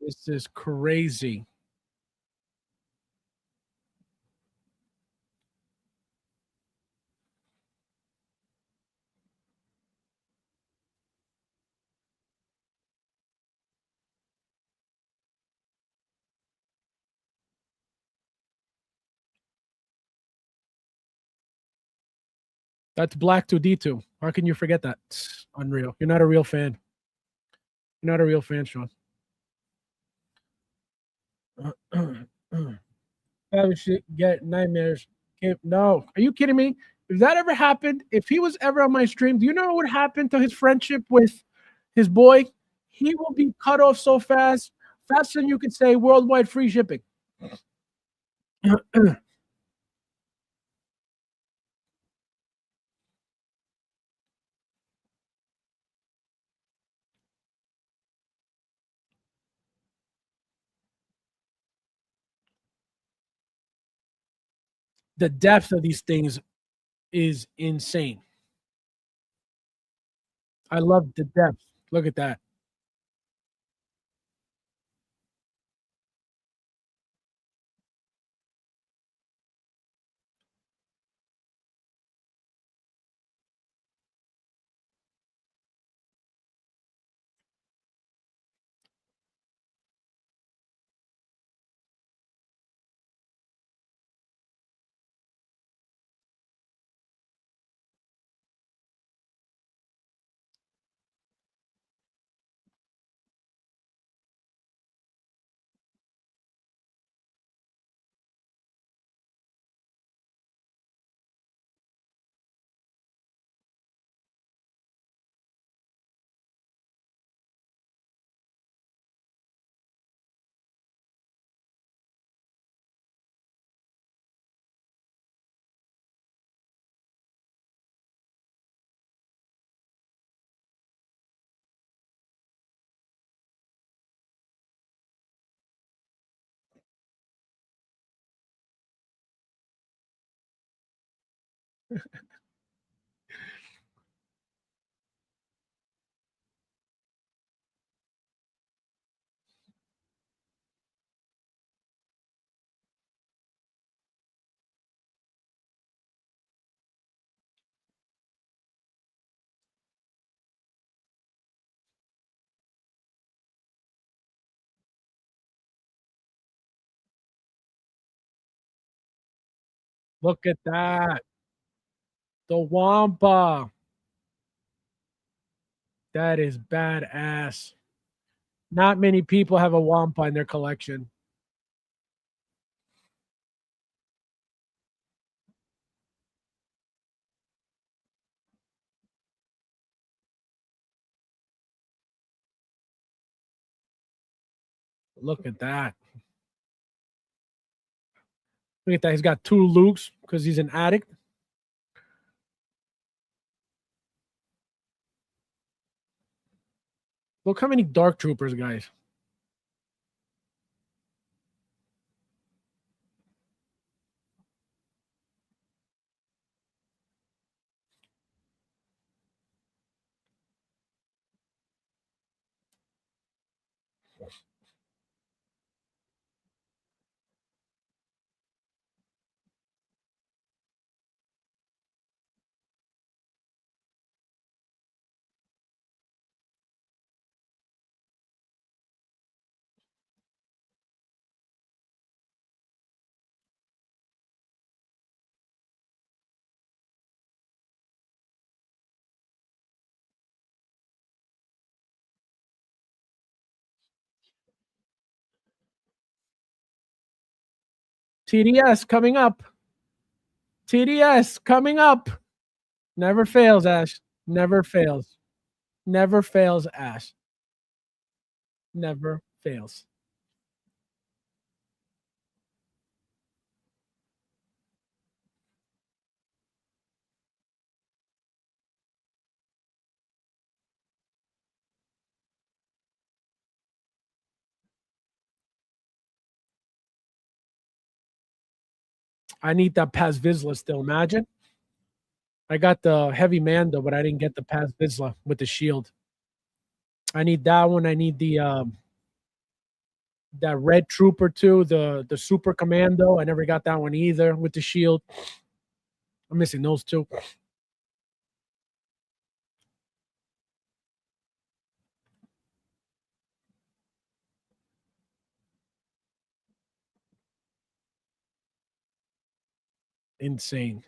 This is crazy. That's Black 2D2. How can you forget that? It's unreal. You're not a real fan. You're not a real fan, Sean. I should get nightmares. No, are you kidding me? If that ever happened, if he was ever on my stream, do you know what would happen to his friendship with his boy? He will be cut off so fast, faster than you could say worldwide free shipping. The depth of these things is insane. I love the depth. Look at that. Look at that. The Wampa. That is badass. Not many people have a Wampa in their collection. Look at that. Look at that. He's got 2 Lukes because he's an addict. Look how many Dark Troopers, guys. TDS coming up. TDS coming up. Never fails, Ash. Never fails. Never fails, Ash. Never fails. I need that Paz Vizsla still. Imagine. I got the heavy Mando, but I didn't get the Paz Vizsla with the shield. I need that one. I need the that red trooper too, the super commando. I never got that one either with the shield. I'm missing those two. Insane.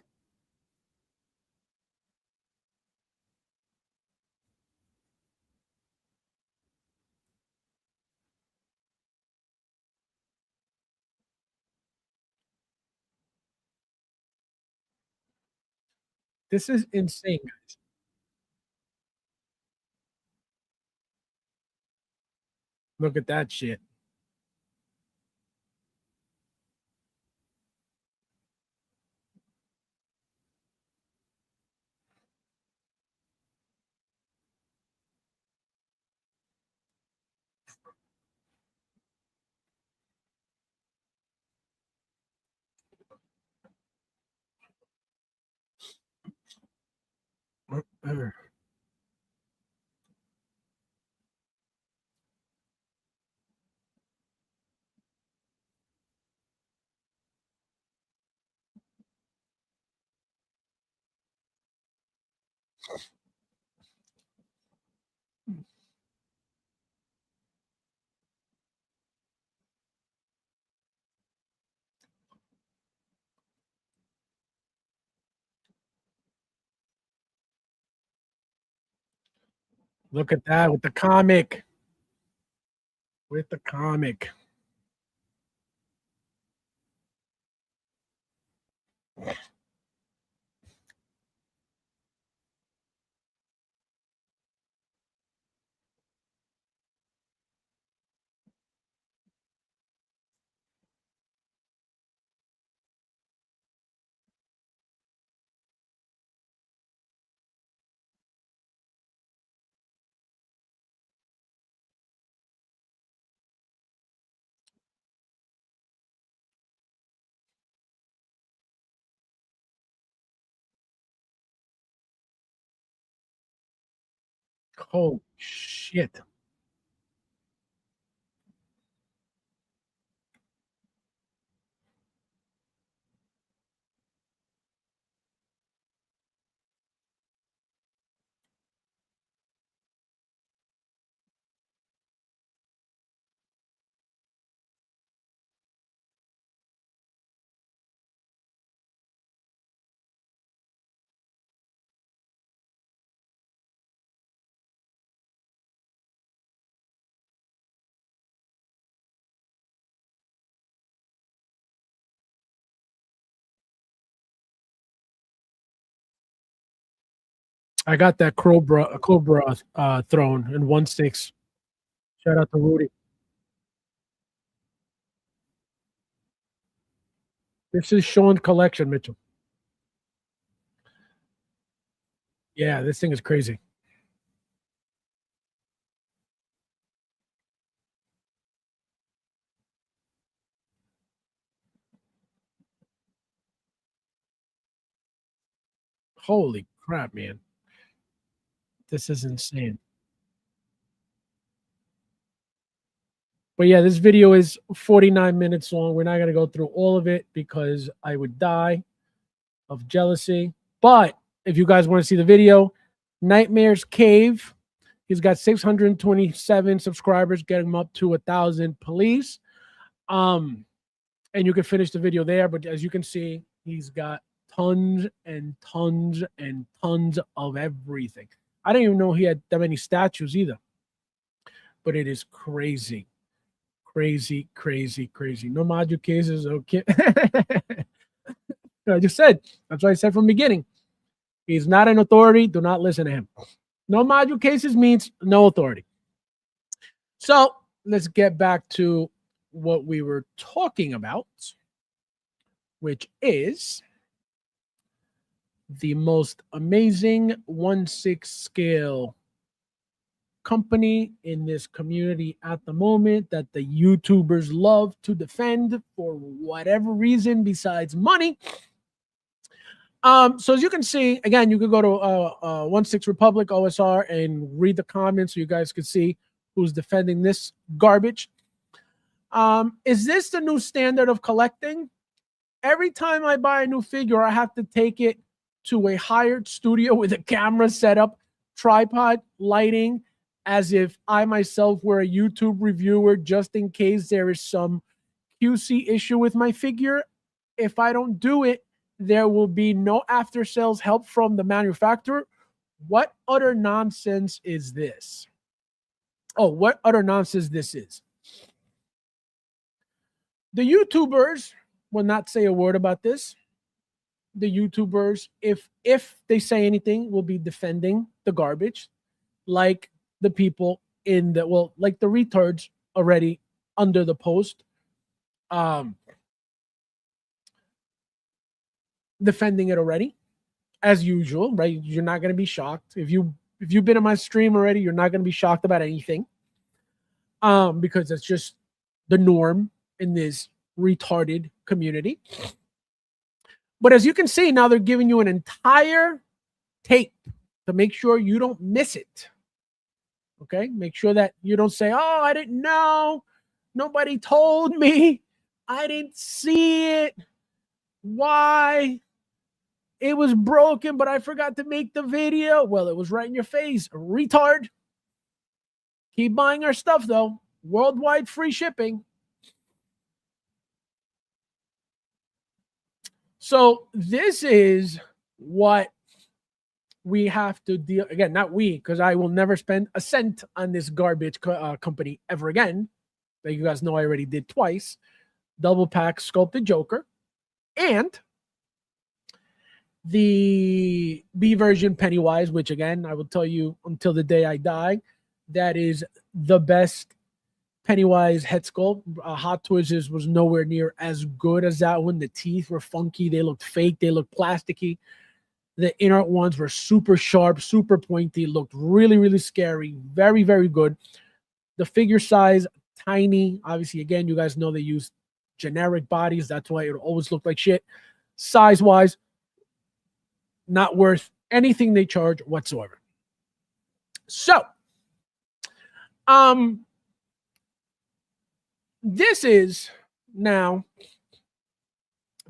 This is insane, guys. Look at that shit. Look at that with the comic. With the comic. Holy shit. I got that Cobra throne in 1/6. Shout out to Rudy. This is Sean's collection, Mitchell. Yeah, this thing is crazy. Holy crap, man. This is insane. But yeah, this video is 49 minutes long. We're not going to go through all of it because I would die of jealousy. But if you guys want to see the video, Nightmare's Cave. He's got 627 subscribers, getting him up to 1,000 police. And you can finish the video there. But as you can see, he's got tons and tons and tons of everything. I didn't even know he had that many statues either. But it is crazy. Crazy, crazy, crazy. No module cases. Okay. I just said. That's what I said from the beginning. He's not an authority. Do not listen to him. No module cases means no authority. So let's get back to what we were talking about, which is the most amazing 1/6 scale company in this community at the moment that the YouTubers love to defend for whatever reason besides money. So as you can see, again, you could go to 1/6 Republic OSR and read the comments so you guys can see who's defending this garbage. Is this the new standard of collecting? Every time I buy a new figure, I have to take it to a hired studio with a camera setup, tripod, lighting, as if I myself were a YouTube reviewer, just in case there is some QC issue with my figure. If I don't do it, there will be no after sales help from the manufacturer. What utter nonsense is this? Oh, what utter nonsense this is. The YouTubers will not say a word about this. The YouTubers, if they say anything, will be defending the garbage, like the people in the, well, like the retards already under the post, defending it already, as usual, right? You're not going to be shocked if you've been in my stream already. You're not going to be shocked about anything. because that's just the norm in this retarded community. But as you can see, now they're giving you an entire tape to make sure you don't miss it. Okay, make sure that you don't say, "Oh, I didn't know. Nobody told me. I didn't see it. Why? It was broken, but I forgot to make the video." Well, it was right in your face, retard. Keep buying our stuff, though. Worldwide free shipping. So this is what we have to deal, again, not we, because I will never spend a cent on this garbage company ever again. That you guys know I already did twice. Double pack sculpted Joker and the B version Pennywise, which again, I will tell you until the day I die, that is the best Pennywise head sculpt. Hot Toys was nowhere near as good as that one. The teeth were funky. They looked fake. They looked plasticky. The inner ones were super sharp, super pointy, looked really, really scary. Very, very good. The figure size, tiny. Obviously, again, you guys know they use generic bodies. That's why it always looked like shit. Size-wise, not worth anything they charge whatsoever. So, this is now,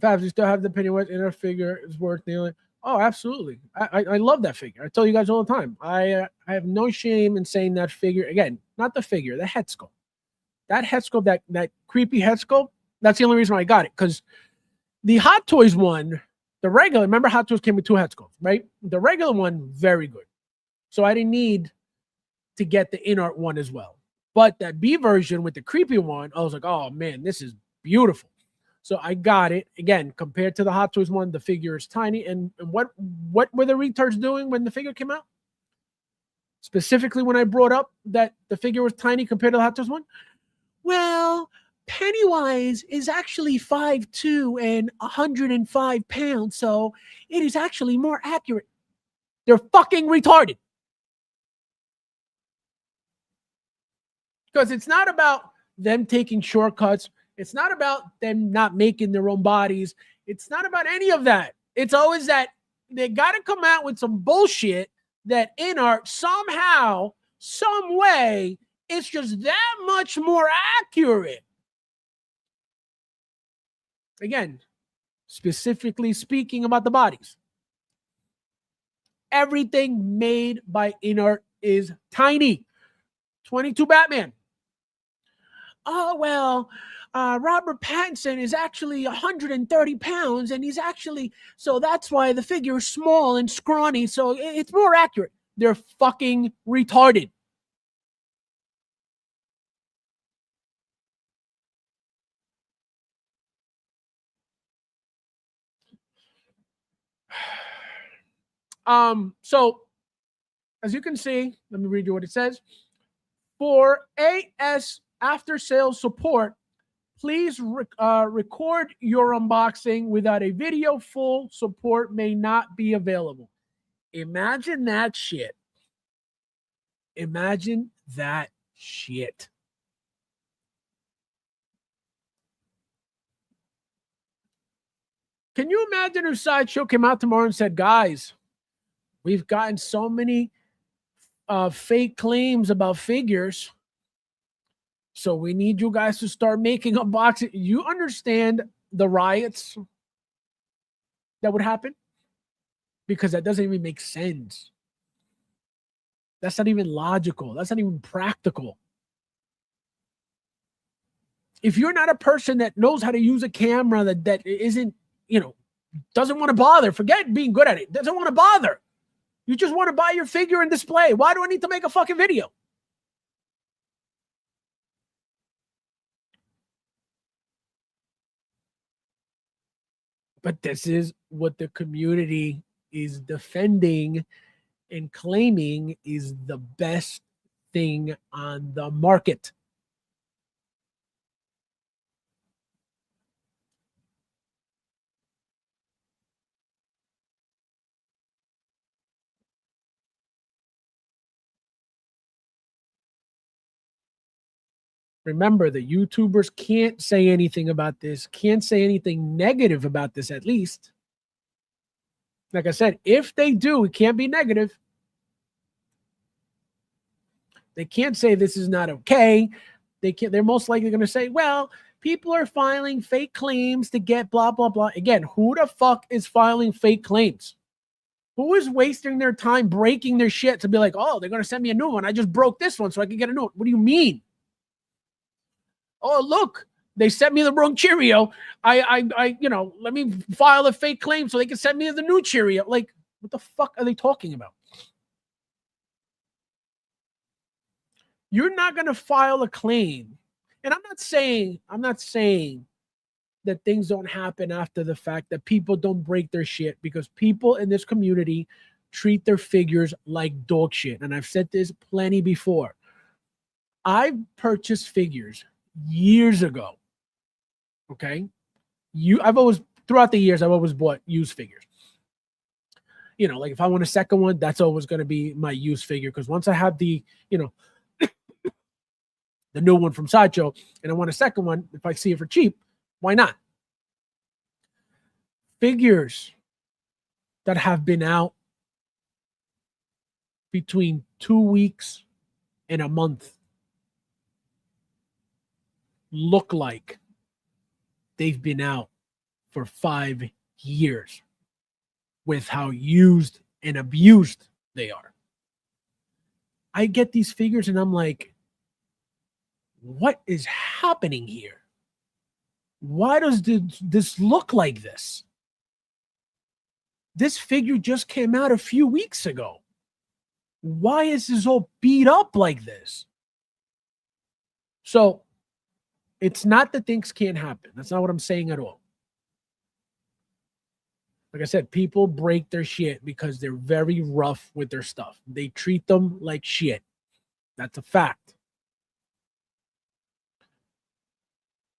Fabs, you still have the Pennywise inner figure is worth kneeling. Oh, absolutely. I love that figure. I tell you guys all the time. I have no shame in saying that figure. Again, not the figure, the head sculpt. That head sculpt, that creepy head sculpt, that's the only reason why I got it. Because the Hot Toys one, the regular, remember Hot Toys came with 2 head sculpts, right? The regular one, very good. So I didn't need to get the in-art one as well. But that B version with the creepy one, I was like, oh man, this is beautiful. So I got it. Again, compared to the Hot Toys one, the figure is tiny. And what were the retards doing when the figure came out? Specifically when I brought up that the figure was tiny compared to the Hot Toys one? Well, Pennywise is actually 5'2" and 105 pounds, so it is actually more accurate. They're fucking retarded. Because it's not about them taking shortcuts. It's not about them not making their own bodies. It's not about any of that. It's always that they got to come out with some bullshit that in art somehow, some way, it's just that much more accurate. Again, specifically speaking about the bodies. Everything made by InArt is tiny. 22 Batman. Oh, well, Robert Pattinson is actually 130 pounds, and he's actually, so that's why the figure is small and scrawny, so it's more accurate. They're fucking retarded. So as you can see, let me read you what it says. For AS after sales support, please record your unboxing without a video. Full support may not be available. Imagine that shit. Imagine that shit. Can you imagine if Sideshow came out tomorrow and said, guys, we've gotten so many fake claims about figures, so we need you guys to start making unboxing. You understand the riots that would happen? Because that doesn't even make sense. That's not even logical. That's not even practical. If you're not a person that knows how to use a camera, that isn't, doesn't want to bother, forget being good at it, doesn't want to bother. You just want to buy your figure and display. Why do I need to make a fucking video? But this is what the community is defending and claiming is the best thing on the market. Remember, the YouTubers can't say anything about this, can't say anything negative about this, at least. Like I said, if they do, it can't be negative. They can't say this is not okay. They're most likely going to say, well, people are filing fake claims to get blah, blah, blah. Again, who the fuck is filing fake claims? Who is wasting their time breaking their shit to be like, oh, they're going to send me a new one. I just broke this one so I can get a new one. What do you mean? Oh, look, they sent me the wrong Cheerio. Let me file a fake claim so they can send me the new Cheerio. Like, what the fuck are they talking about? You're not going to file a claim. And I'm not saying that things don't happen after the fact, that people don't break their shit, because people in this community treat their figures like dog shit. And I've said this plenty before. I've purchased figures years ago. Okay. Throughout the years, I've always bought used figures. Like if I want a second one, that's always going to be my used figure. Because once I have the new one from Sideshow and I want a second one, if I see it for cheap, why not? Figures that have been out between 2 weeks and a month look like they've been out for 5 years with how used and abused they are. I get these figures and I'm like, what is happening here? Why does this look like this? This figure just came out a few weeks ago. Why is this all beat up like this? So it's not that things can't happen. That's not what I'm saying at all. Like I said, people break their shit because they're very rough with their stuff. They treat them like shit. That's a fact.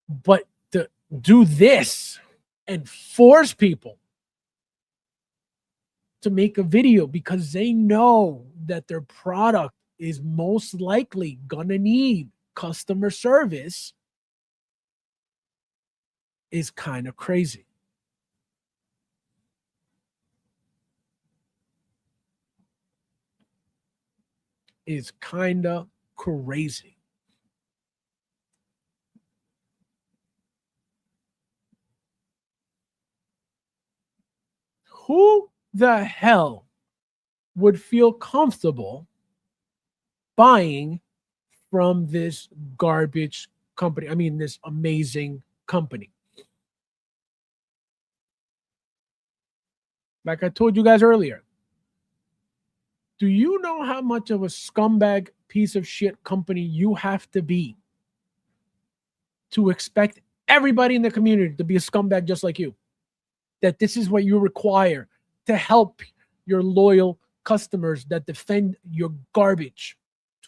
But to do this and force people to make a video because they know that their product is most likely gonna need customer service is kind of crazy. Is kind of crazy. Who the hell would feel comfortable buying from this garbage company? I mean, this amazing company. Like I told you guys earlier, do you know how much of a scumbag piece of shit company you have to be to expect everybody in the community to be a scumbag just like you? That this is what you require to help your loyal customers that defend your garbage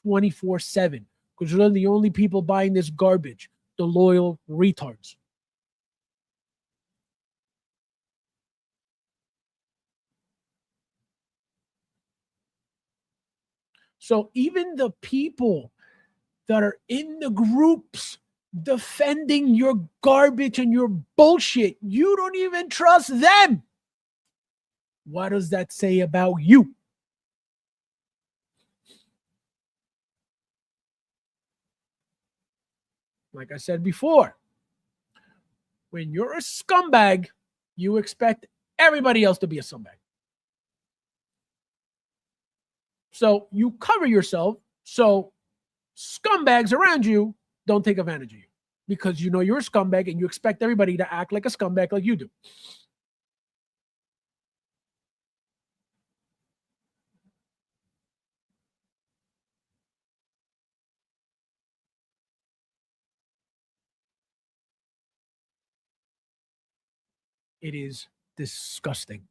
24/7, because you're the only people buying this garbage, the loyal retards. So even the people that are in the groups defending your garbage and your bullshit, you don't even trust them. What does that say about you? Like I said before, when you're a scumbag, you expect everybody else to be a scumbag. So you cover yourself so scumbags around you don't take advantage of you, because you know you're a scumbag and you expect everybody to act like a scumbag like you do. It is disgusting.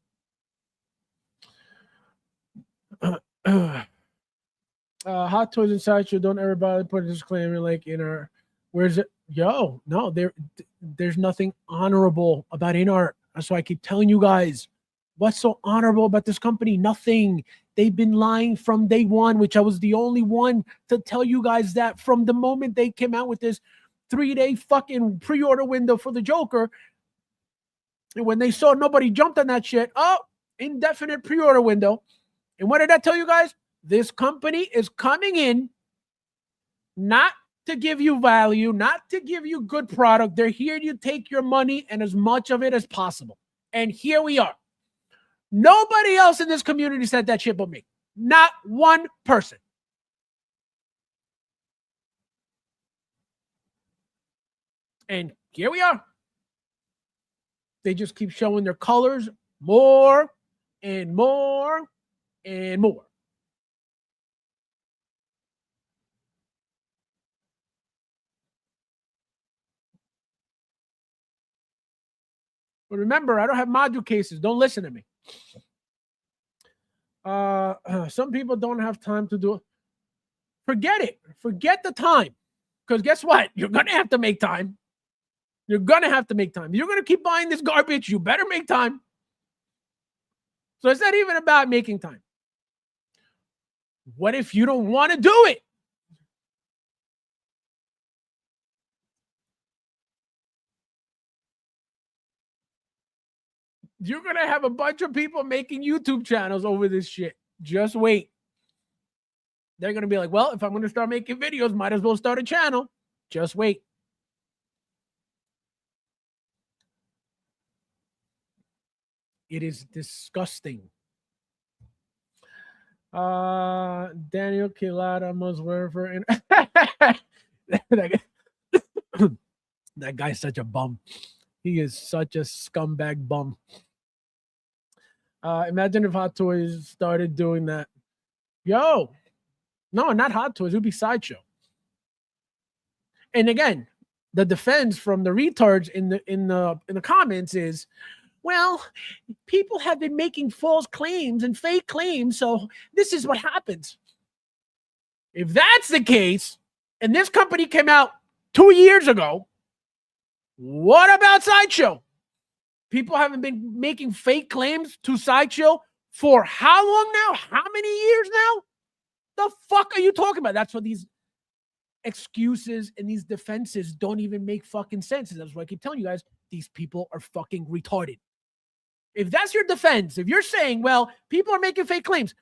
Hot Toys inside you. Don't everybody put a disclaimer like in our. Where's it? Yo, no, there's nothing honorable about in art. That's why I keep telling you guys, what's so honorable about this company? Nothing. They've been lying from day one, which I was the only one to tell you guys that from the moment they came out with this 3-day fucking pre-order window for the Joker. And when they saw nobody jumped on that shit, indefinite pre-order window. And what did I tell you guys? This company is coming in not to give you value, not to give you good product. They're here to take your money and as much of it as possible. And here we are. Nobody else in this community said that shit but me. Not one person. And here we are. They just keep showing their colors more and more and more. But remember, I don't have module cases. Don't listen to me. Some people don't have time to do it. Forget it. Forget the time. Because guess what? You're going to have to make time. You're going to have to make time. You're going to keep buying this garbage. You better make time. So it's not even about making time. What if you don't want to do it? You're going to have a bunch of people making YouTube channels over this shit. Just wait. They're going to be like, well, if I'm going to start making videos, might as well start a channel. Just wait. It is disgusting. Daniel Quilada must wear for that guy's such a bum. He is such a scumbag bum. Imagine if Hot Toys started doing that. Yo, no, not Hot Toys. It would be Sideshow. And again, the defense from the retards in the comments is, well, people have been making false claims and fake claims, so this is what happens. If that's the case, and this company came out 2 years ago, what about Sideshow? People haven't been making fake claims to Sideshow for how long now? How many years now? The fuck are you talking about? That's what these excuses and these defenses don't even make fucking sense. That's why I keep telling you guys, these people are fucking retarded. If that's your defense, if you're saying, well, people are making fake claims,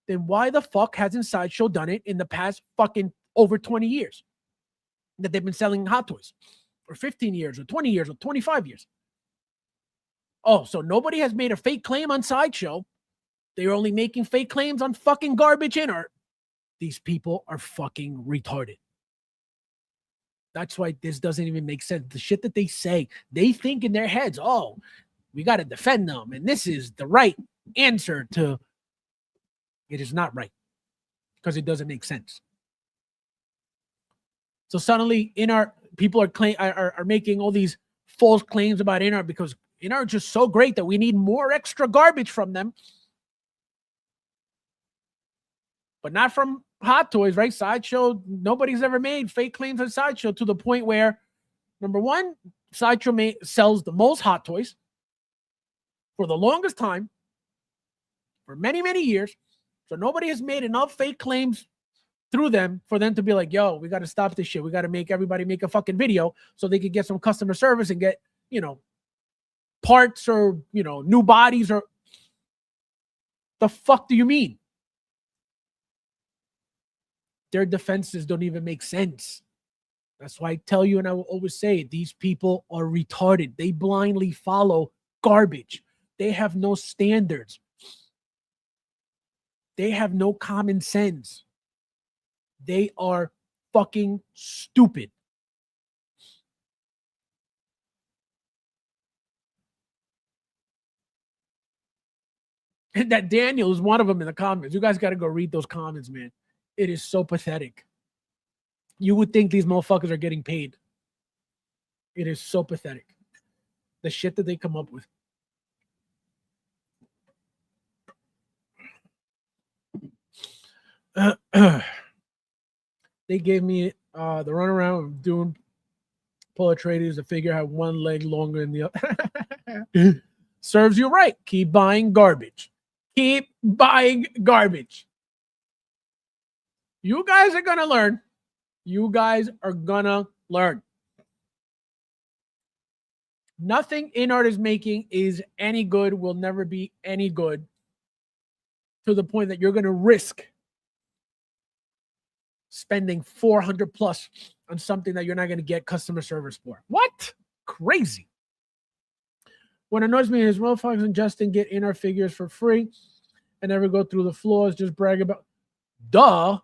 then why the fuck hasn't Sideshow done it in the past fucking over 20 years that they've been selling Hot Toys? Or 15 years, or 20 years, or 25 years. Oh, so nobody has made a fake claim on Sideshow. They're only making fake claims on fucking garbage in art. These people are fucking retarded. That's why this doesn't even make sense. The shit that they say, they think in their heads, oh, we got to defend them. And this is the right answer to. It is not right. Because it doesn't make sense. So suddenly, people are making all these false claims about InArt because InArt is just so great that we need more extra garbage from them. But not from Hot Toys, right? Sideshow, nobody's ever made fake claims on Sideshow to the point where, number one, Sideshow sells the most Hot Toys for the longest time, for many, many years. So nobody has made enough fake claims through them for them to be like, yo, we got to stop this shit. We got to make everybody make a fucking video so they could get some customer service and get, parts or, new bodies or the fuck do you mean? Their defenses don't even make sense. That's why I tell you, and I will always say, these people are retarded. They blindly follow garbage. They have no standards. They have no common sense. They are fucking stupid. And that Daniel is one of them in the comments. You guys got to go read those comments, man. It is so pathetic. You would think these motherfuckers are getting paid. It is so pathetic. The shit that they come up with. They gave me the runaround of doing pull traders. The figure had one leg longer than the other. Serves you right. Keep buying garbage. Keep buying garbage. You guys are going to learn. You guys are going to learn. Nothing InArt is making is any good, will never be any good, to the point that you're going to risk spending 400 plus on something that you're not going to get customer service for. What? Crazy. What annoys me is Will Fox and Justin get InArt figures for free and never go through the flaws, just brag about. Duh.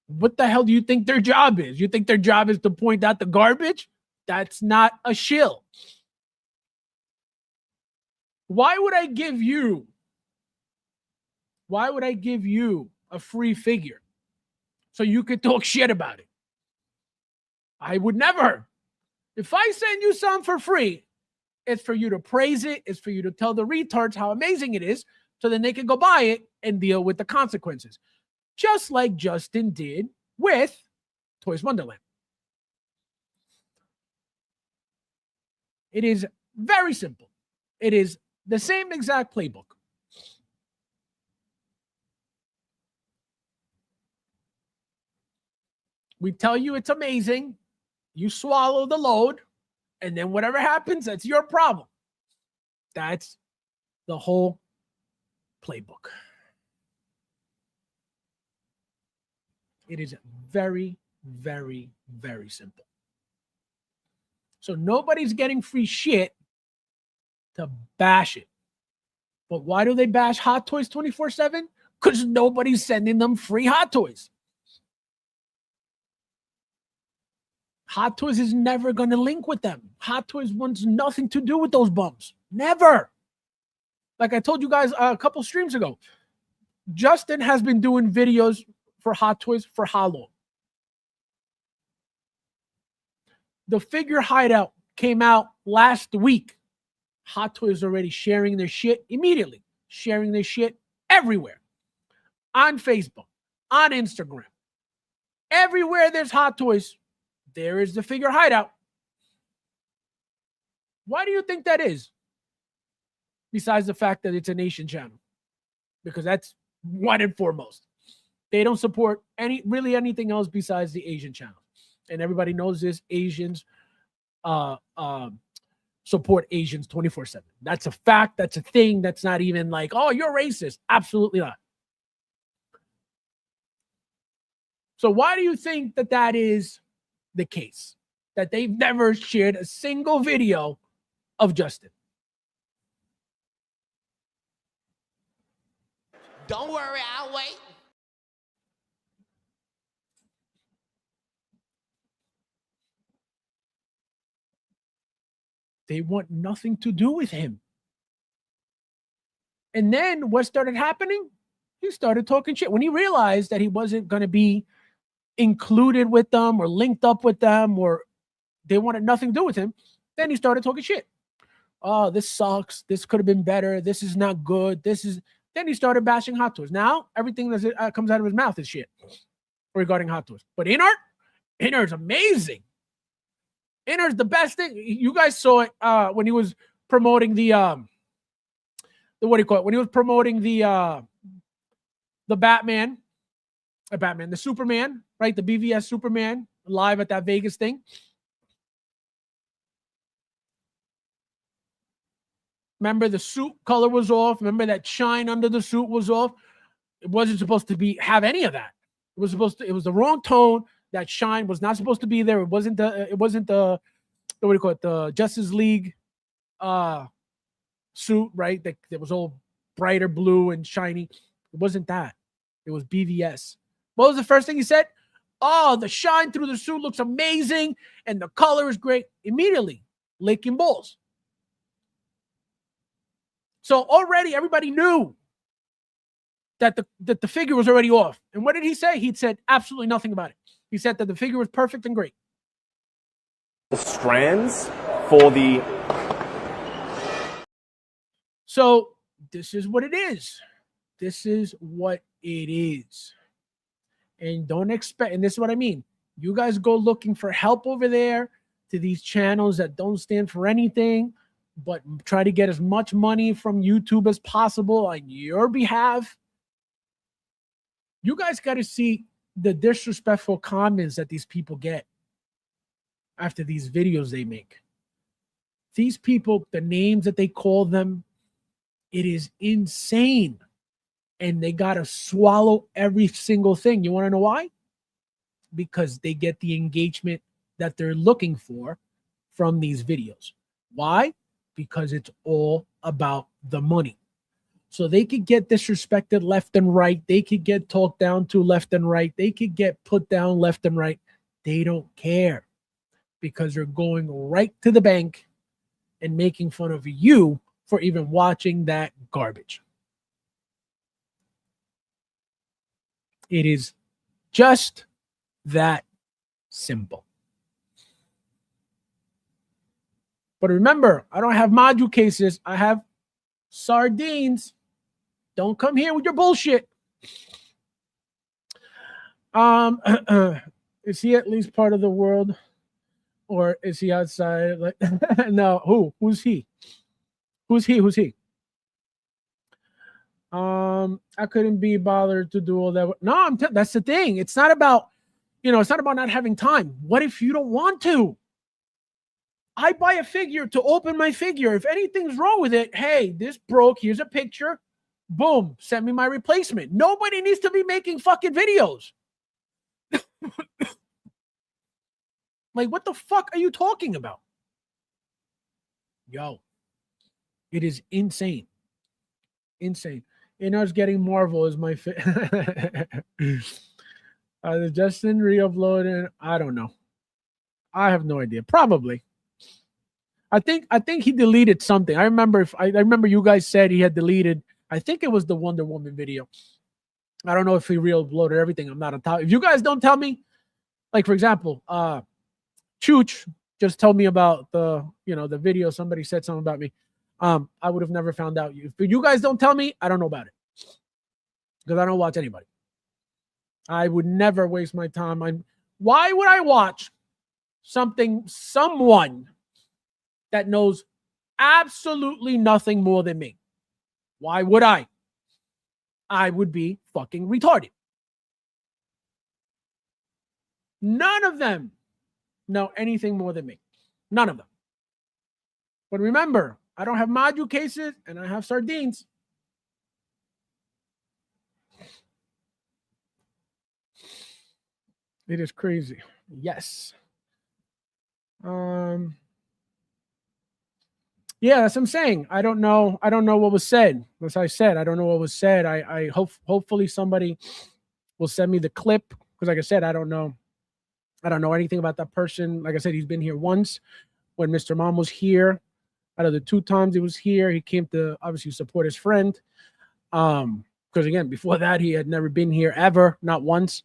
What the hell do you think their job is? You think their job is to point out the garbage? That's not a shill. Why would I give you a free figure so you could talk shit about it? I would never. If I send you some for free, it's for you to praise it. It's for you to tell the retards how amazing it is so then they can go buy it and deal with the consequences. Just like Justin did with Toys Wonderland. It is very simple. It is the same exact playbook. We tell you it's amazing. You swallow the load. And then whatever happens, that's your problem. That's the whole playbook. It is very, very, very simple. So nobody's getting free shit to bash it. But why do they bash Hot Toys 24/7? Because nobody's sending them free Hot Toys. Hot Toys is never going to link with them. Hot Toys wants nothing to do with those bums. Never. Like I told you guys a couple streams ago, Justin has been doing videos for Hot Toys for how long? The Figure Hideout came out last week. Hot Toys already sharing their shit immediately. Sharing their shit everywhere. On Facebook, on Instagram. Everywhere there's Hot Toys, there is the Figure Hideout. Why do you think that is? Besides the fact that it's a nation channel. Because that's one and foremost. They don't support anything else besides the Asian channel. And everybody knows this. Asians support Asians 24/7. That's a fact. That's a thing. That's not even like, oh, you're racist. Absolutely not. So why do you think that that is the case? That they've never shared a single video of Justin? Don't worry, I'll wait. They want nothing to do with him. And then what started happening? He started talking shit. When he realized that he wasn't going to be included with them or linked up with them or they wanted nothing to do with him, then he started talking shit. Oh, this sucks. This could have been better. This is not good. Then he started bashing Hot Toys. Now, everything that comes out of his mouth is shit regarding Hot Toys. But InArt's amazing. InArt's the best thing. You guys saw it when he was promoting the what do you call it? When he was promoting the Batman, the Superman, right? The BVS Superman live at that Vegas thing. Remember the suit color was off. Remember that shine under the suit was off. It wasn't supposed to have any of that. It was the wrong tone. That shine was not supposed to be there. It wasn't the what do you call it? The Justice League suit, right? That was all brighter blue and shiny. It wasn't that. It was BVS. What was the first thing he said? Oh, the shine through the suit looks amazing and the color is great. Immediately, licking balls. So already everybody knew that the figure was already off. And what did he say? He said absolutely nothing about it. He said that the figure was perfect and great. Strands for the... So this is what it is. This is what it is. And don't expect, and this is what I mean. You guys go looking for help over there to these channels that don't stand for anything. but try to get as much money from YouTube as possible on your behalf. You guys got to see the disrespectful comments that these people get after these videos they make. These people, the names that they call them, it is insane. And they got to swallow every single thing. You want to know why? Because they get the engagement that they're looking for from these videos. Why? Because it's all about the money. So they could get disrespected left and right. They could get talked down to left and right. They could get put down left and right. They don't care because they're going right to the bank and making fun of you for even watching that garbage. It is just that simple. But remember, I don't have module cases. I have sardines. Don't come here with your bullshit. Is he at least part of the world? Or is he outside? Like, no, who's he? Who's he? I couldn't be bothered to do all that. No, that's the thing. It's not about, it's not about not having time. What if you don't want to? I buy a figure to open my figure. If anything's wrong with it, hey, this broke. Here's a picture. Boom, send me my replacement. Nobody needs to be making fucking videos. Like, what the fuck are you talking about? Yo, it is insane. Insane. Us getting Marvel is my Justin re-uploaded. I don't know. I have no idea. Probably. I think he deleted something. I remember you guys said he had deleted. I think it was the Wonder Woman video. I don't know if he re-uploaded everything. I'm not on top. If you guys don't tell me, like for example, Chooch just told me about the video. Somebody said something about me. I would have never found out. If you guys don't tell me, I don't know about it. Because I don't watch anybody. I would never waste my time. Why would I watch someone that knows absolutely nothing more than me? Why would I? I would be fucking retarded. None of them know anything more than me. None of them. But remember, I don't have module cases and I have sardines. It is crazy. Yes. Yeah, that's what I'm saying. I don't know what was said. As I said, I don't know what was said. I hopefully somebody will send me the clip because, like I said, I don't know anything about that person. Like I said, he's been here once when Mr. Mom was here. Out of the 2 times he was here, he came to obviously support his friend. Because again, before that, he had never been here ever, not once.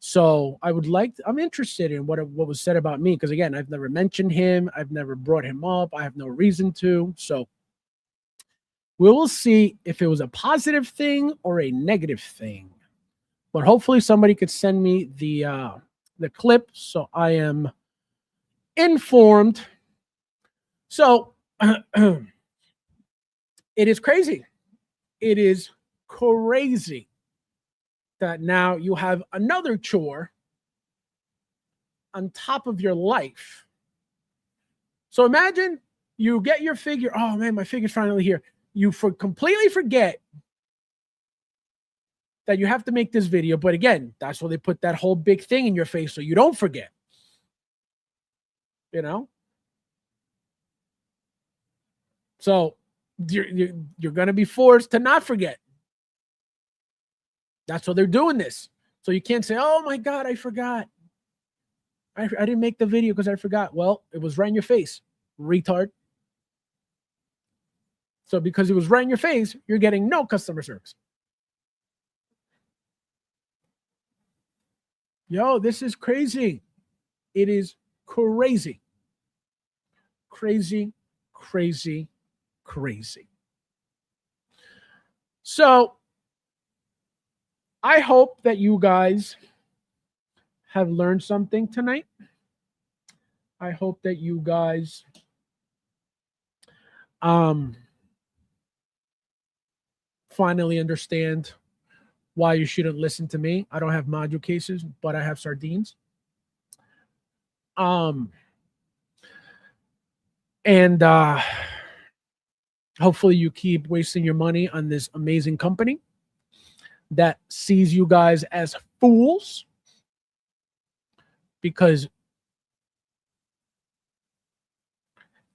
So I'm interested in what was said about me. Because again, I've never mentioned him. I've never brought him up. I have no reason to. So we will see if it was a positive thing or a negative thing. But hopefully somebody could send me the clip so I am informed. So it is crazy. It is crazy that now you have another chore on top of your life. So imagine you get your figure. Oh man, my figure's finally here. You completely forget that you have to make this video. But again, that's why they put that whole big thing in your face so you don't forget. So you're going to be forced to not forget. That's why they're doing this. So you can't say, oh my God, I forgot. I didn't make the video because I forgot. Well, it was right in your face, retard. So because it was right in your face, you're getting no customer service. Yo, this is crazy. It is crazy. Crazy, crazy, crazy. So I hope that you guys have learned something tonight. I hope that you guys finally understand why you shouldn't listen to me. I don't have module cases, but I have sardines. And hopefully you keep wasting your money on this amazing company that sees you guys as fools, because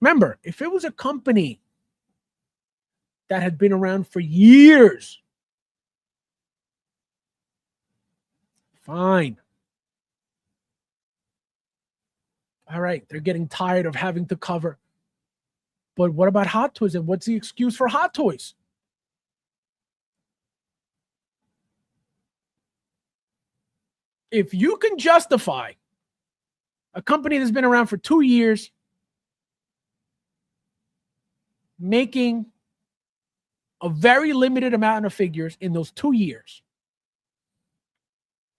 remember, if it was a company that had been around for years, fine. All right, they're getting tired of having to cover. But what about Hot Toys? And what's the excuse for Hot Toys? If you can justify a company that's been around for 2 years making a very limited amount of figures in those 2 years,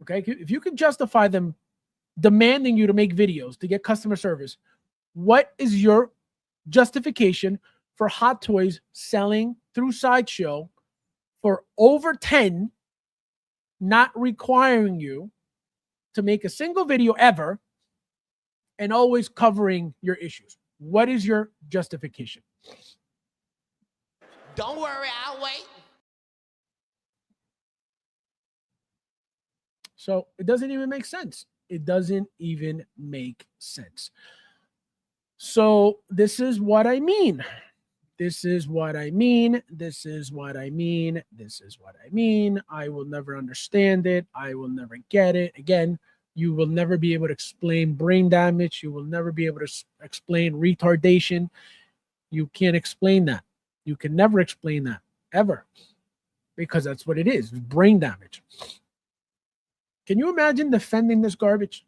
okay, if you can justify them demanding you to make videos to get customer service, what is your justification for Hot Toys selling through Sideshow for over 10, not requiring you to make a single video ever and always covering your issues? What is your justification? Don't worry, I'll wait. So it doesn't even make sense. It doesn't even make sense. So this is what I mean. This is what I mean. This is what I mean. This is what I mean. I will never understand it. I will never get it. Again, you will never be able to explain brain damage. You will never be able to explain retardation. You can't explain that. You can never explain that, ever, because that's what it is, brain damage. Can you imagine defending this garbage?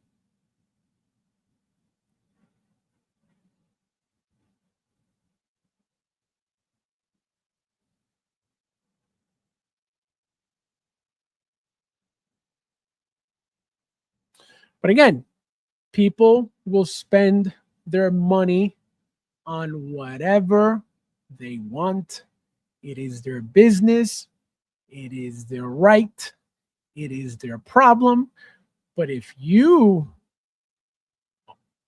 But again, people will spend their money on whatever they want. It is their business. It is their right. It is their problem. But if you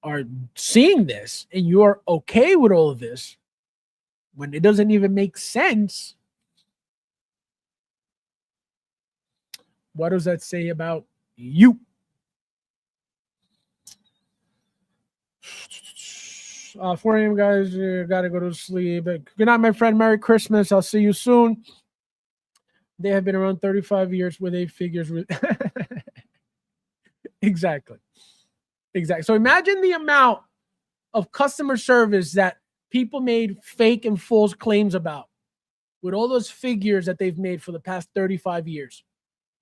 are seeing this and you are okay with all of this, when it doesn't even make sense, what does that say about you? 4 a.m. guys, gotta go to sleep. Good night, my friend. Merry Christmas. I'll see you soon. They have been around 35 years with FabsFigures. Exactly. So imagine the amount of customer service that people made fake and false claims about with all those figures that they've made for the past 35 years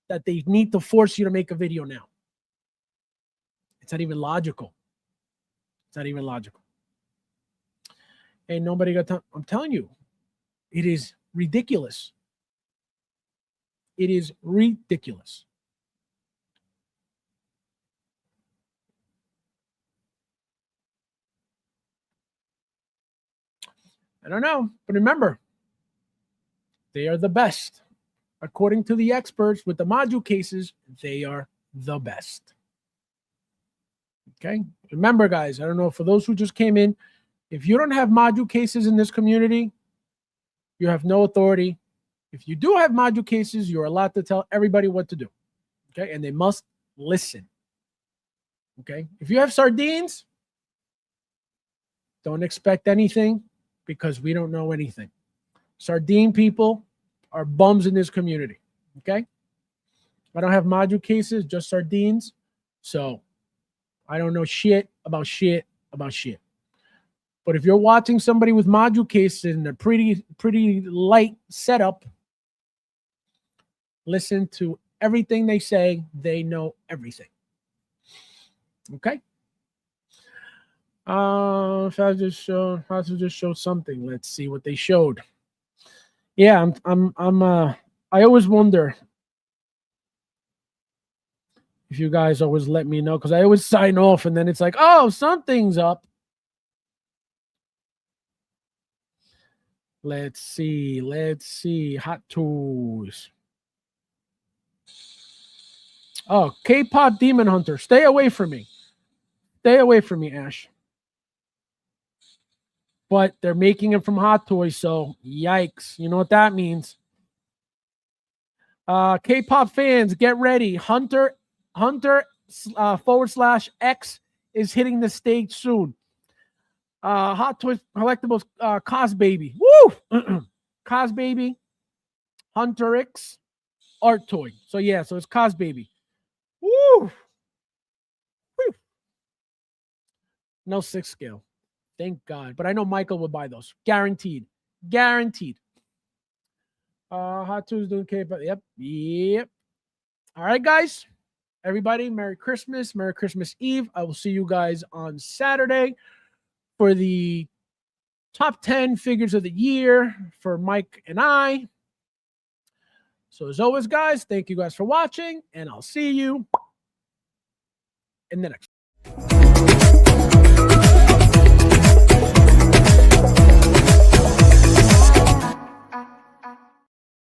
that they need to force you to make a video now. It's not even logical. It's not even logical. Ain't nobody got time. I'm telling you, it is ridiculous. It is ridiculous. I don't know, but remember, they are the best. According to the experts with the module cases, they are the best. Okay? Remember, guys, I don't know, for those who just came in, if you don't have module cases in this community, you have no authority. If you do have module cases, you're allowed to tell everybody what to do. Okay? And they must listen. Okay? If you have sardines, don't expect anything because we don't know anything. Sardine people are bums in this community. Okay? I don't have module cases, just sardines. So I don't know shit about shit about shit. But if you're watching somebody with module cases and a pretty light setup, listen to everything they say. They know everything. Okay? Fabs just showed something. Let's see what they showed. Yeah, I always wonder if you guys always let me know, because I always sign off and then it's like, oh, something's up. Let's see. Hot Toys. Oh, K-pop Demon Hunter. Stay away from me. Stay away from me, Ash. But they're making it from Hot Toys, so yikes. You know what that means. K-pop fans, get ready. Hunter /X is hitting the stage soon. Hot Toys Collectibles, Cos Baby. Woo! Cos Baby, Hunter X, Art Toy. So yeah, so it's Cos Baby. Woo! Woo! No 6 scale. Thank God. But I know Michael would buy those. Guaranteed. Guaranteed. Hot Toys doing K-pop. Yep. All right, guys. Everybody, Merry Christmas. Merry Christmas Eve. I will see you guys on Saturday for the top 10 figures of the year for Mike and I. So as always, guys, thank you guys for watching, and I'll see you in the next.